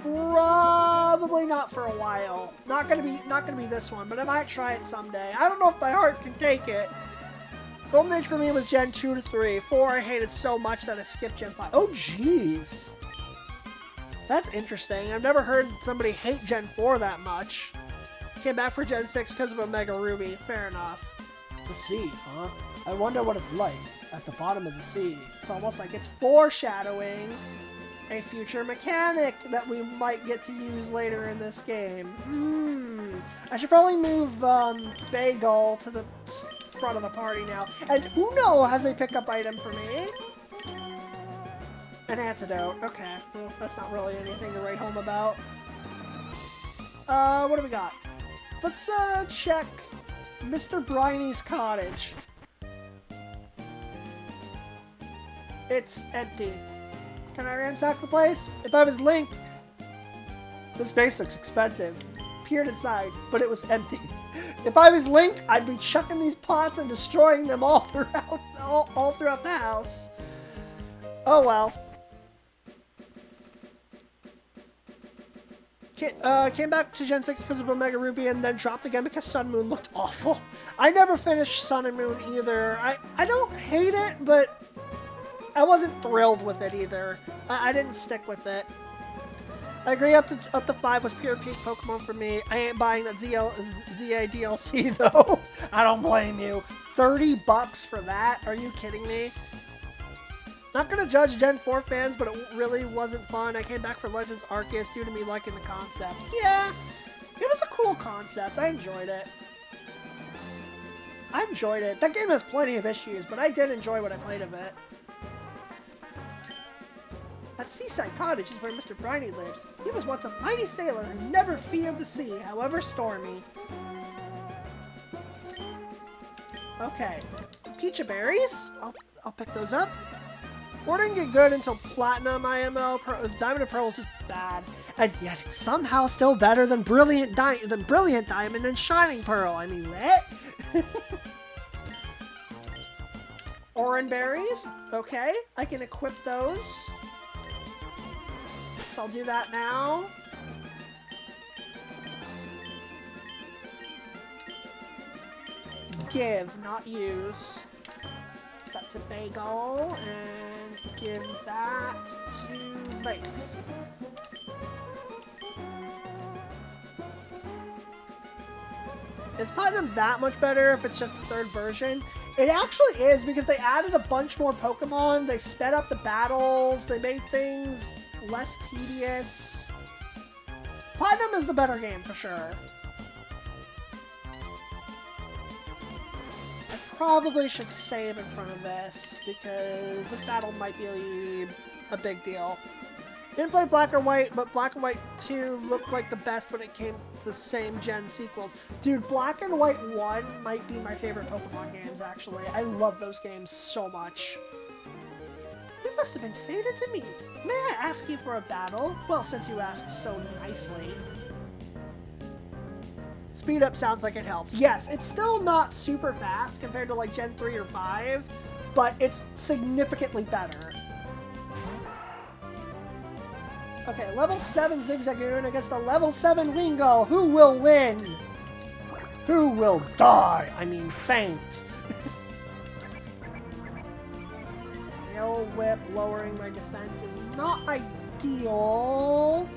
probably not for a while. Not gonna be this one, but I might try it someday. I don't know if my heart can take it. Golden Age for me was Gen 2 to 3. 4 I hated so much that I skipped Gen 5. Oh, jeez. That's interesting. I've never heard somebody hate Gen 4 that much. Came back for Gen 6 because of Omega Ruby. Fair enough. The sea, huh? I wonder what it's like at the bottom of the sea. It's almost like it's foreshadowing a future mechanic that we might get to use later in this game. I should probably move Bagel to the front of the party now. And Uno has a pickup item for me. An antidote. Okay. Well, that's not really anything to write home about. What do we got? Let's check Mr. Briney's cottage. It's empty. Can I ransack the place? If I was Link... This base looks expensive. Peered inside, but it was empty. If I was Link, I'd be chucking these pots and destroying them all throughout the house. Oh well. Came back to Gen 6 because of Omega Ruby and then dropped again because Sun Moon looked awful. I never finished Sun and Moon either. I don't hate it, but I wasn't thrilled with it either. I didn't stick with it. I agree, up to 5 was pure peak Pokemon for me. I ain't buying that ZA DLC though. I don't blame you. $30 for that? Are you kidding me? Not gonna judge Gen 4 fans, but it really wasn't fun. I came back for Legends Arceus due to me liking the concept. Yeah, it was a cool concept. I enjoyed it. That game has plenty of issues, but I did enjoy what I played of it. That seaside cottage is where Mr. Briny lives. He was once a mighty sailor who never feared the sea, however stormy. Okay. Peach berries? I'll pick those up. Or didn't get good until Platinum IMO. Diamond and Pearl was just bad. And yet it's somehow still better than Brilliant Diamond and Shining Pearl. I mean, what? Oran berries. Okay, I can equip those. So I'll do that now. Give, not use. Give that to Bagel, and give that to Life. Is Platinum that much better if it's just the third version? It actually is, because they added a bunch more Pokemon, they sped up the battles, they made things less tedious. Platinum is the better game for sure. I probably should save in front of this because this battle might be a big deal. Didn't play Black or White, but Black and White 2 looked like the best when it came to same gen sequels. Dude, Black and White 1 might be my favorite Pokemon games, actually. I love those games so much. We must have been fated to meet. May I ask you for a battle? Well, since you asked so nicely. Speed up sounds like it helped. Yes, it's still not super fast compared to like Gen 3 or 5, but it's significantly better. Okay, level 7 Zigzagoon against a level 7 Wingull. Who will win? Who will die? I mean, faint. Tail Whip, lowering my defense is not ideal.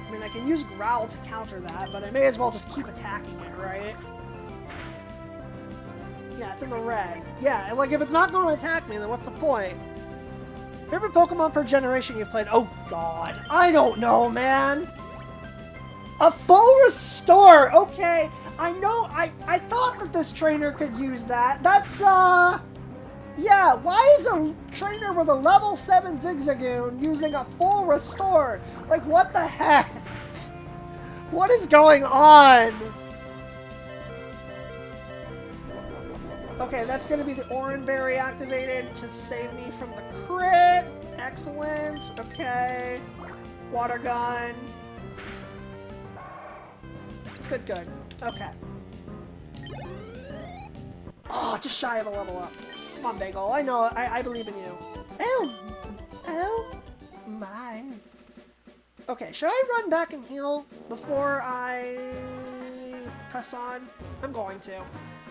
I mean, I can use Growl to counter that, but I may as well just keep attacking it, right? Yeah, it's in the red. Yeah, like, if it's not going to attack me, then what's the point? Favorite Pokemon per generation you've played? Oh, God. I don't know, man. A full restore. Okay. I know. I thought that this trainer could use that. That's, yeah, why is a trainer with a level 7 Zigzagoon using a full restore? Like, what the heck? What is going on? Okay, that's going to be the Oran Berry activated to save me from the crit. Excellent. Okay. Water Gun. Good, good. Okay. Oh, just shy of a level up. Come on, Bagel. I know. I believe in you. Oh. Oh. My. Okay, should I run back and heal before I press on? I'm going to.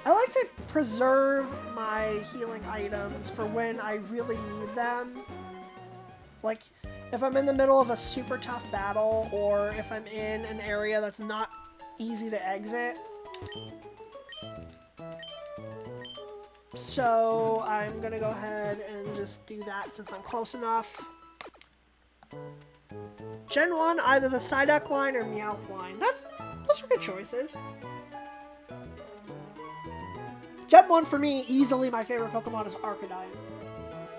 I like to preserve my healing items for when I really need them. Like, if I'm in the middle of a super tough battle, or if I'm in an area that's not easy to exit. So, I'm gonna go ahead and just do that since I'm close enough. Gen 1, either the Psyduck line or Meowth line. Those are good choices. Gen 1 for me, easily my favorite Pokemon is Arcanine.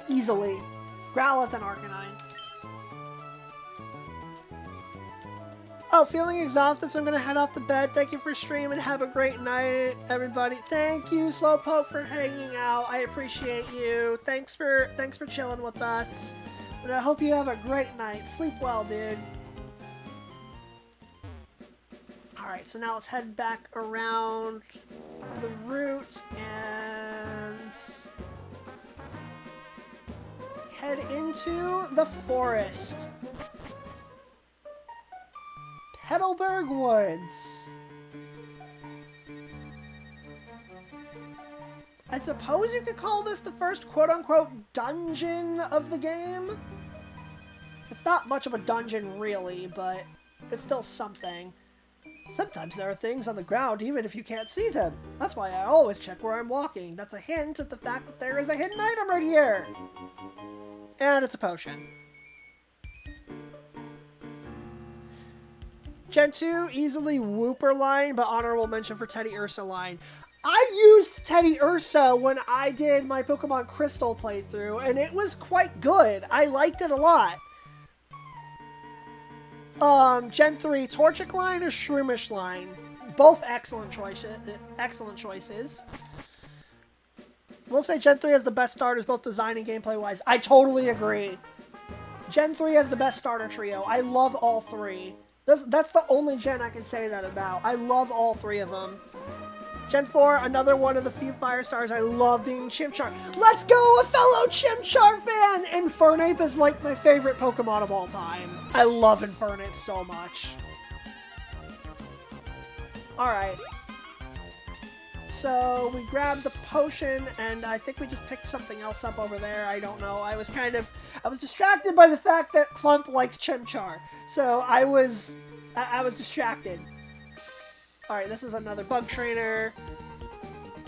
Easily. Growlithe and Arcanine. Oh, feeling exhausted, so I'm gonna head off to bed. Thank you for streaming. Have a great night, everybody. Thank you, Slowpoke, for hanging out. I appreciate you. Thanks for chilling with us. And I hope you have a great night. Sleep well, dude. Alright, so now let's head back around the route and head into the forest. Petalburg Woods. I suppose you could call this the first quote-unquote dungeon of the game. It's not much of a dungeon, really, but it's still something. Sometimes there are things on the ground even if you can't see them. That's why I always check where I'm walking. That's a hint at the fact that there is a hidden item right here. And it's a potion. Gen 2, easily Wooper line, but honorable mention for Teddy Ursa line. I used Teddy Ursa when I did my Pokemon Crystal playthrough, and it was quite good. I liked it a lot. Gen 3, Torchic line or Shroomish line? Both excellent choices. We'll say Gen 3 has the best starters, both design and gameplay-wise. I totally agree. Gen 3 has the best starter trio. I love all three. That's the only gen I can say that about. I love all three of them. Gen 4, another one of the few fire stars. I love being Chimchar. Let's go, a fellow Chimchar fan! Infernape is like my favorite Pokemon of all time. I love Infernape so much. Alright. So we grabbed the potion, and I think we just picked something else up over there. I don't know. I was distracted by the fact that Clump likes Chimchar. So I was distracted. Alright, this is another bug trainer.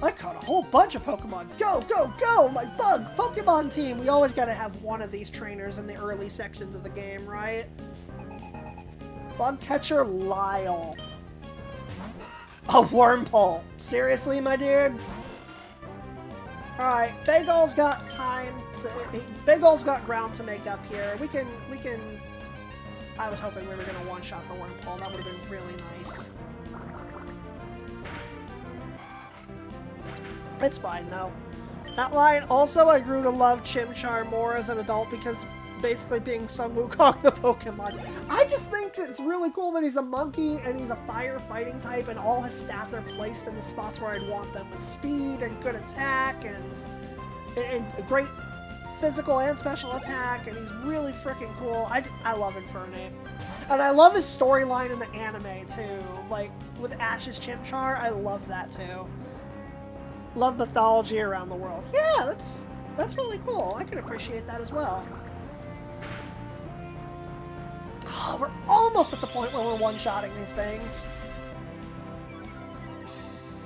I caught a whole bunch of Pokemon. Go, go, go! My bug Pokemon team! We always gotta have one of these trainers in the early sections of the game, right? Bug catcher Lyle. A Wormpole. Seriously, my dude? Alright, Bagol's got Bagol's got ground to make up here. We can... I was hoping we were gonna one-shot the Wormpole. That would have been really nice. It's fine, though. That line, also, I grew to love Chimchar more as an adult because basically being Sun Wukong the Pokemon. I just think it's really cool that he's a monkey and he's a fire-fighting type and all his stats are placed in the spots where I'd want them with speed and good attack and great physical and special attack, and he's really freaking cool. I love Infernape. And I love his storyline in the anime, too. Like, with Ash's Chimchar, I love that, too. Love mythology around the world. Yeah, that's really cool. I can appreciate that as well. Oh, we're almost at the point where we're one-shotting these things.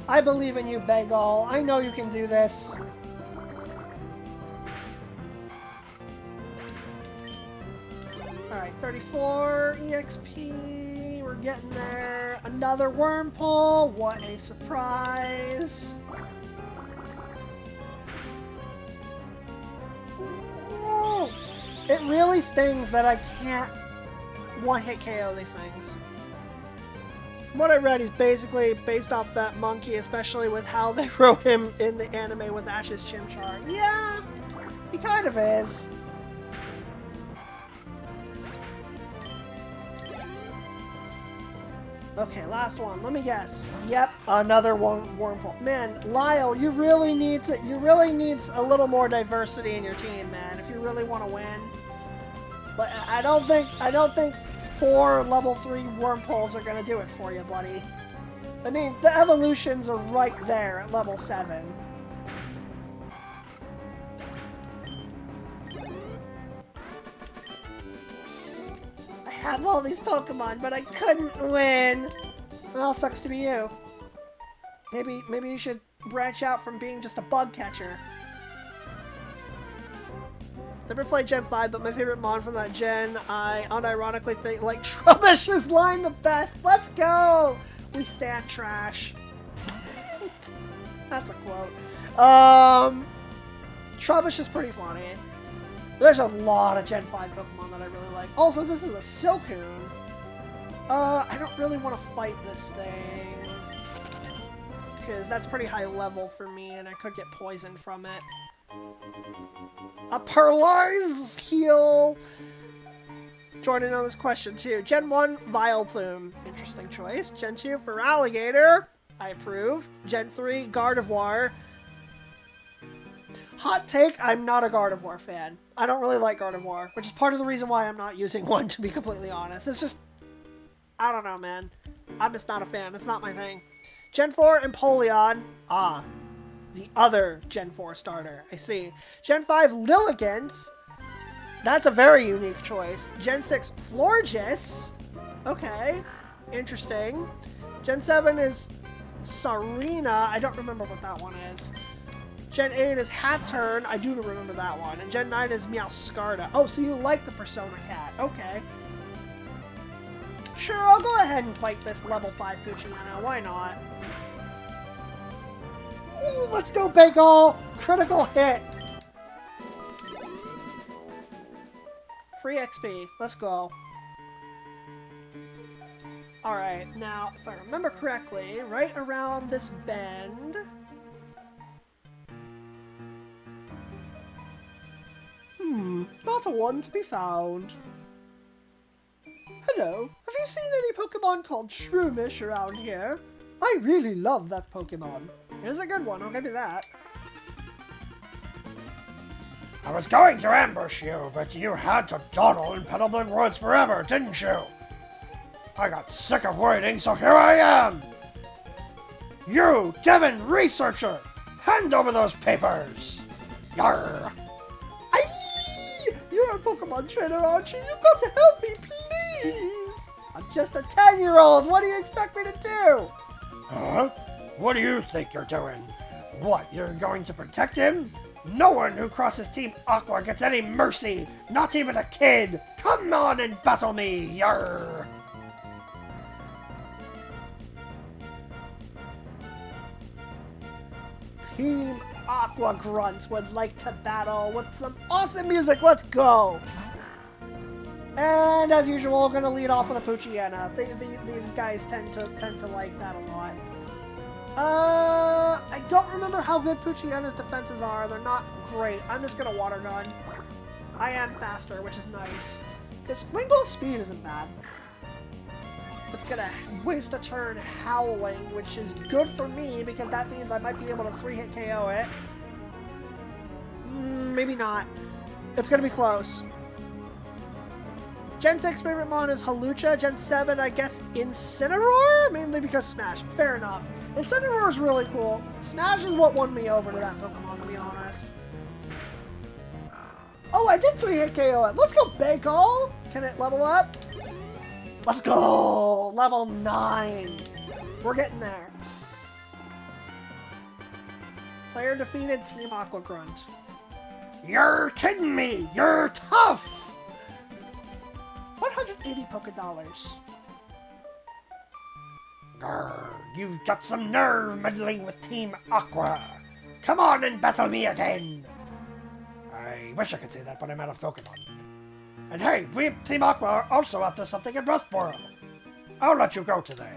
I believe in you, Bagol. I know you can do this. Alright, 34 EXP. We're getting there. Another Wormpole. What a surprise. Ooh. It really stings that I can't one-hit KO these things. From what I read, he's basically based off that monkey, especially with how they wrote him in the anime with Ash's Chimchar. Yeah, he kind of is. Okay, last one. Let me guess. Yep, another Wormpole. Man, Lyle, you really need a little more diversity in your team, man, if you really want to win. But I don't think 4 level 3 Wormpoles are gonna do it for you, buddy. I mean, the evolutions are right there at level 7. I have all these Pokemon, but I couldn't win. Well, sucks to be you. Maybe you should branch out from being just a bug catcher. Never played Gen 5, but my favorite mon from that gen, I unironically think like Trubbish's line the best. Let's go! We stand trash. That's a quote. Trubbish is pretty funny. There's a lot of Gen 5 Pokemon that I really like. Also, this is a Silcoon. I don't really want to fight this thing. Because that's pretty high level for me, and I could get poisoned from it. A Paralyze Heal! Joining on this question, too. Gen 1, Vileplume. Interesting choice. Gen 2, Feraligatr. I approve. Gen 3, Gardevoir. Hot take, I'm not a Gardevoir fan. I don't really like Gardevoir, which is part of the reason why I'm not using one, to be completely honest. It's just... I don't know, man. I'm just not a fan. It's not my thing. Gen 4, Empoleon. Ah, the other Gen 4 starter. I see. Gen 5, Lilligant. That's a very unique choice. Gen 6, Florges. Okay. Interesting. Gen 7 is Sarina. I don't remember what that one is. Gen 8 is Hattern. I do remember that one. And Gen 9 is Meowscarda. Oh, so you like the Persona Cat. Okay. Sure, I'll go ahead and fight this level 5 Poochyena. Why not? Ooh, let's go, Bagel! Critical hit! Free XP. Let's go. Alright, now, if I remember correctly, right around this bend... not a one to be found. Hello, have you seen any Pokemon called Shroomish around here? I really love that Pokemon. It is a good one, I'll give you that. I was going to ambush you, but you had to dawdle in Petalburg Woods forever, didn't you? I got sick of waiting, so here I am! You, Devin Researcher! Hand over those papers! Yarr! You're a Pokemon trainer, aren't you? You've got to help me, please! I'm just a 10-year-old! What do you expect me to do? Huh? What do you think you're doing? What, you're going to protect him? No one who crosses Team Aqua gets any mercy! Not even a kid! Come on and battle me! Yarr! Team Aqua Grunts would like to battle with some awesome music. Let's go! And as usual, gonna lead off with a Poochyena. These guys tend to like that a lot. I don't remember how good Poochyena's defenses are. They're not great. I'm just gonna Water Gun. I am faster, which is nice. Because Wingull's speed isn't bad. It's gonna waste a turn howling, which is good for me because that means I might be able to 3-hit KO it. Maybe not. It's gonna be close. Gen 6 favorite mon is Halucha. Gen 7, I guess, Incineroar? Mainly because Smash. Fair enough. Incineroar is really cool. Smash is what won me over to that Pokemon, to be honest. Oh, I did 3-hit KO it. Let's go, Bagel! Can it level up? Let's go! Level 9. We're getting there. Player defeated Team Aqua Grunt. You're kidding me! You're tough! 180 Pokedollars. Grr, you've got some nerve meddling with Team Aqua. Come on and battle me again. I wish I could say that, but I'm out of Pokemon. And hey, we Team Aqua are also after something in Rustboro. I'll let you go today.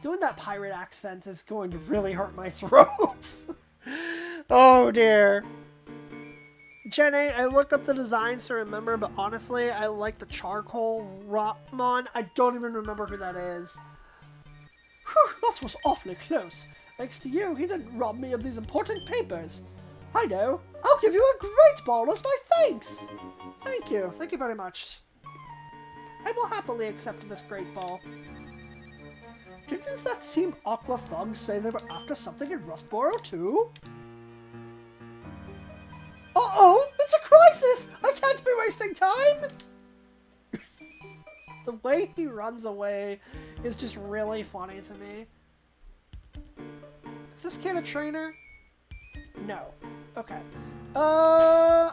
Doing that pirate accent is going to really hurt my throat. Oh dear. Gen 8, I looked up the designs to remember, but honestly, I like the charcoal Rockmon. I don't even remember who that is. Whew, that was awfully close. Thanks to you, he didn't rob me of these important papers. I know. I'll give you a great ball as my thanks. Thank you. Thank you very much. I will happily accept this great ball. Didn't that Team Aqua thugs say they were after something in Rustboro too? Uh-oh! It's a crisis! I can't be wasting time! The way he runs away is just really funny to me. Is this kid a trainer? No. Okay. I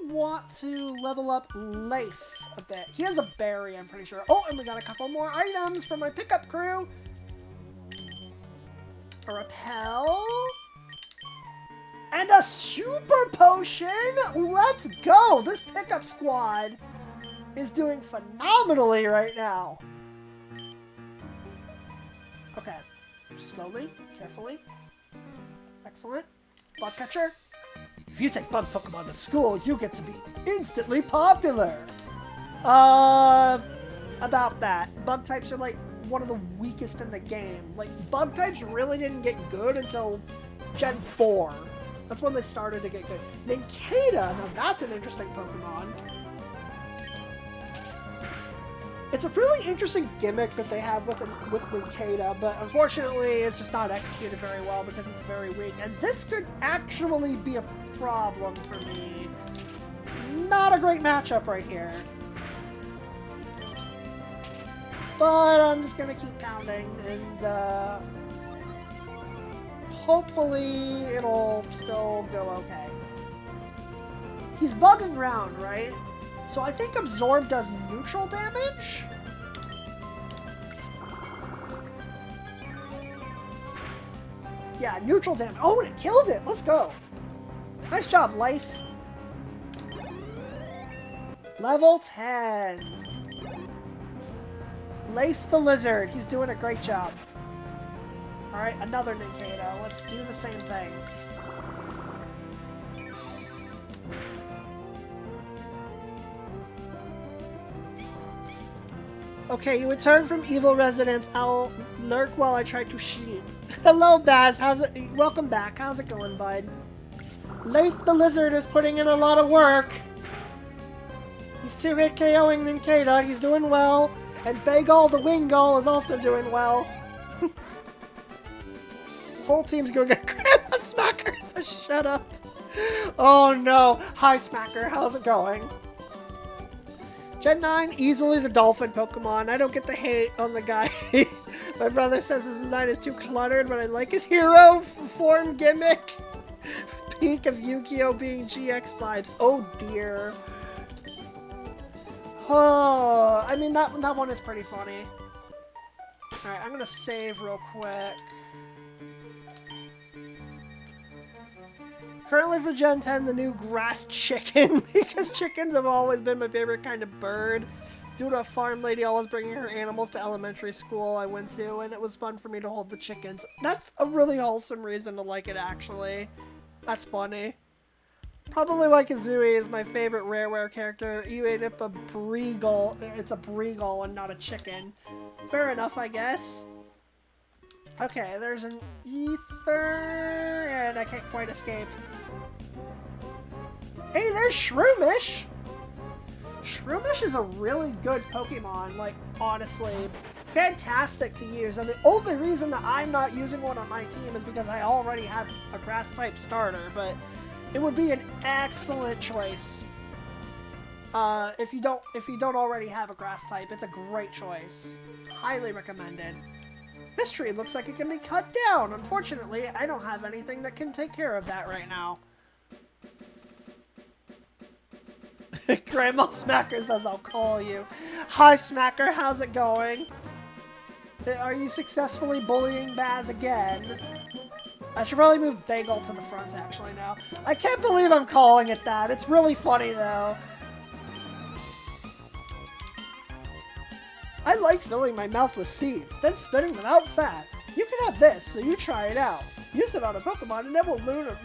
want to level up Leif a bit. He has a berry, I'm pretty sure. Oh, and we got a couple more items from my pickup crew. A repel. And a super potion! Let's go! This pickup squad is doing phenomenally right now. Okay. Slowly, carefully. Excellent. Bug catcher. If you take bug Pokemon to school, you get to be instantly popular. About that. Bug types are like one of the weakest in the game. Like, bug types really didn't get good until Gen 4. That's when they started to get good. Nincada, now that's an interesting Pokemon. It's a really interesting gimmick that they have with Nincada, but unfortunately it's just not executed very well because it's very weak. And this could actually be a problem for me. Not a great matchup right here. But I'm just gonna keep pounding, and hopefully it'll still go okay. He's bugging around, right? So I think Absorb does neutral damage? Yeah, neutral damage. Oh, and it killed it! Let's go! Nice job, Life. Level 10. Life the Lizard. He's doing a great job. Alright, another Nincada. Let's do the same thing. Okay, you return from evil residence. I'll lurk while I try to sleep. Hello, Baz. How's it? Welcome back. How's it going, bud? Life the Lizard is putting in a lot of work. He's 2-hit KOing Nincada. He's doing well. And Bagal the Wingull is also doing well. Whole team's gonna get Grandma Smacker, so shut up. Oh no. Hi, Smacker. How's it going? Gen 9, easily the Dolphin Pokemon. I don't get the hate on the guy. My brother says his design is too cluttered, but I like his hero form gimmick. Peak of Yu-Gi-Oh! Being GX vibes. Oh dear. Oh, I mean, that one is pretty funny. Alright, I'm gonna save real quick. Currently for Gen 10, the new grass chicken, because chickens have always been my favorite kind of bird. Due to a farm lady always bringing her animals to elementary school I went to, and it was fun for me to hold the chickens. That's a really wholesome reason to like it, actually. That's funny. Probably why Kazooie is my favorite Rareware character, even if it's a Breagle and not a chicken. Fair enough, I guess. Okay, there's an Ether, and I can't quite escape. Hey, there's Shroomish! Shroomish is a really good Pokemon, like, honestly, fantastic to use. And the only reason that I'm not using one on my team is because I already have a Grass-type starter, but it would be an excellent choice. If you don't already have a Grass-type, it's a great choice. Highly recommended. This tree looks like it can be cut down. Unfortunately, I don't have anything that can take care of that right now. Grandma Smacker says I'll call you. Hi, Smacker. How's it going? Are you successfully bullying Baz again? I should probably move Bagel to the front, actually, now. I can't believe I'm calling it that. It's really funny, though. I like filling my mouth with seeds, then spitting them out fast. You can have this, so you try it out. Use it on a Pokemon, and it will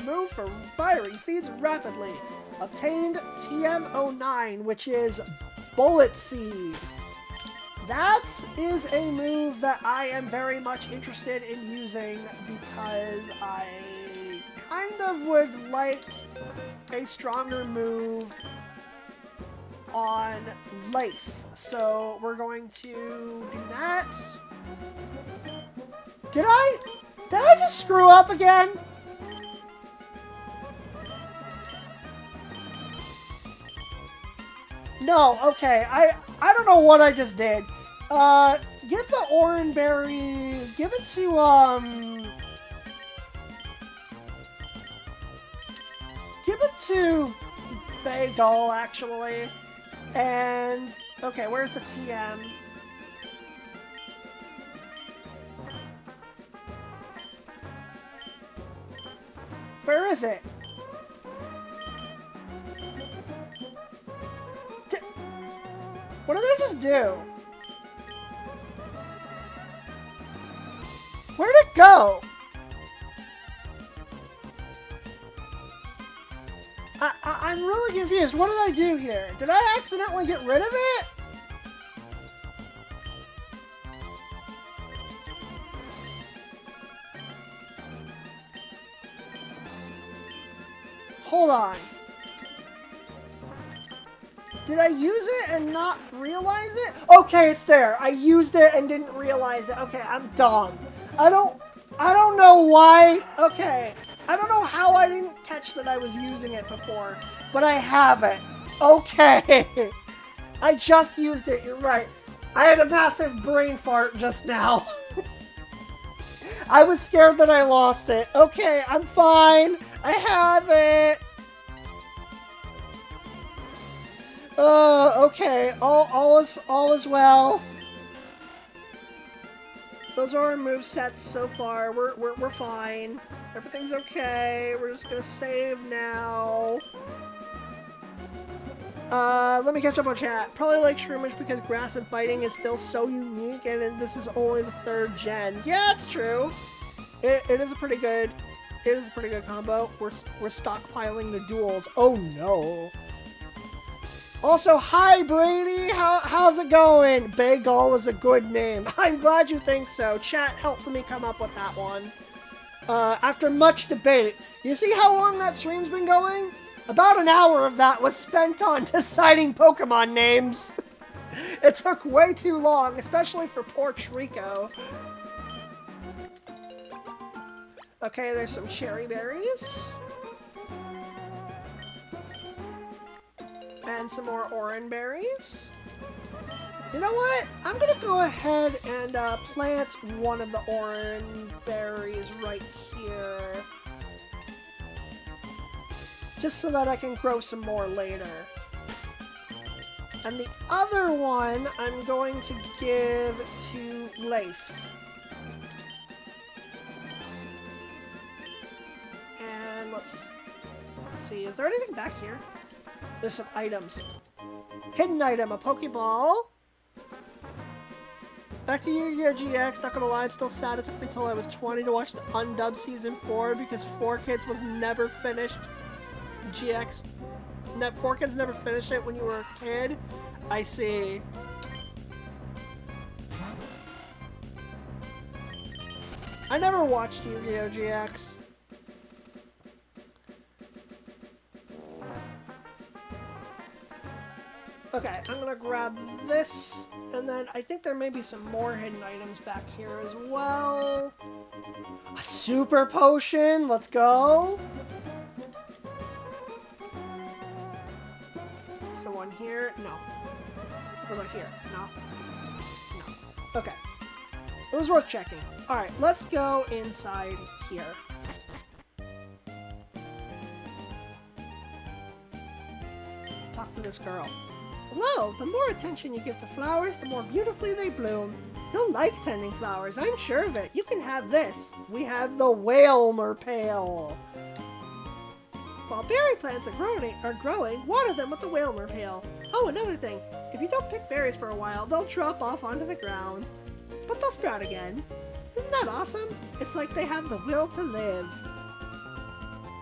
move for firing seeds rapidly. Obtained TM09, which is Bullet Seed. That is a move that I am very much interested in using because I kind of would like a stronger move on Life. So we're going to do that. Did I just screw up again? No, okay. I don't know what I just did. Get the Oran Berry. Give it to, give it to Bagel, actually. And, okay, where's the TM? Where is it? What did I just do? Where'd it go? I'm really confused. What did I do here? Did I accidentally get rid of it? Hold on. Did I use it and not realize it? Okay, it's there. I used it and didn't realize it. Okay, I'm dumb. I don't know why. Okay. I don't know how I didn't catch that I was using it before, but I haven't. Okay. I just used it. You're right. I had a massive brain fart just now. I was scared that I lost it. Okay, I'm fine. I have it. Okay. All is well. Those are our movesets so far. We're fine. Everything's okay. We're just gonna save now. Let me catch up on chat. Probably like Shroomage because grass and fighting is still so unique, and this is only the 3rd gen. Yeah, it's true. It is a pretty good. It is a pretty good combo. We're stockpiling the duels. Oh no. Also, hi Brady. How's it going? Bagel is a good name. I'm glad you think so. Chat helped me come up with that one. After much debate. You see how long that stream's been going? About an hour of that was spent on deciding Pokemon names. It took way too long, especially for poor Trico. Okay, there's some cherry berries. And some more orange berries. You know what? I'm gonna go ahead and plant one of the orange berries right here. Just so that I can grow some more later. And the other one I'm going to give to Leif. And let's see, is there anything back here? There's some items. Hidden item, a Pokeball. Back to Yu-Gi-Oh! GX, not gonna lie, I'm still sad it took me until I was 20 to watch the undubbed Season 4 because 4Kids was never finished. GX. 4Kids never finished it when you were a kid. I see. I never watched Yu-Gi-Oh! GX. Okay, I'm gonna grab this, and then I think there may be some more hidden items back here as well. A super potion, let's go. So one here, no. What about here? No. No. Okay. It was worth checking. Alright, let's go inside here. Talk to this girl. Hello, the more attention you give to flowers, the more beautifully they bloom. You'll like tending flowers, I'm sure of it. You can have this. We have the Whalmer Pail. While berry plants are growing, water them with the Whalmer Pail. Oh, another thing. If you don't pick berries for a while, they'll drop off onto the ground. But they'll sprout again. Isn't that awesome? It's like they have the will to live.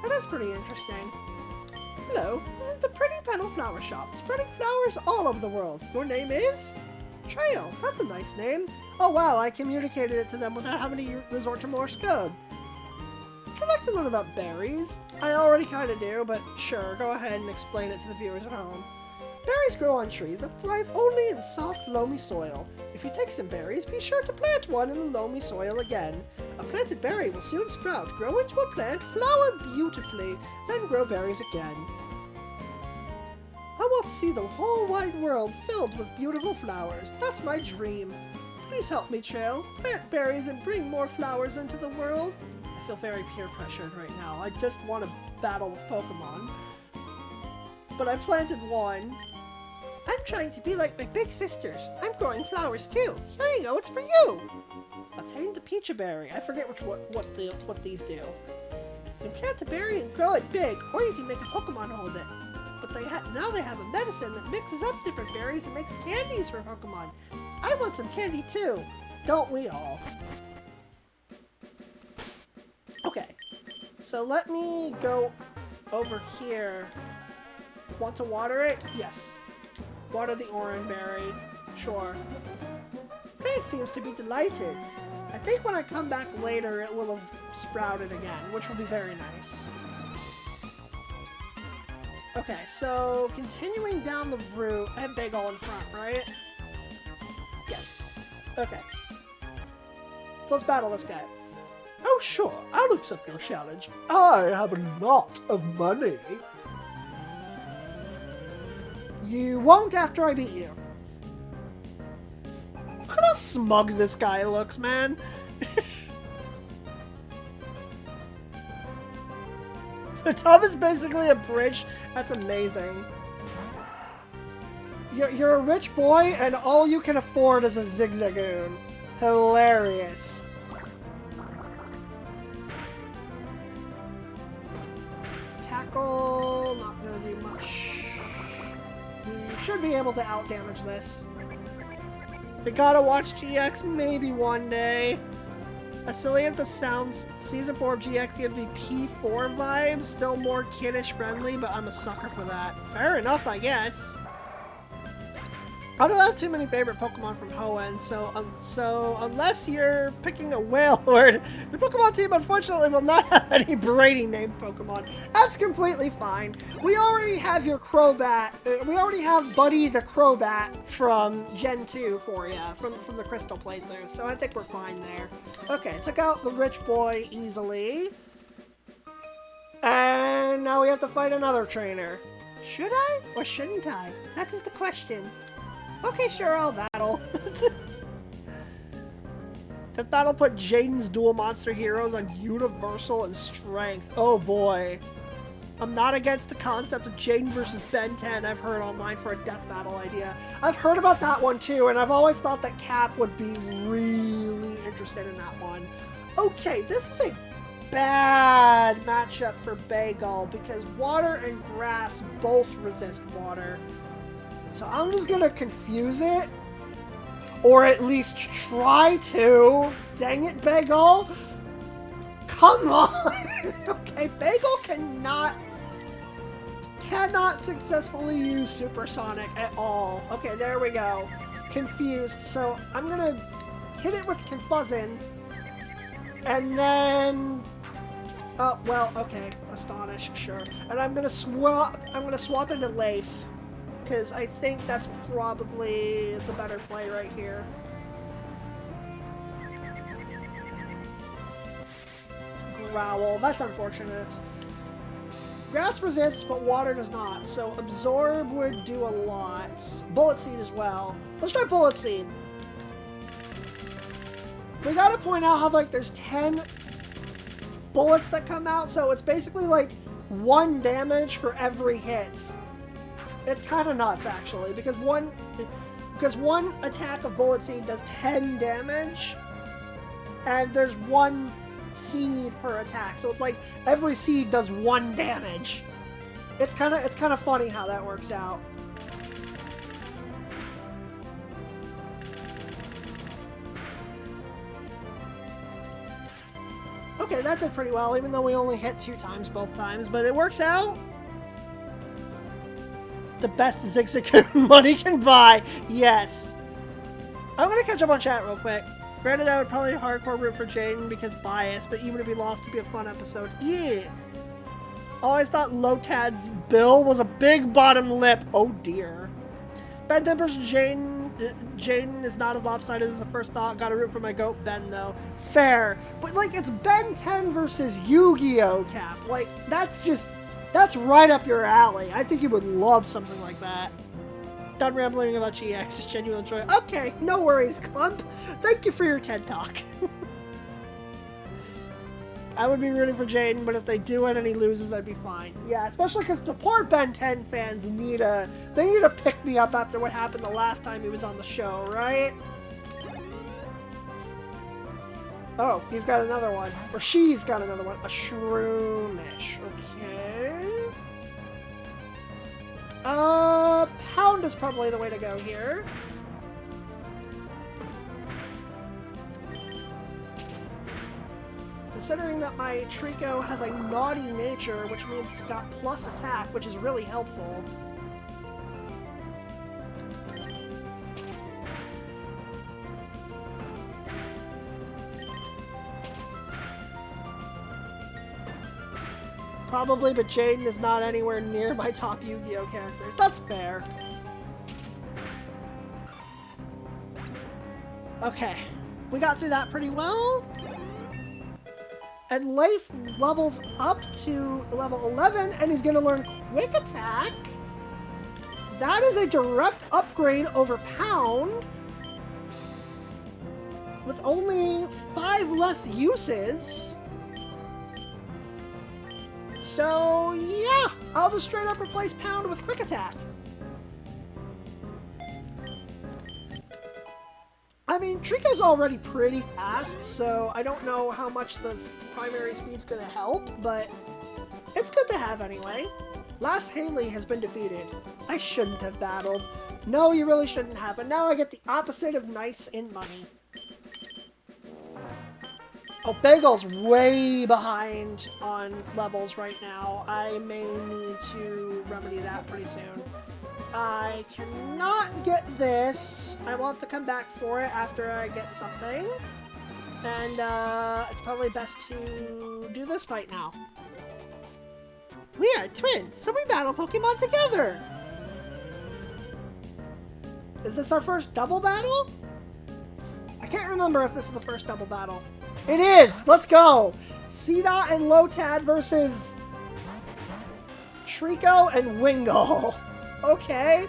That is pretty interesting. Hello, this is the Pretty Petal Flower Shop, spreading flowers all over the world. Your name is? Trail, that's a nice name. Oh wow, I communicated it to them without having to resort to Morse code. Would you like to learn about berries? I already kinda do, but sure, go ahead and explain it to the viewers at home. Berries grow on trees that thrive only in soft, loamy soil. If you take some berries, be sure to plant one in the loamy soil again. A planted berry will soon sprout, grow into a plant, flower beautifully, then grow berries again. I want to see the whole wide world filled with beautiful flowers. That's my dream. Please help me, Trail. Plant berries and bring more flowers into the world. I feel very peer pressured right now. I just want to battle with Pokemon. But I planted one. I'm trying to be like my big sisters. I'm growing flowers too. Here you go, it's for you. Obtain the Pecha Berry. I forget what these do. You can plant a berry and grow it big, or you can make a Pokemon hold it. But now they have a medicine that mixes up different berries and makes candies for Pokemon. I want some candy too. Don't we all? Okay. So let me go over here. Want to water it? Yes. Water the orange berry. Sure. Fate seems to be delighted. I think when I come back later, it will have sprouted again, which will be very nice. Okay, so continuing down the route, I have Bagel in front, right? Yes. Okay. So let's battle this guy. Oh, sure. I'll accept your challenge. I have a lot of money. You won't after I beat you. Look at how smug this guy looks, man. The tub is basically a bridge. That's amazing. You're a rich boy, and all you can afford is a Zigzagoon. Hilarious. Tackle, not gonna do much. We should be able to outdamage this. We gotta watch GX maybe one day. As silly as this sounds, Season 4 of GX gives me P4 vibes, still more kiddish friendly, but I'm a sucker for that. Fair enough, I guess. I don't have too many favorite Pokemon from Hoenn, so unless you're picking a Wailord, the Pokemon team unfortunately will not have any Brady named Pokemon. That's completely fine. We already have your Crobat, we already have Buddy the Crobat from Gen 2 for you, from the Crystal playthrough, so I think we're fine there. Okay, took out the rich boy easily. And now we have to fight another trainer. Should I or shouldn't I? That is the question. Okay, sure, I'll battle. Does battle put Jaden's dual monster heroes on universal and strength? Oh boy. I'm not against the concept of Jaden versus Ben 10 I've heard online for a death battle idea. I've heard about that one too, and I've always thought that Cap would be really interested in that one. Okay, this is a bad matchup for Bagel because water and grass both resist water. So I'm just gonna confuse it, or at least try to. Dang it, Bagel! Come on! Okay, Bagel cannot successfully use Supersonic at all. Okay, there we go. Confused. So I'm gonna hit it with Confuzzin, and then oh well, okay, Astonish, sure. And I'm gonna swap into Leif. Because I think that's probably the better play right here. Growl, that's unfortunate. Grass resists, but water does not, so Absorb would do a lot. Bullet Seed as well. Let's try Bullet Seed. We gotta point out how, like, there's 10 bullets that come out, so it's basically, like, 1 damage for every hit. It's kind of nuts, actually, because one attack of Bullet Seed does 10 damage, and there's 1 seed per attack, so it's like every seed does 1 damage. It's kind of funny how that works out. Okay, that did pretty well, even though we only hit 2 times both times, but it works out. The best Zigzagoon money can buy. Yes. I'm gonna catch up on chat real quick. Granted, I would probably hardcore root for Jaden because bias, but even if he lost, it'd be a fun episode. Yeah. Always thought Lotad's bill was a big bottom lip. Oh dear. Ben 10 versus Jaden is not as lopsided as the first thought. Gotta root for my goat Ben though. Fair. But like, it's Ben 10 versus Yu-Gi-Oh! Cap. Like, that's right up your alley. I think you would love something like that. Done rambling about GX, just genuine joy. Okay, no worries, Clump. Thank you for your TED Talk. I would be rooting for Jaden, but if they do it and he loses, I'd be fine. Yeah, especially because the poor Ben 10 fans need to pick me up after what happened the last time he was on the show, right? Oh, he's got another one. Or she's got another one. A Shroomish. Okay. Pound is probably the way to go here. Considering that my Trico has a naughty nature, which means it's got plus attack, which is really helpful. Probably, but Jaden is not anywhere near my top Yu-Gi-Oh characters. That's fair. Okay, we got through that pretty well. And Leif levels up to level 11, and he's going to learn Quick Attack. That is a direct upgrade over Pound, with only 5 less uses. So, yeah, I'll just straight up replace Pound with Quick Attack. I mean, Trico's already pretty fast, so I don't know how much the primary speed's gonna help, but it's good to have anyway. Last Haley has been defeated. I shouldn't have battled. No, you really shouldn't have, and now I get the opposite of nice in money. Oh, Bagel's way behind on levels right now. I may need to remedy that pretty soon. I cannot get this. I will have to come back for it after I get something. And it's probably best to do this fight now. We are twins, so we battle Pokemon together. Is this our first double battle? I can't remember if this is the first double battle. It is! Let's go! Seedot and Lotad versus Trico and Wingull. Okay.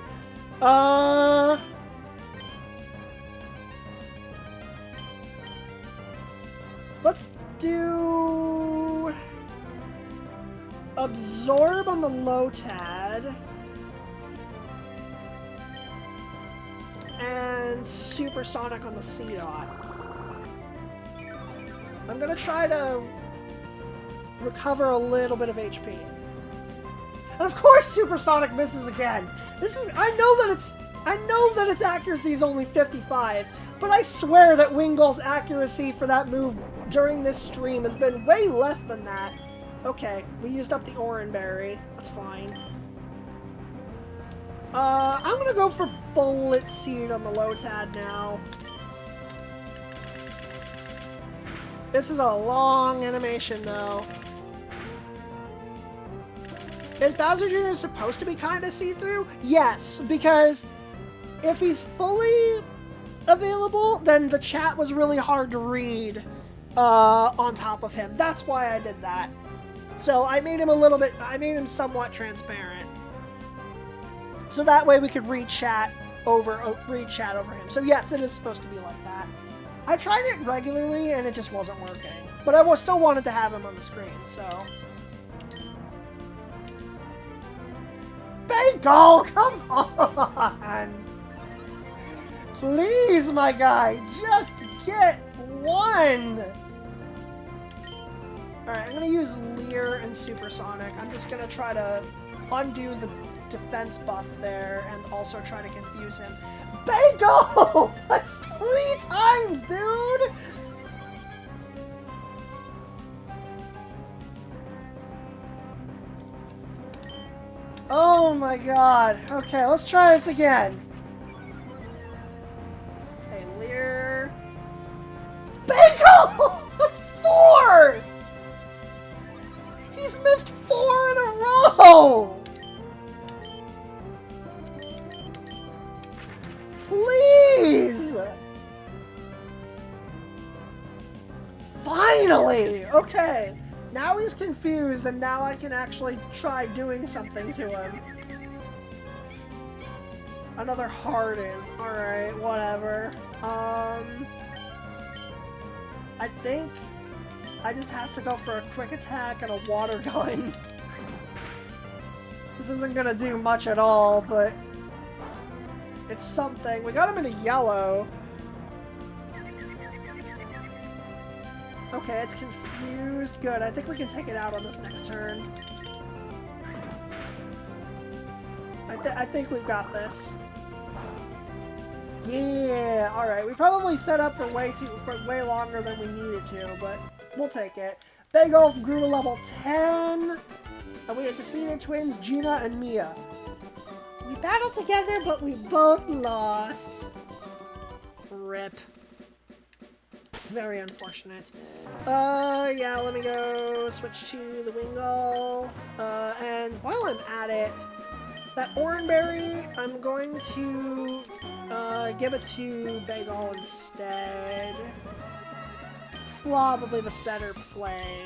Let's do Absorb on the Lotad. And Supersonic on the Seedot. I'm gonna try to recover a little bit of HP. And of course Supersonic misses again! I know that its accuracy is only 55, but I swear that Wingull's accuracy for that move during this stream has been way less than that. Okay, we used up the Oran Berry. That's fine. I'm gonna go for Bullet Seed on the Lotad now. This is a long animation, though. Is Bowser Jr. supposed to be kind of see-through? Yes, because if he's fully available, then the chat was really hard to read on top of him. That's why I did that. So I made him somewhat transparent. So that way we could read chat over him. So yes, it is supposed to be like that. I tried it regularly and it just wasn't working. But I still wanted to have him on the screen, so... Bagel, come on! Please, my guy, just get one! Alright, I'm gonna use Leer and Supersonic. I'm just gonna try to undo the defense buff there and also try to confuse him. Bagel! That's 3 times, dude! Oh my god. Okay, let's try this again. Okay, Leer. Bagel! That's 4! He's missed 4 in a row! Please! Finally! Okay. Now he's confused, and now I can actually try doing something to him. Another Harden. Alright, whatever. I think I just have to go for a Quick Attack and a Water Gun. This isn't gonna do much at all, but it's something. We got him in a yellow. Okay, it's confused. Good. I think we can take it out on this next turn. I I think we've got this. Yeah, alright. We probably set up for way longer than we needed to, but we'll take it. Bagolf grew to level 10. And we had defeated twins Gina and Mia. We battled together, but we both lost. RIP. Very unfortunate. Yeah, let me go switch to the Wingull. And while I'm at it, that Oranberry, I'm going to give it to Bagel instead. Probably the better play.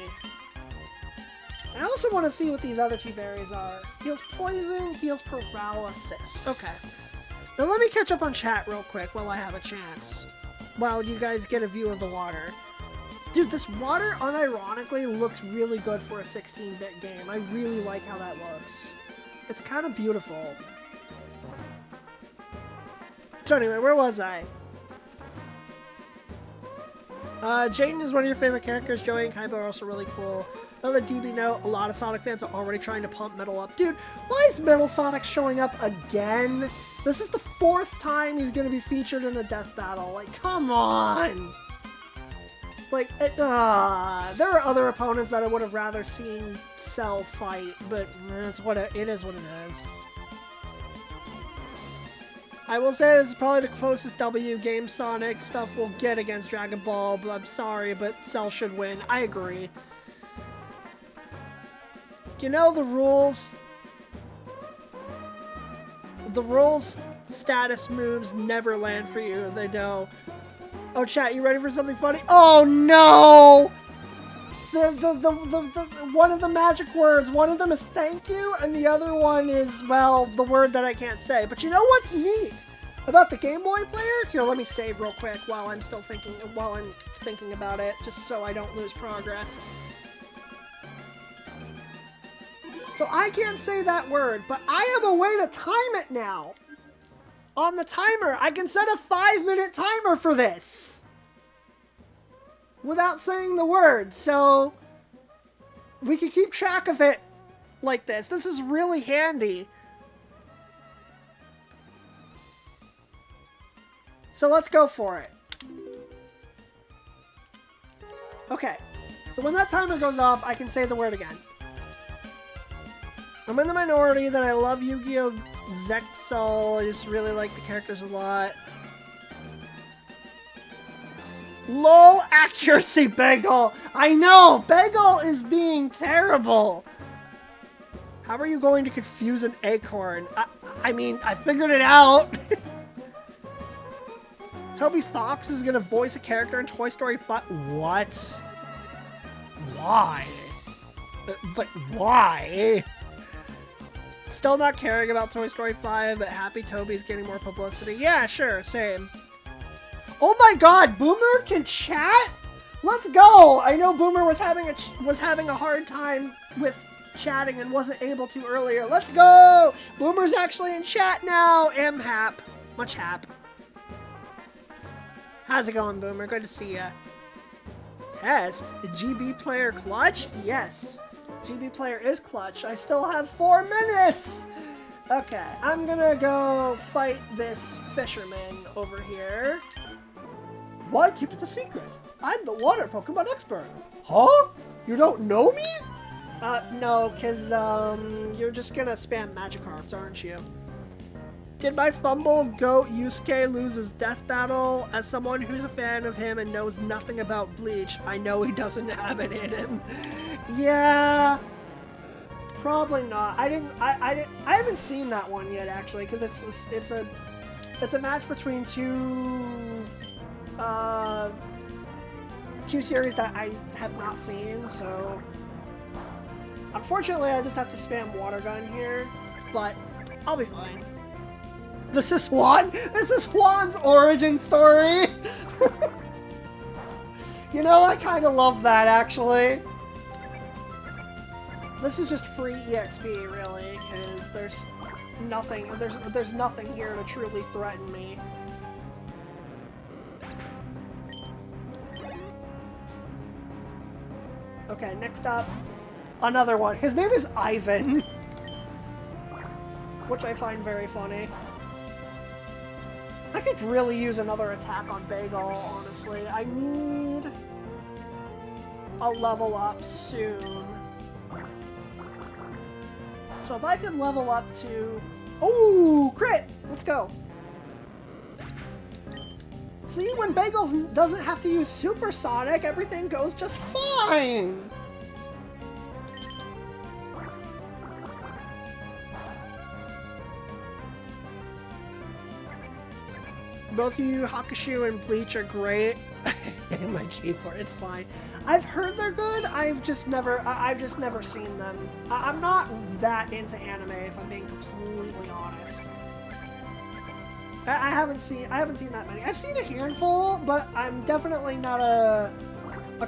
I also want to see what these other two berries are. Heals poison, heals paralysis. Okay. Now let me catch up on chat real quick while I have a chance. While you guys get a view of the water. Dude, this water unironically looks really good for a 16-bit game. I really like how that looks. It's kind of beautiful. So anyway, where was I? Jaden is one of your favorite characters. Joey and Kaiba are also really cool. Another DB note, a lot of Sonic fans are already trying to pump Metal up. Dude, why is Metal Sonic showing up again? This is the 4th time he's going to be featured in a death battle. Like, come on! Like, there are other opponents that I would have rather seen Cell fight, but it is what it is. I will say this is probably the closest W game Sonic stuff we'll get against Dragon Ball, but I'm sorry, but Cell should win. I agree. You know the rules. The rules status moves never land for you. They don't. Oh, chat, you ready for something funny? Oh no! The one of the magic words. One of them is thank you, and the other one is, well, the word that I can't say. But you know what's neat about the Game Boy player? Here, let me save real quick while I'm thinking about it, just so I don't lose progress. So I can't say that word, but I have a way to time it now. On the timer, I can set a 5-minute timer for this. Without saying the word, so we can keep track of it like this. This is really handy. So let's go for it. Okay, so when that timer goes off, I can say the word again. I'm in the minority that I love Yu-Gi-Oh! Zexal. I just really like the characters a lot. LOL accuracy, Bagel! I know! Bagel is being terrible! How are you going to confuse an acorn? I mean, I figured it out! Toby Fox is gonna voice a character in Toy Story 5. What? Why? But why? Still not caring about Toy Story 5, but happy Toby's getting more publicity. Yeah, sure, same. Oh my god, Boomer can chat? Let's go! I know Boomer was having a hard time with chatting and wasn't able to earlier. Let's go! Boomer's actually in chat now. Am hap. Much hap. How's it going, Boomer? Good to see ya. Test? GB player clutch? Yes. GB player is clutch. I still have 4 minutes! Okay, I'm gonna go fight this fisherman over here. Why keep it a secret? I'm the water Pokemon expert. Huh? You don't know me? No, cause, you're just gonna spam Magikarps, aren't you? Did my fumble goat Yusuke lose his death battle? As someone who's a fan of him and knows nothing about Bleach, I know he doesn't have it in him. Yeah, probably not. I haven't seen that one yet, actually, because it's a match between two series that I have not seen. So unfortunately, I just have to spam Water Gun here, but I'll be fine. This is Juan? This is Juan's origin story! You know, I kind of love that, actually. This is just free EXP, really, because there's nothing here to truly threaten me. Okay, next up, another one. His name is Ivan. which I find very funny. I could really use another attack on Bagel, honestly. I need a level up soon. So if I could level up to... Oh, crit! Let's go. See, when Bagels doesn't have to use Supersonic, everything goes just fine! Both you, Hakushu and Bleach, are great. My keyboard, it's fine. I've heard they're good. I've just never seen them. I'm not that into anime, if I'm being completely honest. I haven't seen that many. I've seen a handful, but I'm definitely not a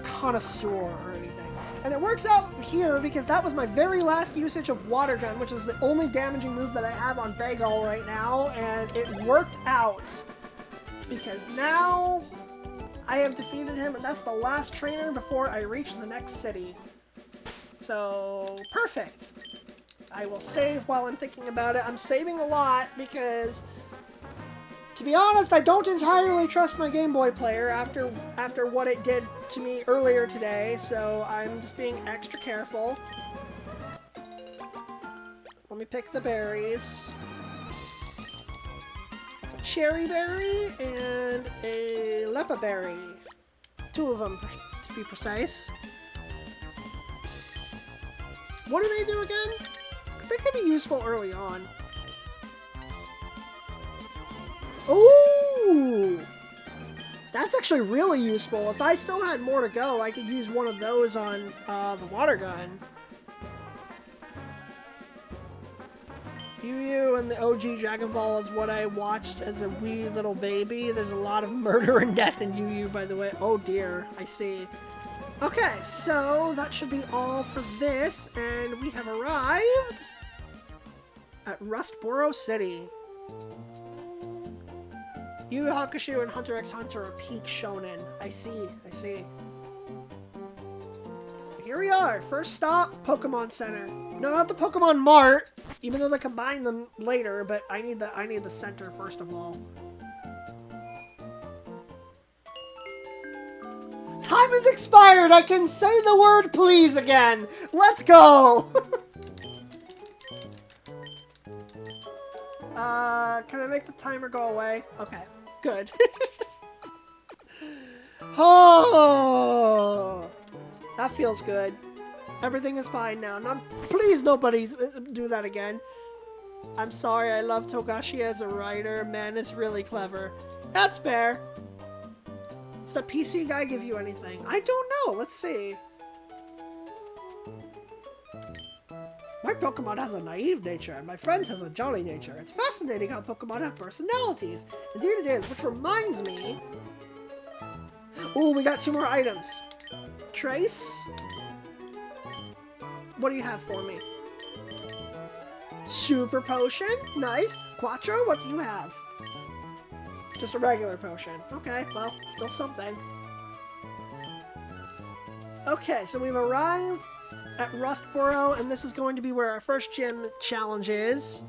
connoisseur or anything. And it works out here because that was my very last usage of Water Gun, which is the only damaging move that I have on Bagel right now, and it worked out. Because now I have defeated him, and that's the last trainer before I reach the next city. So, perfect. I will save while I'm thinking about it. I'm saving a lot because, to be honest, I don't entirely trust my Game Boy player after what it did to me earlier today, so I'm just being extra careful. Let me pick the berries. Cherry berry and a lepa berry. 2 of them, to be precise. What do they do again? Because they could be useful early on. Ooh! That's actually really useful. If I still had more to go, I could use one of those on the Water Gun. Yu Yu and the OG Dragon Ball is what I watched as a wee little baby. There's a lot of murder and death in Yu Yu, by the way. Oh dear, I see. Okay, so that should be all for this, and we have arrived at Rustboro City. Yu Yu Hakusho and Hunter x Hunter are peak shonen. I see. So here we are. First stop, Pokemon Center. No, not the Pokemon Mart, even though they combine them later, but I need the center first of all. Time has expired! I can say the word please again! Let's go! Can I make the timer go away? Okay, good. Oh! That feels good. Everything is fine now. Please, nobody do that again. I'm sorry, I love Togashi as a writer. Man, it's really clever. That's fair. Does a PC guy give you anything? I don't know. Let's see. My Pokemon has a naive nature, and my friend's has a jolly nature. It's fascinating how Pokemon have personalities. Indeed it is, which reminds me... Ooh, we got 2 more items. Trace? What do you have for me? Super potion? Nice. Quattro, what do you have? Just a regular potion. Okay, well, still something. Okay, so we've arrived at Rustboro, and this is going to be where our first gym challenge is.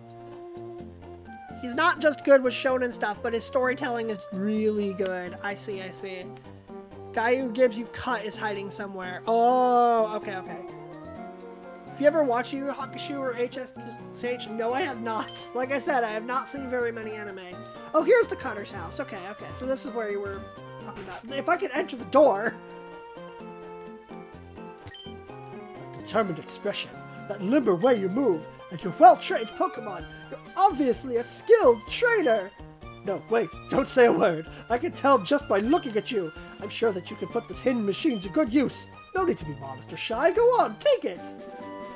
He's not just good with shonen stuff, but his storytelling is really good. I see. Guy who gives you cut is hiding somewhere. Oh, okay. Have you ever watched Yu Yu Hakusho or HSH? No, I have not. Like I said, I have not seen very many anime. Oh, here's the Cutter's house. Okay, so this is where you were talking about. If I could enter the door... That determined expression, that limber way you move, and your well-trained Pokemon. You're obviously a skilled trainer. No, wait, don't say a word. I can tell just by looking at you. I'm sure that you can put this hidden machine to good use. No need to be modest or shy. Go on, take it.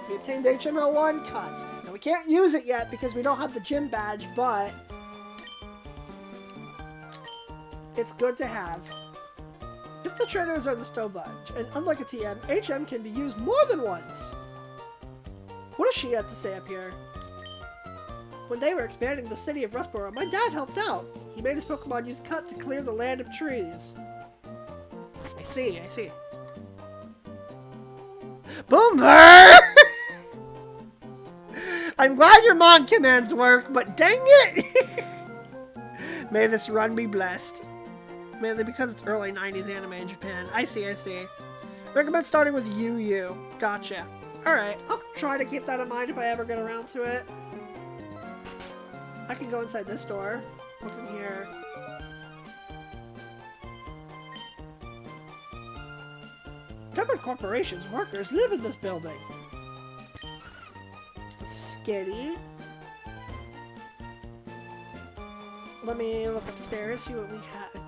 We obtained HML1 cut. Now, we can't use it yet because we don't have the gym badge, but it's good to have. If the trainers are the stove badge, and unlike a TM, HM can be used more than once. What does she have to say up here? When they were expanding the city of Rustboro, my dad helped out. He made his Pokemon use cut to clear the land of trees. I see. Boomer! I'm glad your mod commands work, but dang it! May this run be blessed. Mainly because it's early 90s anime in Japan. I see. Recommend starting with Yu Yu. Gotcha. Alright, I'll try to keep that in mind if I ever get around to it. I can go inside this door. What's in here? Temple Corporation's workers live in this building. It's a skitty. Let me look upstairs, see what we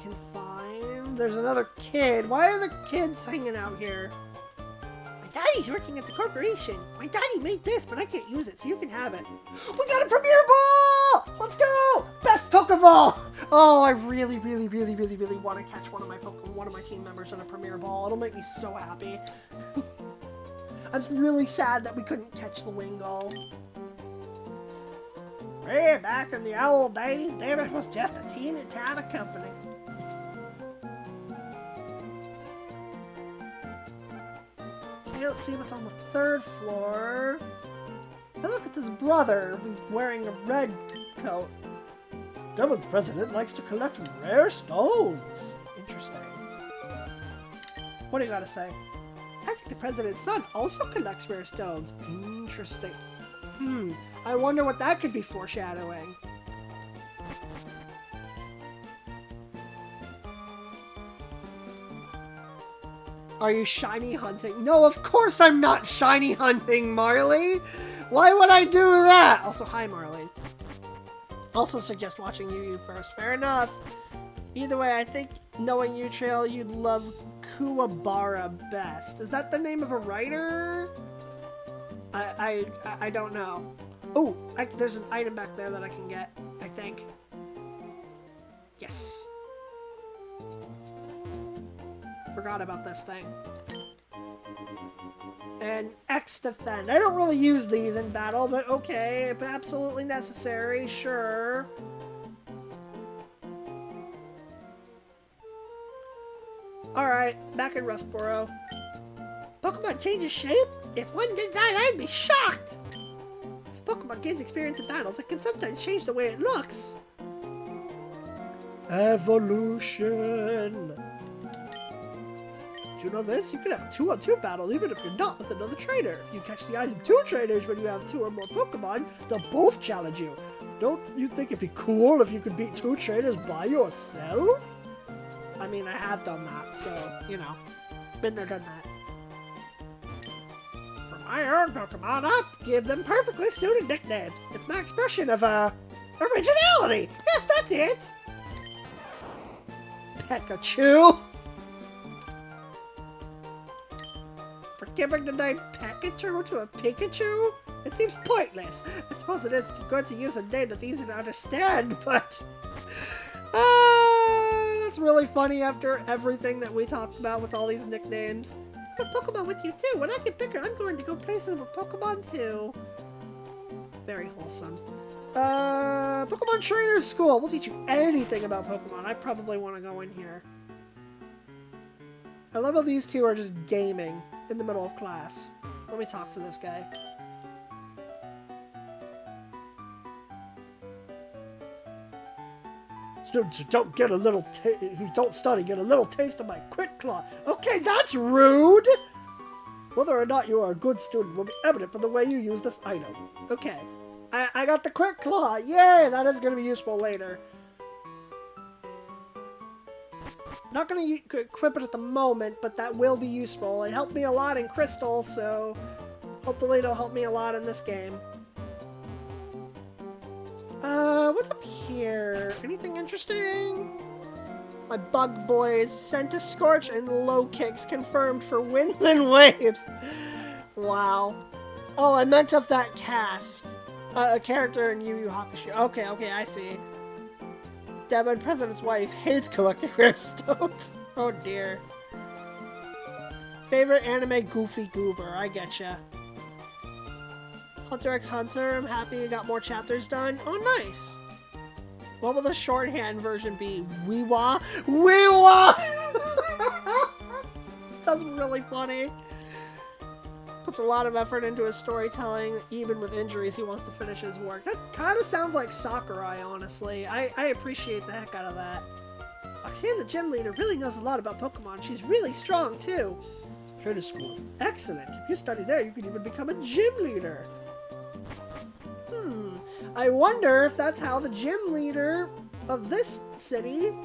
can find. There's another kid. Why are the kids hanging out here? My daddy's working at the corporation. My daddy made this, but I can't use it, so you can have it. We got a Premier Ball! Let's go! Best Pokeball! Oh, I really want to catch one of my team members in a Premier Ball. It'll make me so happy. I'm really sad that we couldn't catch the Wingull. Hey, back in the old days, David was just a teeny tiny company. Okay, let's see what's on the third floor. Hey, look, it's his brother. He's wearing a red coat. Devil's president likes to collect rare stones. Interesting. What do you gotta say? I think the president's son also collects rare stones. Interesting. I wonder what that could be foreshadowing. Are you shiny hunting? No, of course I'm not shiny hunting, Marley! Why would I do that? Also, hi, Marley. Also suggest watching Yu Yu first. Fair enough. Either way, I think knowing you, Trail, you'd love Kuwabara best. Is that the name of a writer? I don't know. Oh, there's an item back there that I can get, I think. Yes. Forgot about this thing. And X Defend. I don't really use these in battle, but okay, if absolutely necessary, sure. Alright, back in Rustboro. Pokemon changes shape? If one did that, I'd be shocked! If Pokemon gains experience in battles, it can sometimes change the way it looks. Evolution! Did you know this? You can have a 2-on-2 battle even if you're not with another trainer. If you catch the eyes of 2 trainers when you have 2 or more Pokemon, they'll both challenge you. Don't you think it'd be cool if you could beat 2 trainers by yourself? I mean, I have done that, so, you know. Been there, done that. For my own Pokemon, I give them perfectly suited nicknames. It's my expression of, originality! Yes, that's it! Pikachu! For giving the name Pikachu to a Pikachu? It seems pointless. I suppose it is good to use a name that's easy to understand, but... that's really funny after everything that we talked about with all these nicknames. I have Pokemon with you too. When I get bigger, I'm going to go places with Pokemon too. Very wholesome. Pokemon Trainer School. We'll teach you anything about Pokemon. I probably want to go in here. I love how these two are just gaming in the middle of class. Let me talk to this guy. Students who don't get a little who don't study get a little taste of my Quick Claw. Okay, that's rude! Whether or not you are a good student will be evident from the way you use this item. Okay. I got the Quick Claw. Yay! That is going to be useful later. Not going to equip it at the moment, but that will be useful. It helped me a lot in Crystal, so hopefully it'll help me a lot in this game. What's up here? Anything interesting? My Bug Boys sent to Scorch and Low Kicks confirmed for Winds and Waves. Wow. Oh, I meant of that cast. A character in Yu Yu Hakusho. Okay, I see. Devon, President's wife, hates collecting rare stones. Oh dear. Favorite anime, Goofy Goober. I getcha. Hunter x Hunter, I'm happy you got more chapters done. Oh, nice. What will the shorthand version be? Weewa? Weewa! That's really funny. puts a lot of effort into his storytelling. Even with injuries, he wants to finish his work. That kind of sounds like Sakurai, honestly. I appreciate the heck out of that. Roxanne, the gym leader, really knows a lot about Pokemon. She's really strong, too. Trainer school is excellent. If you study there, you could even become a gym leader. I wonder if that's how the gym leader of this city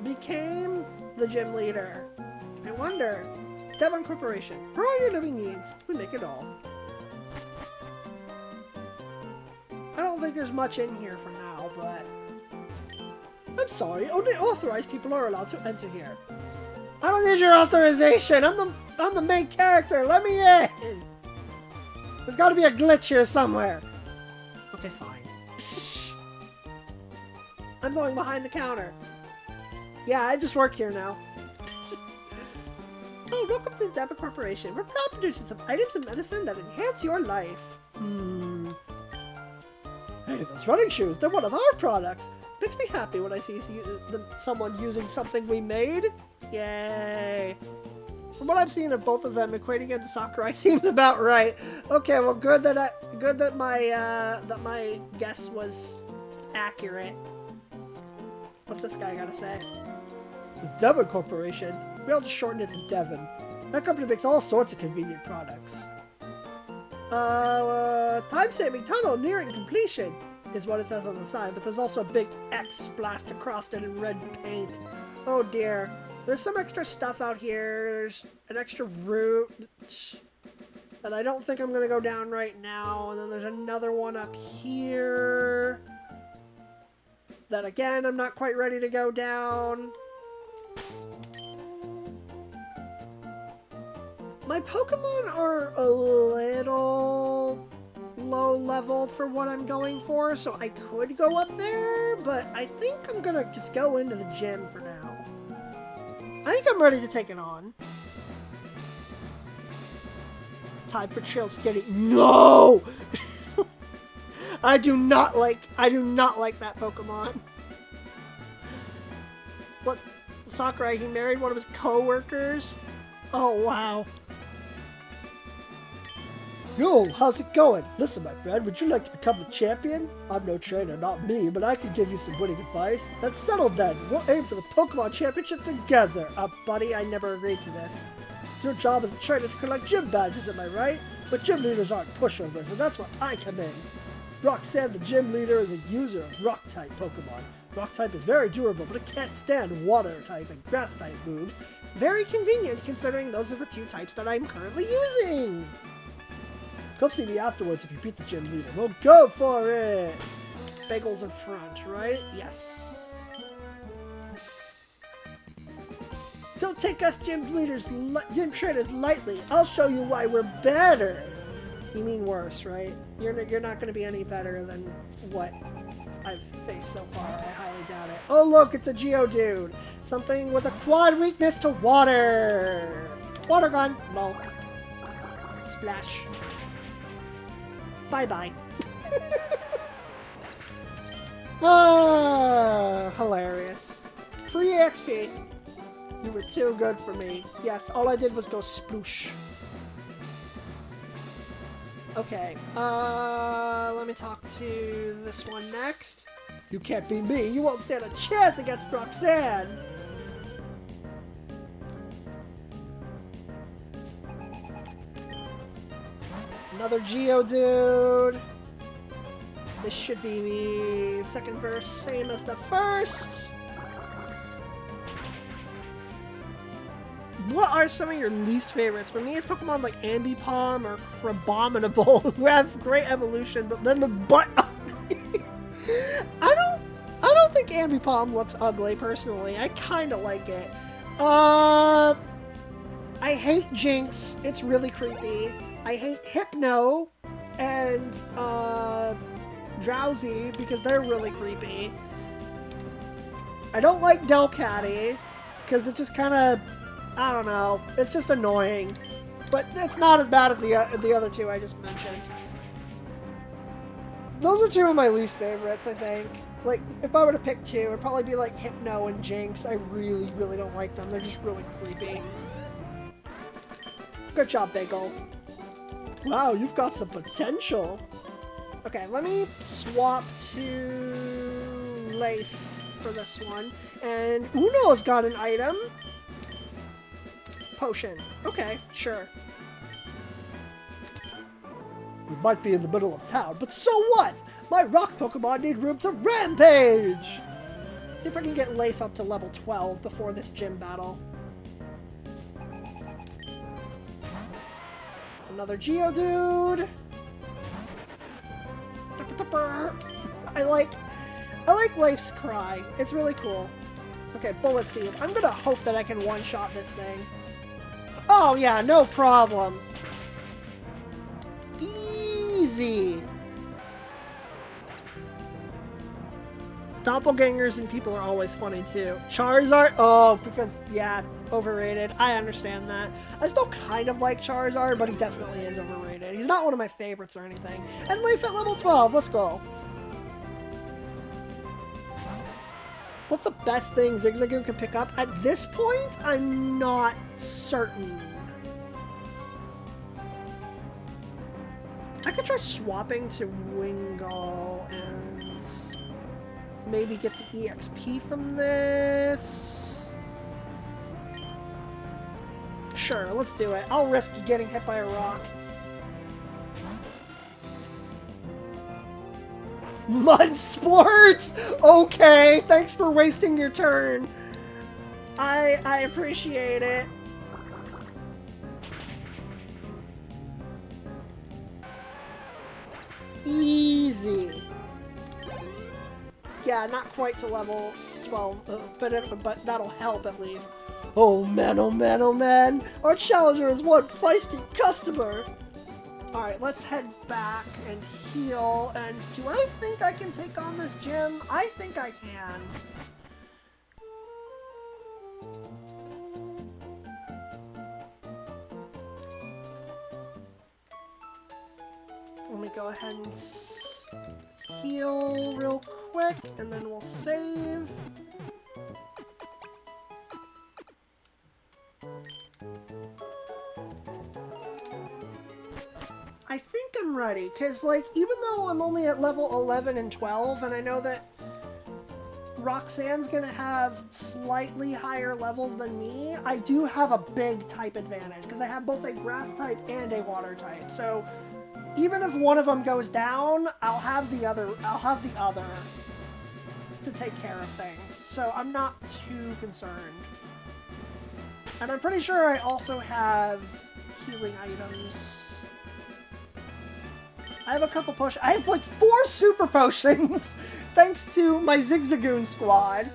became the gym leader. I wonder. Devon Corporation. For all your living needs, we make it all. I don't think there's much in here for now, but... I'm sorry, only authorized people are allowed to enter here. I don't need your authorization! I'm the main character! Let me in! There's gotta be a glitch here somewhere. Okay, fine. I'm going behind the counter. Yeah, I just work here now. Oh, welcome to the Devon Corporation. We're proud producers of items of medicine that enhance your life. Hey, those running shoes, they're one of our products. Makes me happy when I see someone using something we made. Yay. From what I've seen of both of them, equating into Sakurai seems about right. Okay, well, good that my guess was accurate. What's this guy gotta say? The Devon Corporation. We all just shorten it to Devon. That company makes all sorts of convenient products. Time-saving tunnel nearing completion is what it says on the sign, but there's also a big X splashed across it in red paint. Oh dear. There's some extra stuff out here. There's an extra route that I don't think I'm going to go down right now. And then there's another one up here that, again, I'm not quite ready to go down. My Pokemon are a little low-leveled for what I'm going for, so I could go up there, but I think I'm going to just go into the gym for now. I think I'm ready to take it on. Time for Trail Skitty. No! I do not like that Pokemon. What? Sakurai, he married one of his co-workers? Oh, wow. Yo, how's it going? Listen, my friend, would you like to become the champion? I'm no trainer, not me, but I can give you some winning advice. That's settled then. We'll aim for the Pokemon Championship together. Buddy, I never agreed to this. Your job as a trainer to collect gym badges, am I right? But gym leaders aren't pushovers, and that's where I come in. Roxanne, the gym leader, is a user of Rock-type Pokemon. Rock-type is very durable, but it can't stand Water-type and Grass-type moves. Very convenient, considering those are the two types that I'm currently using. Come see me afterwards if you beat the gym leader. We'll go for it! Bagels in front, right? Yes. Don't take us gym trainers lightly. I'll show you why we're better. You mean worse, right? You're not going to be any better than what I've faced so far. I highly doubt it. Oh look, it's a Geodude. Something with a quad weakness to water. Water gun. Lol. Splash. Bye-bye. Hilarious. Free XP. You were too good for me. Yes, all I did was go sploosh. Okay, let me talk to this one next. You can't beat me. You won't stand a chance against Roxanne. Another Geodude. This should be the second verse, same as the first. What are some of your least favorites? For me, it's Pokemon like Ambipom or Crabominable, who have great evolution, but then the butt ugly. I don't think Ambipom looks ugly, personally. I kind of like it. I hate Jinx. It's really creepy. I hate Hypno and Drowsy because they're really creepy. I don't like Delcatty because it just kind of, I don't know, it's just annoying. But it's not as bad as the other two I just mentioned. Those are two of my least favorites, I think. Like, if I were to pick two, it'd probably be like Hypno and Jinx. I really, really don't like them. They're just really creepy. Good job, Bagel. Wow, you've got some potential. Okay, let me swap to Leif for this one. And Uno's got an item. Potion. Okay, sure. We might be in the middle of town, but so what? My rock Pokemon need room to rampage! See if I can get Leif up to level 12 before this gym battle. Another Geodude! I like Leif's cry. It's really cool. Okay, Bullet Seed. I'm gonna hope that I can one-shot this thing. Oh yeah, no problem. Easy! Doppelgangers and people are always funny too. Charizard? Oh, because, yeah, overrated. I understand that. I still kind of like Charizard, but he definitely is overrated. He's not one of my favorites or anything. And Leif at level 12, let's go. What's the best thing Zigzagoon can pick up? At this point, I'm not certain. I could try swapping to Wingull and maybe get the EXP from this. Sure, let's do it. I'll risk getting hit by a rock. Mudsport! Okay, thanks for wasting your turn. I appreciate it. Easy. Yeah, not quite to level 12, but that'll help at least. Oh man, oh man, oh man! Our challenger is one feisty customer! Alright, let's head back and heal, and do I think I can take on this gym? I think I can. Let me go ahead and heal real quick, and then we'll save. I think I'm ready, because, like, even though I'm only at level 11 and 12, and I know that Roxanne's gonna have slightly higher levels than me, I do have a big type advantage, because I have both a grass type and a water type, so even if one of them goes down, I'll have the other to take care of things, so I'm not too concerned. And I'm pretty sure I also have healing items. I have a couple I have like 4 super potions, thanks to my Zigzagoon squad.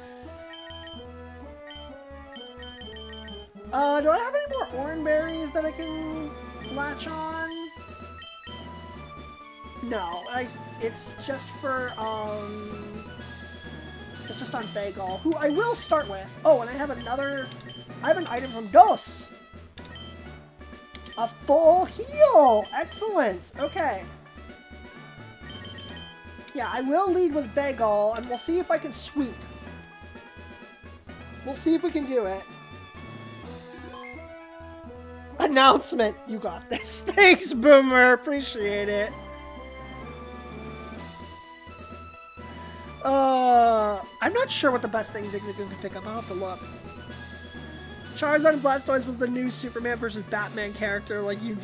Do I have any more orange berries that I can latch on? No, it's just for, it's just on Bagel, who I will start with. Oh, and I have an item from Dos. A full heal! Excellent! Okay. Yeah, I will lead with Bagel, and we'll see if I can sweep. We'll see if we can do it. Announcement! You got this. Thanks, Boomer! Appreciate it. I'm not sure what the best thing Zigzagoon can pick up. I'll have to look. Charizard and Blastoise was the new Superman versus Batman character, like you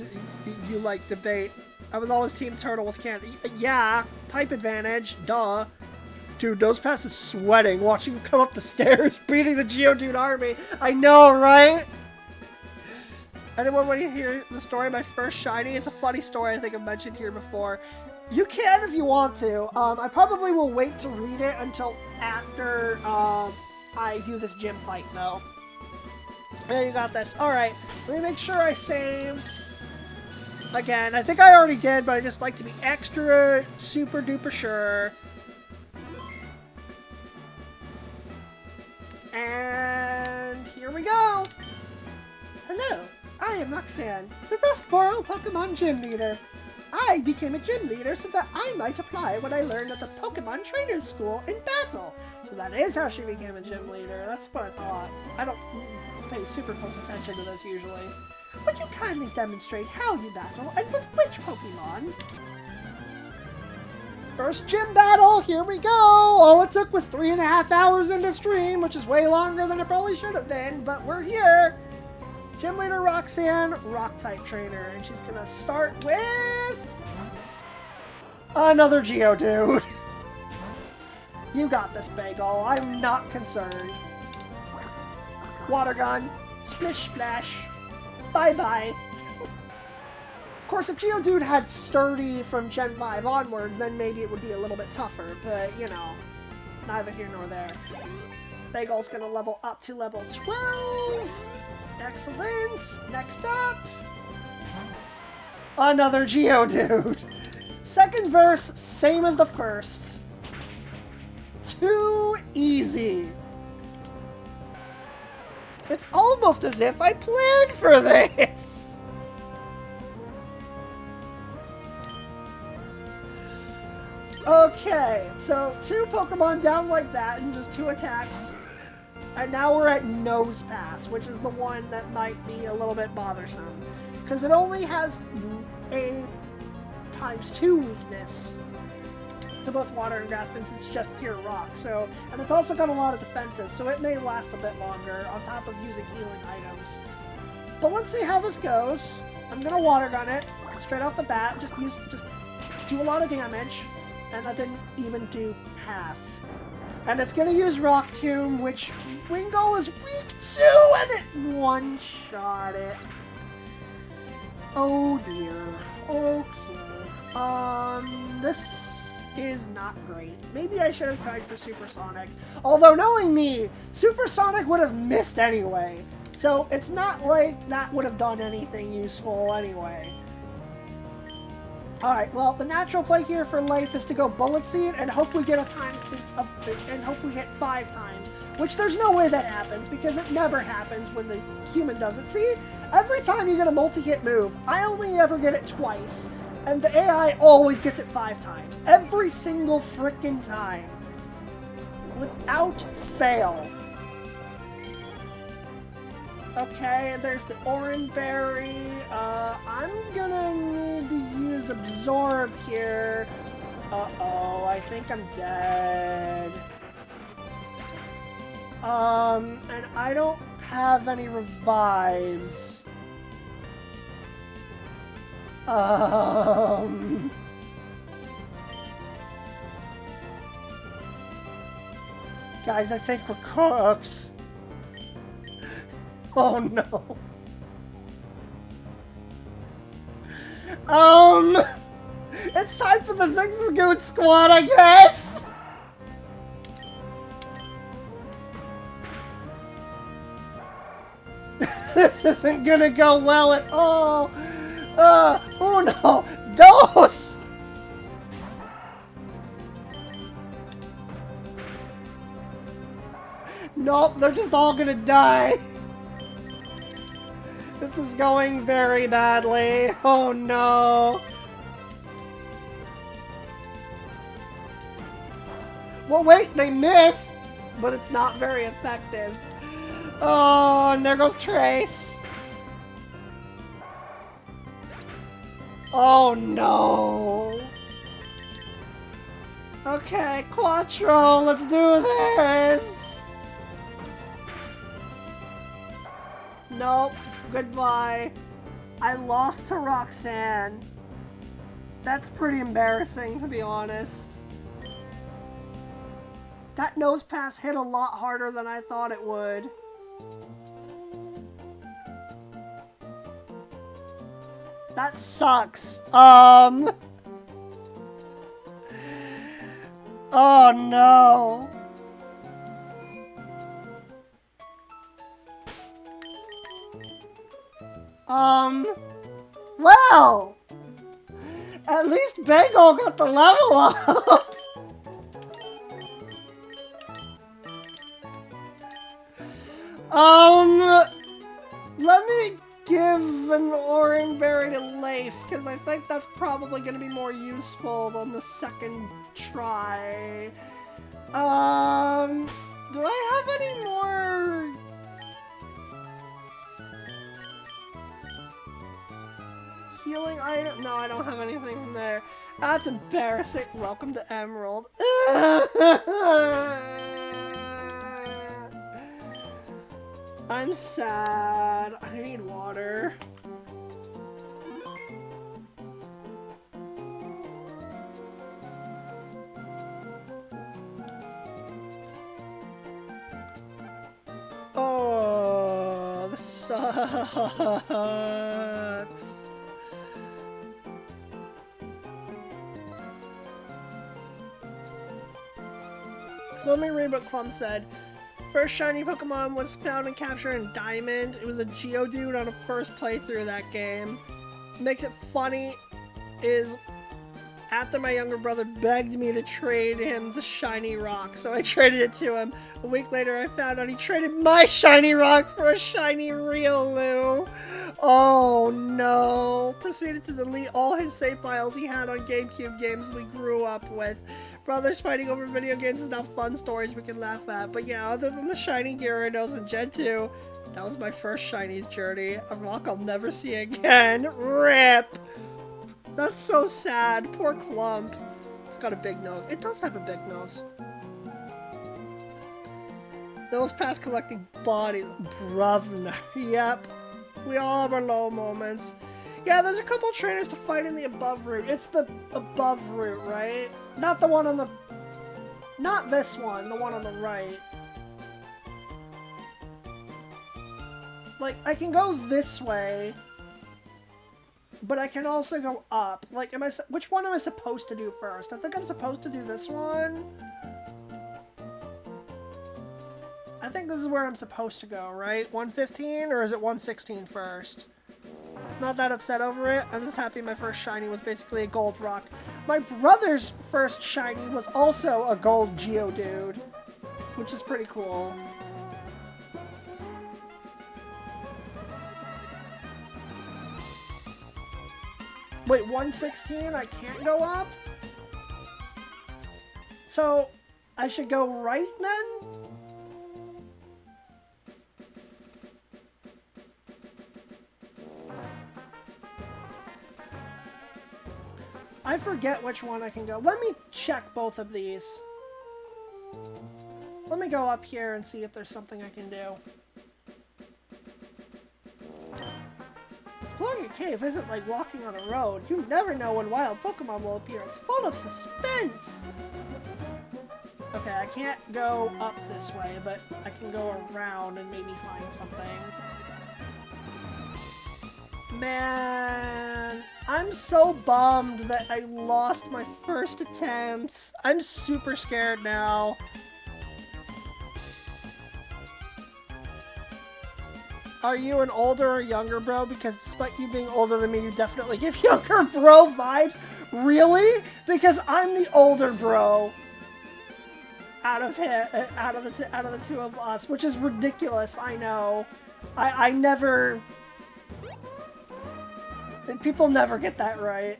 like debate. I was always Team Turtle with candy. Yeah, type advantage, duh. Dude, Nosepass is sweating watching him come up the stairs, beating the Geodude army. I know, right? Anyone want to hear the story of my first shiny? It's a funny story I think I've mentioned here before. You can if you want to. I probably will wait to read it until after I do this gym fight, though. Yeah, you got this. Alright, let me make sure I saved. Again, I think I already did, but I just like to be extra super duper sure. And here we go. Hello, I am Roxanne, the Rustboro Pokemon Gym Leader. I became a gym leader so that I might apply what I learned at the Pokemon Trainers School in battle. So that is how she became a gym leader. That's what I thought. I don't pay super close attention to this usually. Would you kindly demonstrate how you battle and with which Pokemon? First gym battle, here we go! All it took was 3.5 hours into stream, which is way longer than it probably should have been, but we're here! Gym leader Roxanne, Rock-type trainer, and she's gonna start with... another Geodude. You got this, Bagel. I'm not concerned. Water gun. Splish splash. Bye-bye. Of course, if Geodude had Sturdy from Gen 5 onwards, then maybe it would be a little bit tougher, but, you know, neither here nor there. Bagel's gonna level up to level 12. Excellent. Next up. Another Geodude. Second verse, same as the first. Too easy. It's almost as if I planned for this. Okay, so 2 Pokemon down like that and just 2 attacks. And now we're at Nose Pass, which is the one that might be a little bit bothersome. Because it only has a ×2 weakness to both water and grass since it's just pure rock. So, and it's also got a lot of defenses, so it may last a bit longer on top of using healing items. But let's see how this goes. I'm gonna water gun it straight off the bat. Just do a lot of damage, and that didn't even do half. And it's gonna use Rock Tomb, which Wingull is weak to, and it one-shot it. Oh dear. Okay. This is not great. Maybe I should have tried for Supersonic. Although, knowing me, Supersonic would have missed anyway. So, it's not like that would have done anything useful anyway. Alright, well, the natural play here for life is to go Bullet Seed and hope we get a time and hope we hit 5 times. Which there's no way that happens, because it never happens when the human does it. See? Every time you get a multi-hit move, I only ever get it twice. And the AI always gets it 5 times. Every single frickin' time. Without fail. Okay, there's the Orange Berry. I'm gonna need to use Absorb here. Uh-oh, I think I'm dead. And I don't have any revives. Guys, I think we're cooked. Oh no. It's time for the Zigzagoon squad, I guess. This isn't gonna go well at all. Oh no, Dose! Nope, they're just all gonna die. This is going very badly. Oh no. Well, wait, they missed, but it's not very effective. Oh, and there goes Trace. Oh no. Okay, Quattro, let's do this. Nope, goodbye. I lost to Roxanne. That's pretty embarrassing, to be honest. That Nose Pass hit a lot harder than I thought it would. That sucks. Oh no. Well, at least Bagel got the level up. Let me give an Orange Berry to Leif, because I think that's probably going to be more useful than the second try. Do I have any more? healing item? No, I don't have anything from there. That's embarrassing. Welcome to Emerald. I'm sad. I need water. Oh, this sucks. So let me read what Clum said. First shiny Pokemon was found and captured in Diamond. It was a Geodude on a first playthrough of that game. What makes it funny is after my younger brother begged me to trade him the shiny rock, so I traded it to him. A week later I found out he traded my shiny rock for a shiny Riolu. Oh no. Proceeded to delete all his save files he had on GameCube games we grew up with. Brothers fighting over video games is not fun stories we can laugh at. But yeah, other than the shiny Gyarados in Gen 2, that was my first shinies journey. A rock I'll never see again. RIP! That's so sad. Poor Clump. It's got a big nose. It does have a big nose. Those past collecting bodies. Bruvner. Yep. We all have our low moments. Yeah, there's a couple trainers to fight in the above route. It's the above route, right? Not the one on the... Not this one, the one on the right. Like, I can go this way, but I can also go up. Like, which one am I supposed to do first? I think I'm supposed to do this one. I think this is where I'm supposed to go, right? 115, or is it 116 first? Not that upset over it. I'm just happy my first shiny was basically a gold rock. My brother's first shiny was also a gold Geodude, which is pretty cool. Wait, 116? I can't go up? So, I should go right then? I forget which one I can go. Let me check both of these. Let me go up here and see if there's something I can do. Exploring a cave isn't like walking on a road. You never know when wild Pokemon will appear. It's full of suspense. Okay, I can't go up this way, but I can go around and maybe find something. Man, I'm so bummed that I lost my first attempt. I'm super scared now. Are you an older or younger bro? Because despite you being older than me, you definitely give younger bro vibes. Really? Because I'm the older bro out of the two of us, which is ridiculous. I know. I never. People never get that right.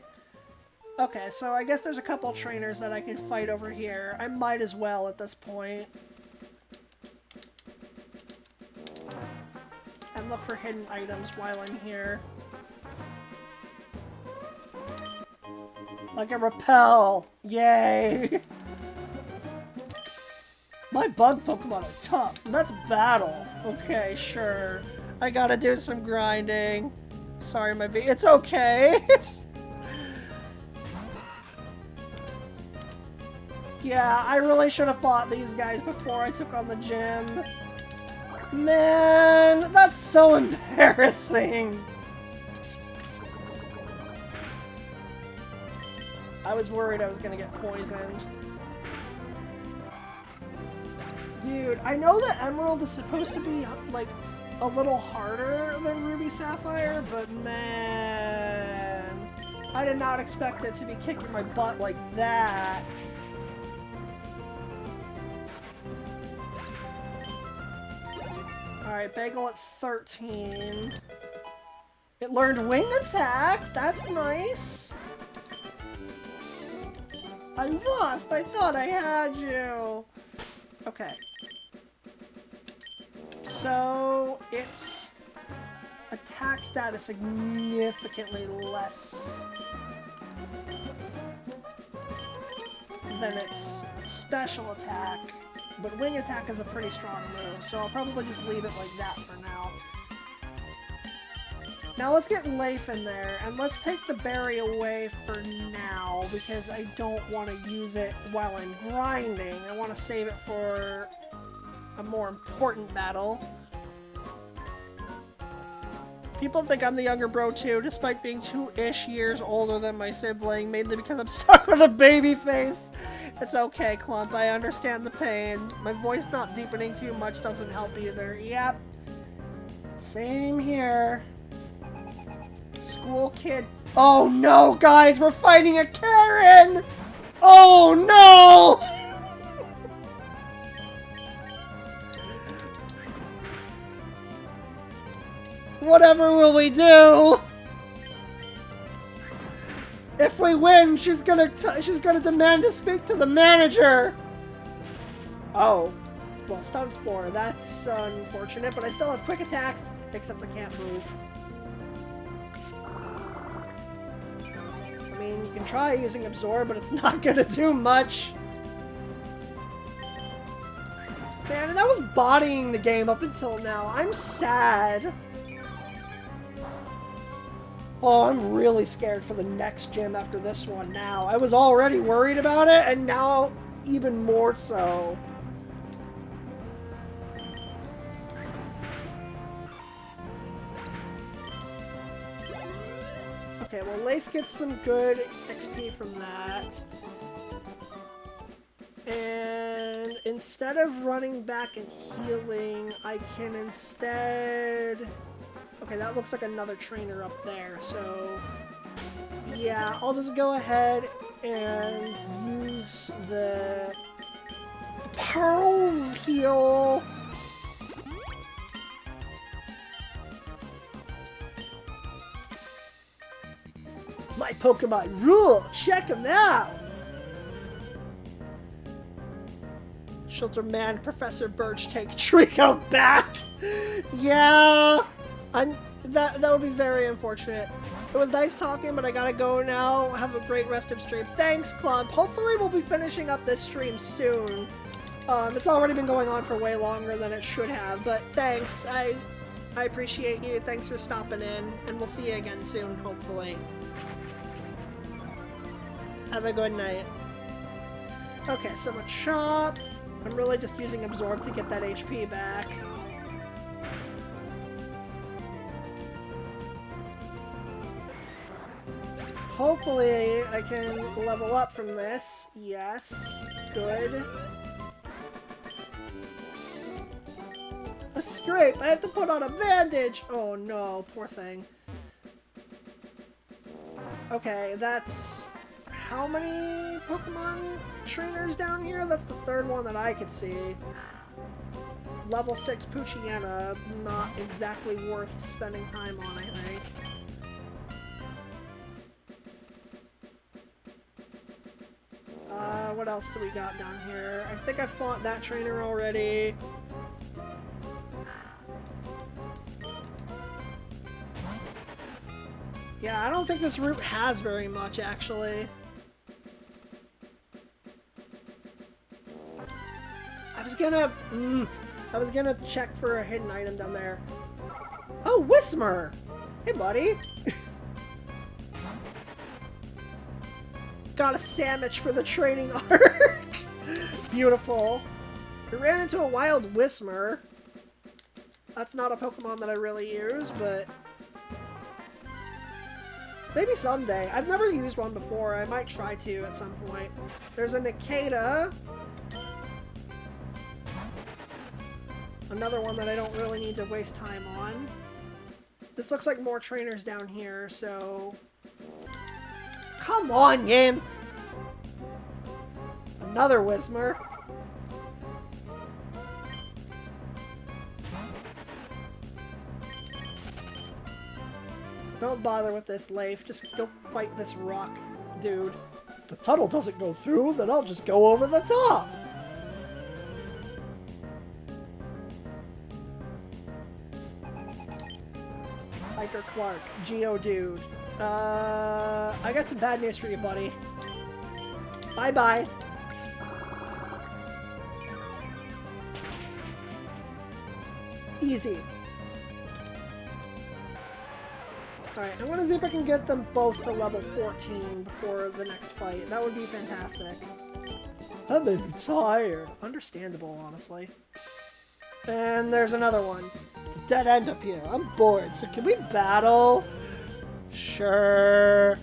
Okay, so I guess there's a couple trainers that I can fight over here. I might as well at this point. And look for hidden items while I'm here. Like a repel! Yay! My bug Pokemon are tough, and that's battle. Okay, sure. I gotta do some grinding. Sorry, my baby. It's okay. Yeah, I really should have fought these guys before I took on the gym. Man, that's so embarrassing. I was worried I was gonna get poisoned. Dude, I know that Emerald is supposed to be, like, a little harder than Ruby Sapphire, but man, I did not expect it to be kicking my butt like that. Alright, Bagel at 13. It learned Wing Attack! That's nice! I lost! I thought I had you! Okay. So, its attack attack stat is significantly less than its special attack, but wing attack is a pretty strong move, so I'll probably just leave it like that for now. Now let's get Leif in there, and let's take the berry away for now, because I don't want to use it while I'm grinding. I want to save it for a more important battle. People think I'm the younger bro too, despite being 2-ish years older than my sibling, mainly because I'm stuck with a baby face. It's okay, Clump, I understand the pain. My voice not deepening too much doesn't help either. Yep. Same here. School kid. Oh no, guys, we're fighting a Karen! Oh no! Whatever will we do? If we win, she's gonna demand to speak to the manager. Oh, well, stun spore. That's unfortunate, but I still have quick attack, except I can't move. I mean, you can try using absorb, but it's not gonna do much. Man, and I was bodying the game up until now. I'm sad. Oh, I'm really scared for the next gym after this one now. I was already worried about it, and now even more so. Okay, well, Leif gets some good XP from that. And instead of running back and healing, I can instead... Okay, that looks like another trainer up there, so... Yeah, I'll just go ahead and use the... Pearls heal! My Pokemon rule! Check them out! Shelter Man, Professor Birch, take Trico back! Yeah! That would be very unfortunate. It was nice talking, but I gotta go now. Have a great rest of stream. Thanks, Clump. Hopefully we'll be finishing up this stream soon. It's already been going on for way longer than it should have, but thanks. I appreciate you. Thanks for stopping in, and we'll see you again soon, hopefully. Have a good night. Okay, so a chop. I'm really just using absorb to get that HP back. Hopefully I can level up from this. Yes. Good. A scrape! I have to put on a bandage! Oh no, poor thing. Okay, that's... How many Pokemon trainers down here? That's the third one that I could see. Level 6 Poochyena, not exactly worth spending time on, I think. What else do we got down here? I think I fought that trainer already. Yeah, I don't think this route has very much, actually. I was gonna check for a hidden item down there. Oh, Whismer! Hey, buddy! Got a sandwich for the training arc! Beautiful. We ran into a wild Whismer. That's not a Pokemon that I really use, but... maybe someday. I've never used one before. I might try to at some point. There's a Nikita. Another one that I don't really need to waste time on. This looks like more trainers down here, so... Come on, game! Another Whismer. Don't bother with this, Leif. Just go fight this rock dude. If the tunnel doesn't go through, then I'll just go over the top! I Hiker Clark, Geodude. I got some bad news for you, buddy. Bye-bye. Easy. Alright, I want to see if I can get them both to level 14 before the next fight. That would be fantastic. That made me tired. Understandable, honestly. And there's another one. It's a dead end up here. I'm bored, so can we battle? Sure.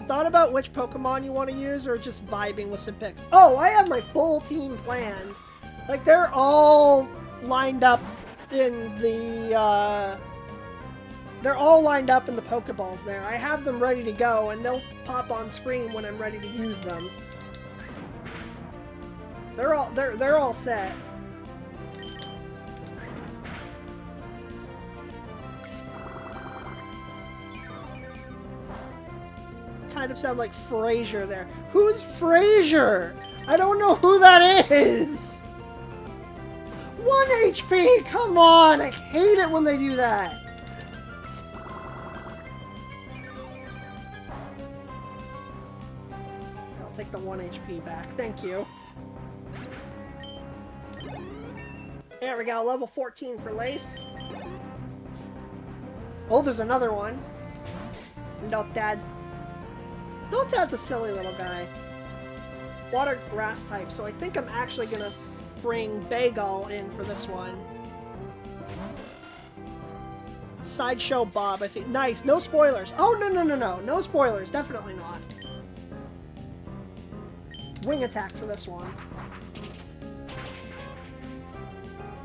Thought about which Pokemon you want to use, or just vibing with some picks? Oh, I have my full team planned. Like, they're all lined up in the, they're all lined up in the Pokeballs there. I have them ready to go, and they'll pop on screen when I'm ready to use them. They're all set. Kind of sound like Frasier there. Who's Frasier? I don't know who that is. 1 HP! Come on! I hate it when they do that. I'll take the 1 HP back. Thank you. There we go. Level 14 for Leif. Oh, there's another one. Lotad. Lotad's a silly little guy. Water grass type, so I think I'm actually gonna bring Bagel in for this one. Sideshow Bob, I see. Nice, no spoilers. Oh, no. No spoilers, definitely not. Wing attack for this one.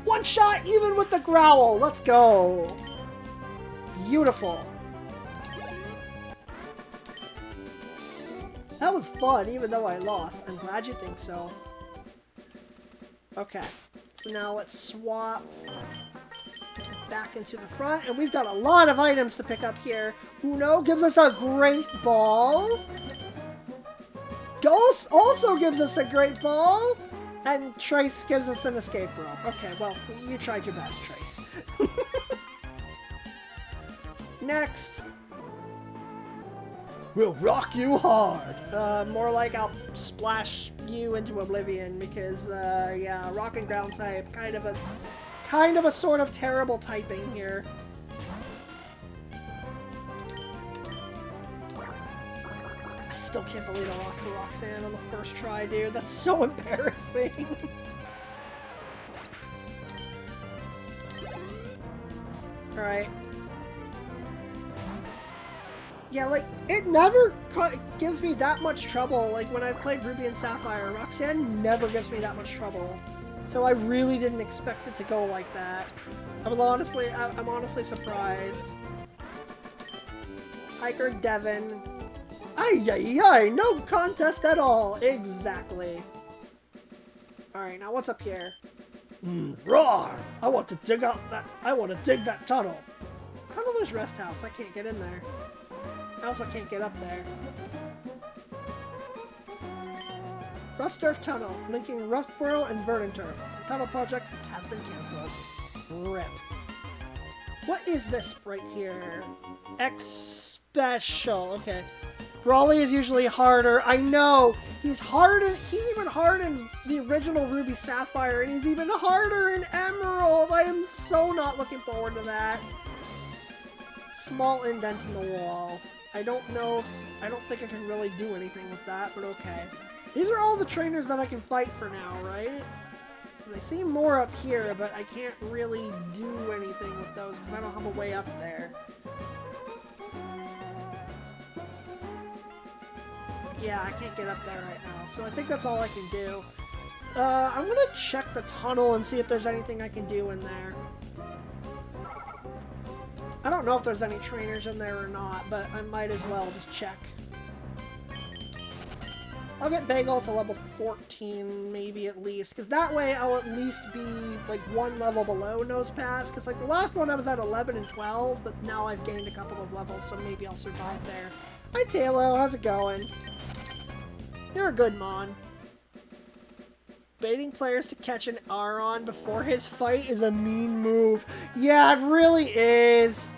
One shot, even with the growl. Let's go. Beautiful. That was fun, even though I lost. I'm glad you think so. Okay, so now let's swap back into the front, and we've got a lot of items to pick up here. Uno gives us a great ball. Dos also gives us a great ball. And Trace gives us an escape rope. Okay, well, you tried your best, Trace. Next. We'll rock you hard. More like I'll splash you into oblivion because, yeah, rock and ground type, kind of a sort of terrible typing here. I still can't believe I lost to Roxanne on the first try, dude. That's so embarrassing. Alright. Yeah, like, it never gives me that much trouble. Like, when I've played Ruby and Sapphire, Roxanne never gives me that much trouble. So I really didn't expect it to go like that. I'm honestly surprised. Hiker Devin. Ay, no contest at all. Exactly. Alright, now what's up here? Roar! I want to dig that tunnel. Tunneler's Rest House. I can't get in there. I also can't get up there. Rustturf Tunnel, linking Rustboro and Verdanturf. The tunnel project has been cancelled. RIP. What is this right here? X Special. Okay. Brawly is usually harder. I know! He's even hard in the original Ruby Sapphire, and he's even harder in Emerald! I am so not looking forward to that. Small indent in the wall. I don't think I can really do anything with that, but okay. These are all the trainers that I can fight for now, right? Because I see more up here, but I can't really do anything with those because I don't have a way up there. Yeah, I can't get up there right now, so I think that's all I can do. I'm gonna check the tunnel and see if there's anything I can do in there. I don't know if there's any trainers in there or not, but I might as well just check. I'll get Bagel to level 14, maybe at least, because that way I'll at least be, like, one level below Nosepass, because, like, the last one I was at 11 and 12, but now I've gained a couple of levels, so maybe I'll survive there. Hi, Talo, how's it going? You're a good Mon. baiting players to catch an Aron before his fight is a mean move. Yeah, it really is.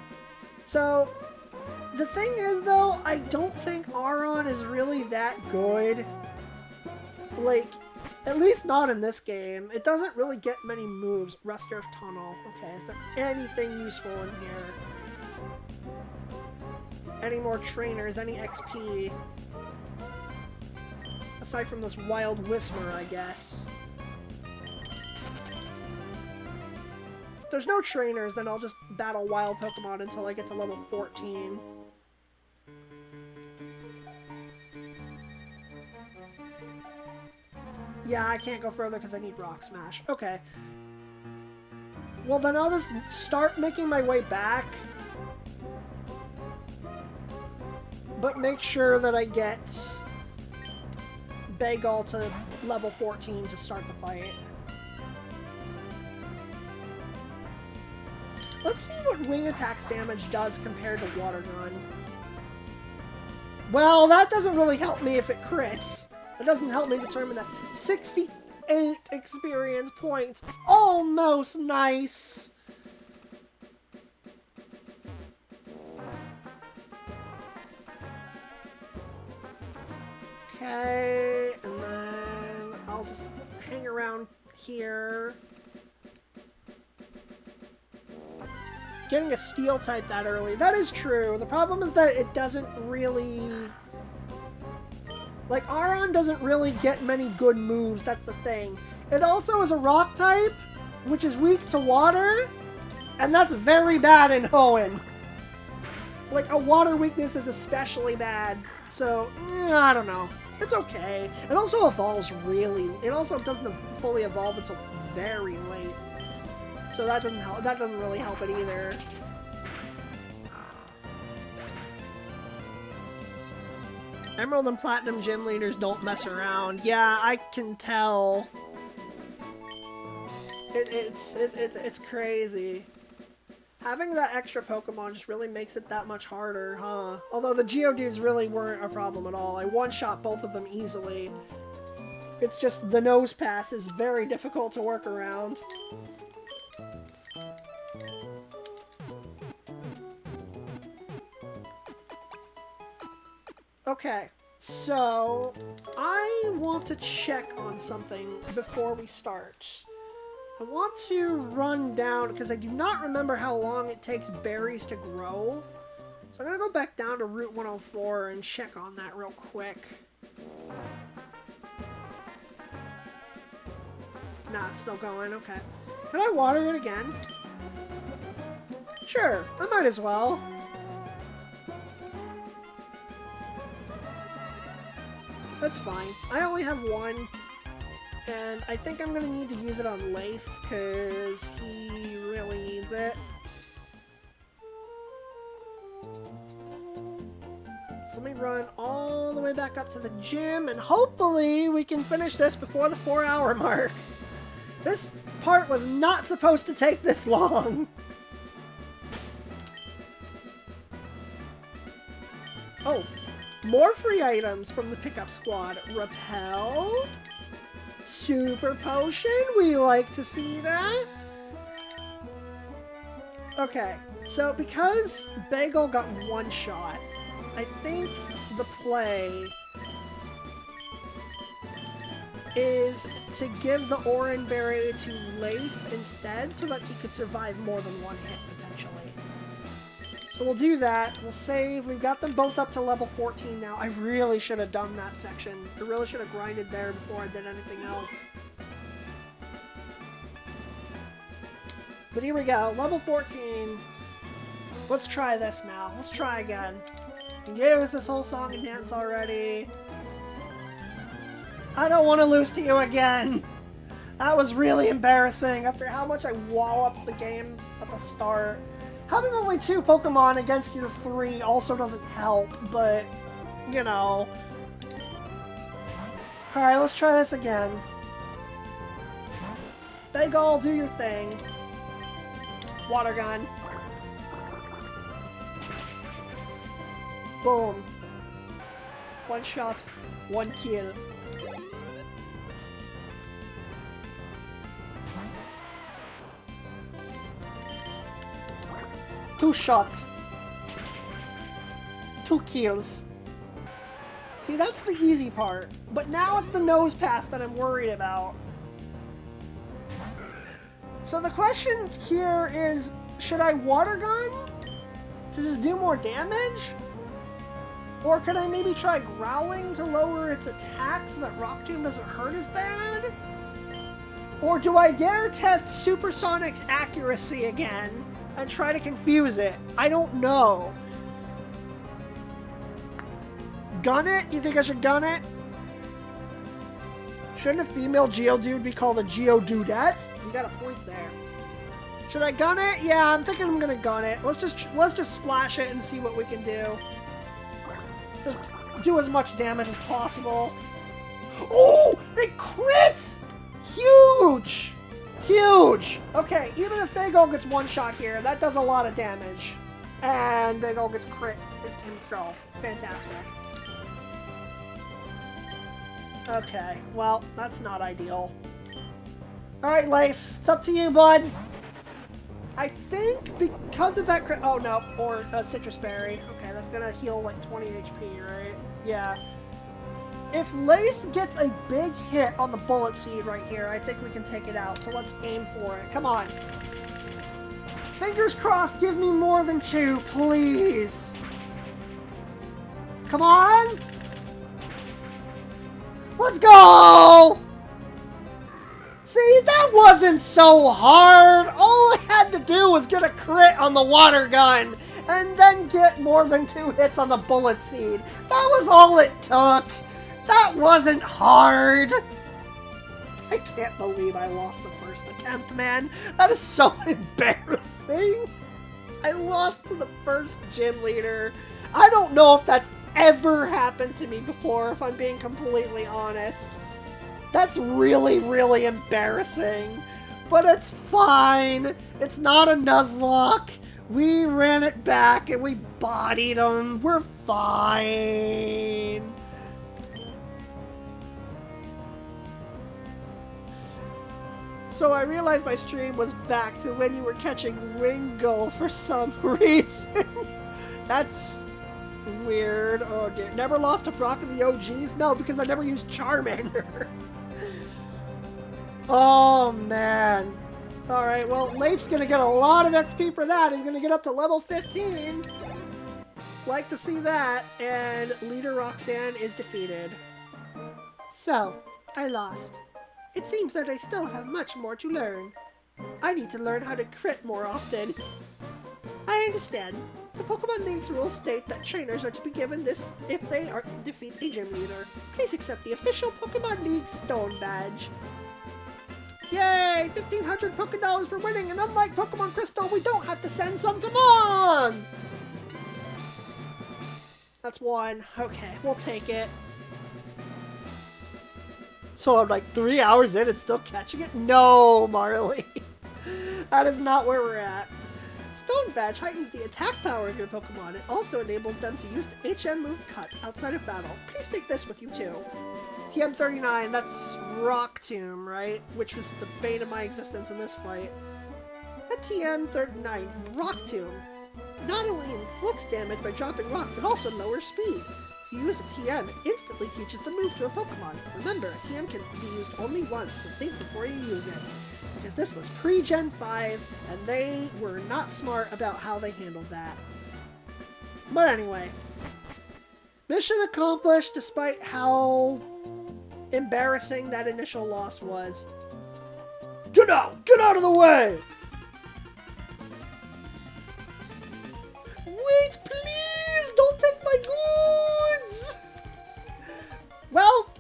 So, the thing is, though, I don't think Aron is really that good. Like, at least not in this game. It doesn't really get many moves. Rust Earth Tunnel. Okay, is there anything useful in here? Any more trainers? Any XP? Aside from this Wild Whisper, I guess. If there's no trainers, then I'll just battle wild Pokemon until I get to level 14. Yeah, I can't go further because I need Rock Smash. Okay. Well, then I'll just start making my way back. But make sure that I get Bagel to level 14 to start the fight. Let's see what Wing Attack's damage does compared to Water Gun. Well, that doesn't really help me if it crits. It doesn't help me determine that. 68 experience points. Almost nice. Okay, and then I'll just hang around here. Getting a Steel type that early, that is true. The problem is that it doesn't really... Like, Aron doesn't really get many good moves, that's the thing. It also is a Rock type, which is weak to water, and that's very bad in Hoenn. Like, a water weakness is especially bad, so, I don't know. It's okay. It also evolves really... It also doesn't fully evolve until very late. So that doesn't help. That doesn't really help it either. Emerald and Platinum gym leaders don't mess around. Yeah, I can tell. It's crazy. Having that extra Pokemon just really makes it that much harder, huh? Although the Geodudes really weren't a problem at all. I one-shot both of them easily. It's just the Nose Pass is very difficult to work around. Okay, so I want to check on something before we start. I want to run down, because I do not remember how long it takes berries to grow. So I'm going to go back down to Route 104 and check on that real quick. Nah, it's still going, okay. Can I water it again? Sure, I might as well. That's fine. I only have one, and I think I'm going to need to use it on Leif, because he really needs it. So let me run all the way back up to the gym, and hopefully we can finish this before the 4-hour mark. This part was not supposed to take this long. Oh. More free items from the pickup squad. Repel. Super Potion. We like to see that. Okay. So because Bagel got one shot, I think the play is to give the Oran Berry to Leif instead so that he could survive more than one hit potentially. So we'll do that. We'll save. We've got them both up to level 14 now. I really should have done that section. I really should have grinded there before I did anything else. But here we go. Level 14. Let's try this now. Let's try again. You gave us this whole song and dance already. I don't want to lose to you again. That was really embarrassing after how much I walloped the game at the start. Having only 2 Pokemon against your 3 also doesn't help, but, you know. Alright, let's try this again. Bagel, do your thing. Water gun. Boom. One shot, one kill. 2 shots. 2 kills. See, that's the easy part. But now it's the nose pass that I'm worried about. So the question here is, should I water gun to just do more damage? Or could I maybe try growling to lower its attack so that Rock Tomb doesn't hurt as bad? Or do I dare test Supersonic's accuracy again and try to confuse it? I don't know. Gun it? You think I should gun it? Shouldn't a female Geodude be called a Geodudette? You got a point there. Should I gun it? Yeah, I'm thinking I'm gonna gun it. Let's just splash it and see what we can do. Just do as much damage as possible. Oh! They crit! Huge! Huge! Okay, even if Big Ol gets one shot here, that does a lot of damage. And Big Ol gets crit himself. Fantastic. Okay, well, that's not ideal. Alright, Leif, it's up to you, bud. I think because of that crit... Oh, no, or Citrus Berry. Okay, that's gonna heal like 20 HP, right? Yeah. If Leif gets a big hit on the Bullet Seed right here, I think we can take it out. So let's aim for it. Come on. Fingers crossed, give me more than 2, please. Come on. Let's go! See, that wasn't so hard. All I had to do was get a crit on the water gun and then get more than 2 hits on the Bullet Seed. That was all it took. That wasn't hard. I can't believe I lost the first attempt, man. That is so embarrassing. I lost to the first gym leader. I don't know if that's ever happened to me before, if I'm being completely honest. That's really, really embarrassing. But it's fine. It's not a Nuzlocke. We ran it back and we bodied him. We're fine. So I realized my stream was back to when you were catching Wingull for some reason. That's weird. Oh dear. Never lost to Brock in the OGs? No, because I never used Charmander. Oh man. Alright, well, Leif's gonna get a lot of XP for that. He's gonna get up to level 15. Like to see that. And Leader Roxanne is defeated. So, I lost. It seems that I still have much more to learn. I need to learn how to crit more often. I understand. The Pokemon League's rules state that trainers are to be given this if they defeat a gym leader. Please accept the official Pokemon League Stone Badge. Yay! 1,500 Pokédollars for winning, and unlike Pokemon Crystal, we don't have to send some to Mom! That's 1. Okay, we'll take it. So I'm like 3 hours in and still catching it? No, Marley. That is not where we're at. Stone Badge heightens the attack power of your Pokemon. It also enables them to use the HM move Cut outside of battle. Please take this with you too. TM39, that's Rock Tomb, right? Which was the bane of my existence in this fight. At TM39, Rock Tomb not only inflicts damage by dropping rocks, it also lowers speed. If you use a TM, it instantly teaches the move to a Pokemon. Remember, a TM can be used only once, so think before you use it. Because this was pre-Gen 5, and they were not smart about how they handled that. But anyway, mission accomplished despite how embarrassing that initial loss was. Get out! Get out of the way! Wait, please! Don't take my goods! Well,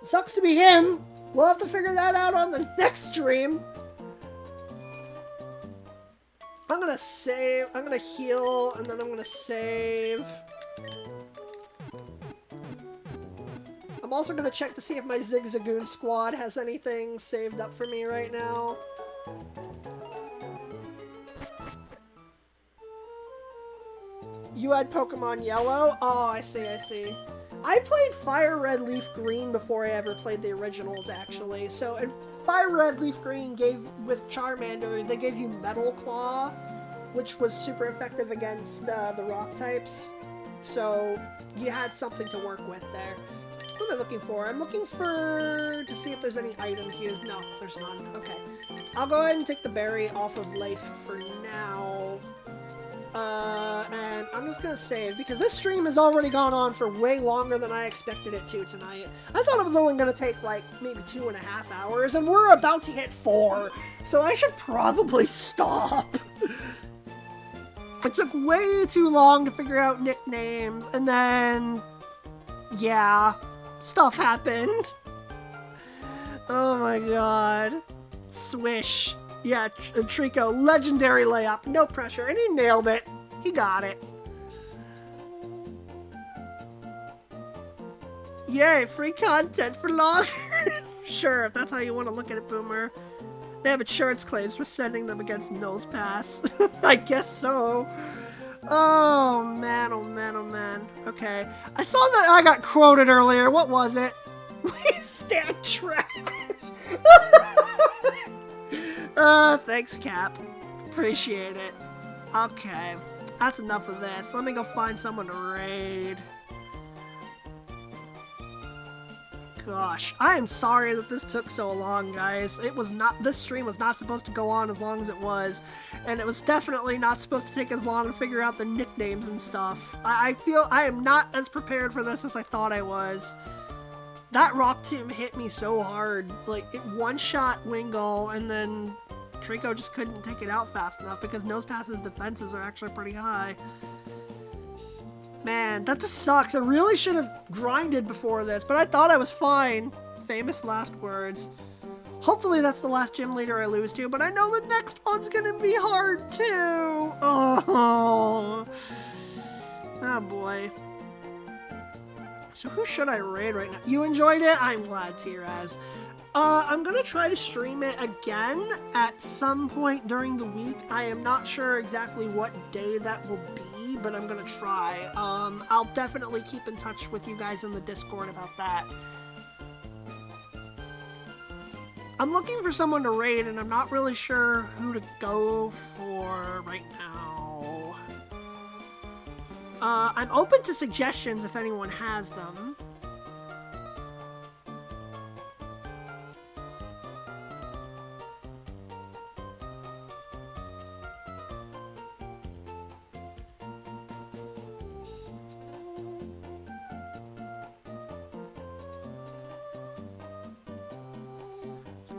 sucks to be him. We'll have to figure that out on the next stream. I'm gonna save, I'm gonna heal, and then I'm gonna save. I'm also gonna check to see if my Zigzagoon squad has anything saved up for me right now. You had Pokemon Yellow? Oh, I see, I see. I played Fire Red Leaf Green before I ever played the originals, actually. So, in Fire Red Leaf Green with Charmander, they gave you Metal Claw, which was super effective against the rock types. So you had something to work with there. What am I looking for? I'm looking to see if there's any items used. No, there's none. Okay. I'll go ahead and take the berry off of life for now. And I'm just gonna save, because this stream has already gone on for way longer than I expected it to tonight. I thought it was only gonna take, like, maybe 2.5 hours, and we're about to hit 4, so I should probably stop. It took way too long to figure out nicknames, and then, yeah, stuff happened. Oh my god. Swish. Yeah, Trico, legendary layup, no pressure, and he nailed it. He got it. Yay, free content for long. Sure, if that's how you want to look at it, Boomer. They have insurance claims for sending them against Nose Pass. I guess so. Oh, man, oh, man, oh, man. Okay. I saw that I got quoted earlier. What was it? We stand trash. Thanks, Cap. Appreciate it. Okay. That's enough of this. Let me go find someone to raid. Gosh, I am sorry that this took so long, guys. This stream was not supposed to go on as long as it was, and it was definitely not supposed to take as long to figure out the nicknames and stuff. I feel I am not as prepared for this as I thought I was. That rock tomb hit me so hard. Like, it one-shot Wingull, and then Trico just couldn't take it out fast enough because Nosepass's defenses are actually pretty high. Man, that just sucks. I really should have grinded before this, but I thought I was fine. Famous last words. Hopefully that's the last gym leader I lose to, but I know the next one's gonna be hard too. Oh boy. So who should I raid right now? You enjoyed it? I'm glad, T-Raz. I'm gonna try to stream it again at some point during the week. I am not sure exactly what day that will be, but I'm gonna try. I'll definitely keep in touch with you guys in the Discord about that. I'm looking for someone to raid, and I'm not really sure who to go for right now. I'm open to suggestions if anyone has them.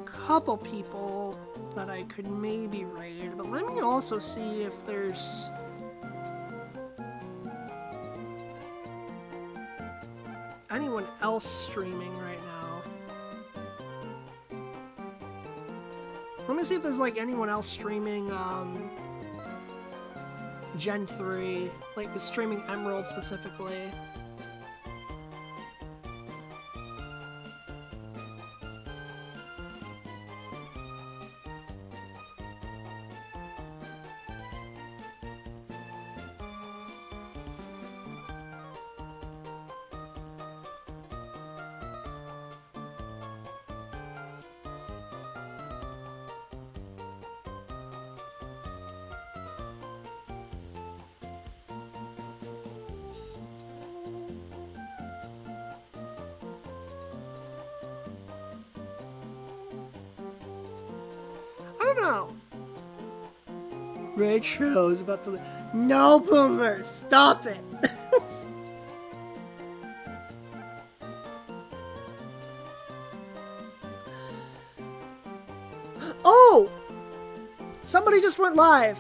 Couple people that I could maybe raid, but let me also see if there's anyone else streaming right now. Let me see if there's like anyone else streaming Gen 3, like streaming Emerald specifically. I don't know. Rachel is about to... No, Boomer! Stop it! Oh! Somebody just went live.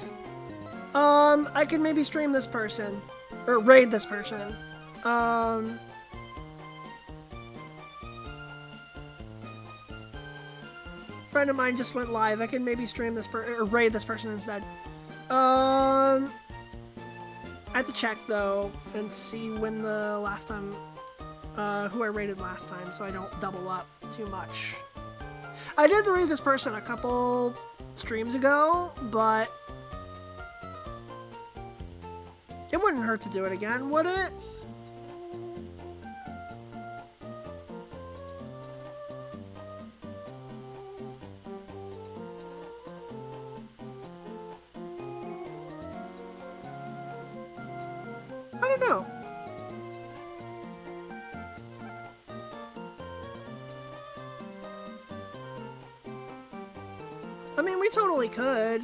I can maybe stream this person. Or raid this person. Friend of mine just went live. I can maybe stream this or raid this person instead. I have to check though and see when the last time who I raided last time, so I don't double up too much. I did raid this person a couple streams ago, but it wouldn't hurt to do it again, would it? I don't know. I mean, we totally could.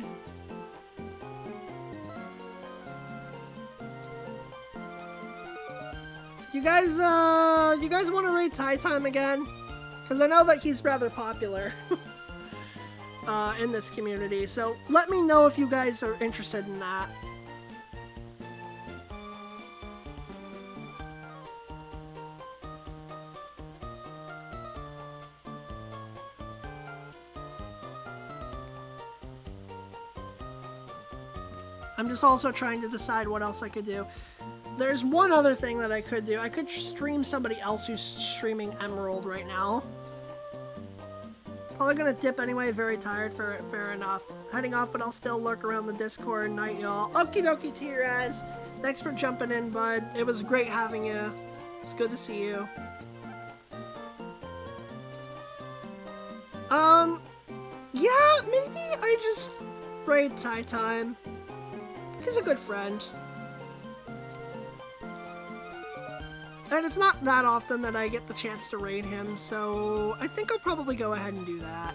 You guys want to raid Tie Time again? Because I know that he's rather popular in this community, so let me know if you guys are interested in that. I'm just also trying to decide what else I could do. There's one other thing that I could do. I could stream somebody else who's streaming Emerald right now. Probably gonna dip anyway, very tired, fair enough. Heading off, but I'll still lurk around the Discord night, y'all. Okie dokie, T-Raz. Thanks for jumping in, bud. It was great having you. It's good to see you. Yeah, maybe I just raid Tie Time. He's a good friend. And it's not that often that I get the chance to raid him, so I think I'll probably go ahead and do that.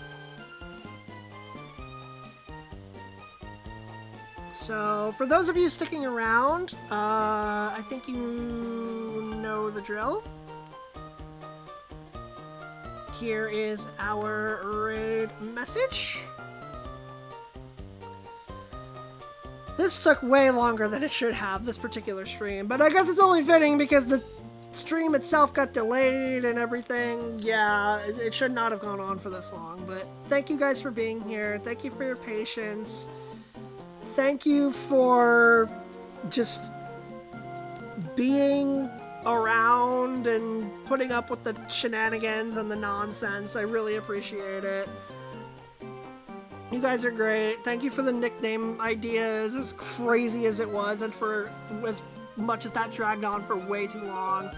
So, for those of you sticking around, I think you know the drill. Here is our raid message. This took way longer than it should have, this particular stream, but I guess it's only fitting because the stream itself got delayed and everything. Yeah, it should not have gone on for this long, but thank you guys for being here. Thank you for your patience. Thank you for just being around and putting up with the shenanigans and the nonsense. I really appreciate it. You guys are great. Thank you for the nickname ideas, as crazy as it was, and for as much as that dragged on for way too long.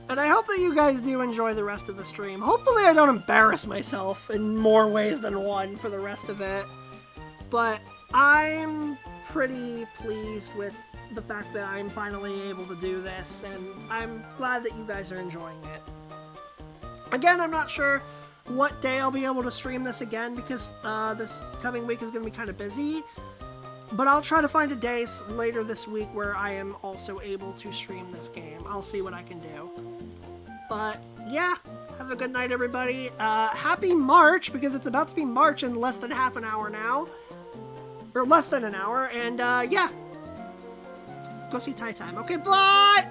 And I hope that you guys do enjoy the rest of the stream. Hopefully I don't embarrass myself in more ways than one for the rest of it. But I'm pretty pleased with the fact that I'm finally able to do this, and I'm glad that you guys are enjoying it. Again, I'm not sure what day I'll be able to stream this again, because this coming week is going to be kind of busy. But I'll try to find a day later this week where I am also able to stream this game. I'll see what I can do. But yeah, have a good night, everybody. Happy March, because it's about to be March in less than half an hour now. Or less than an hour. And yeah, go see Tie Time. Okay, bye!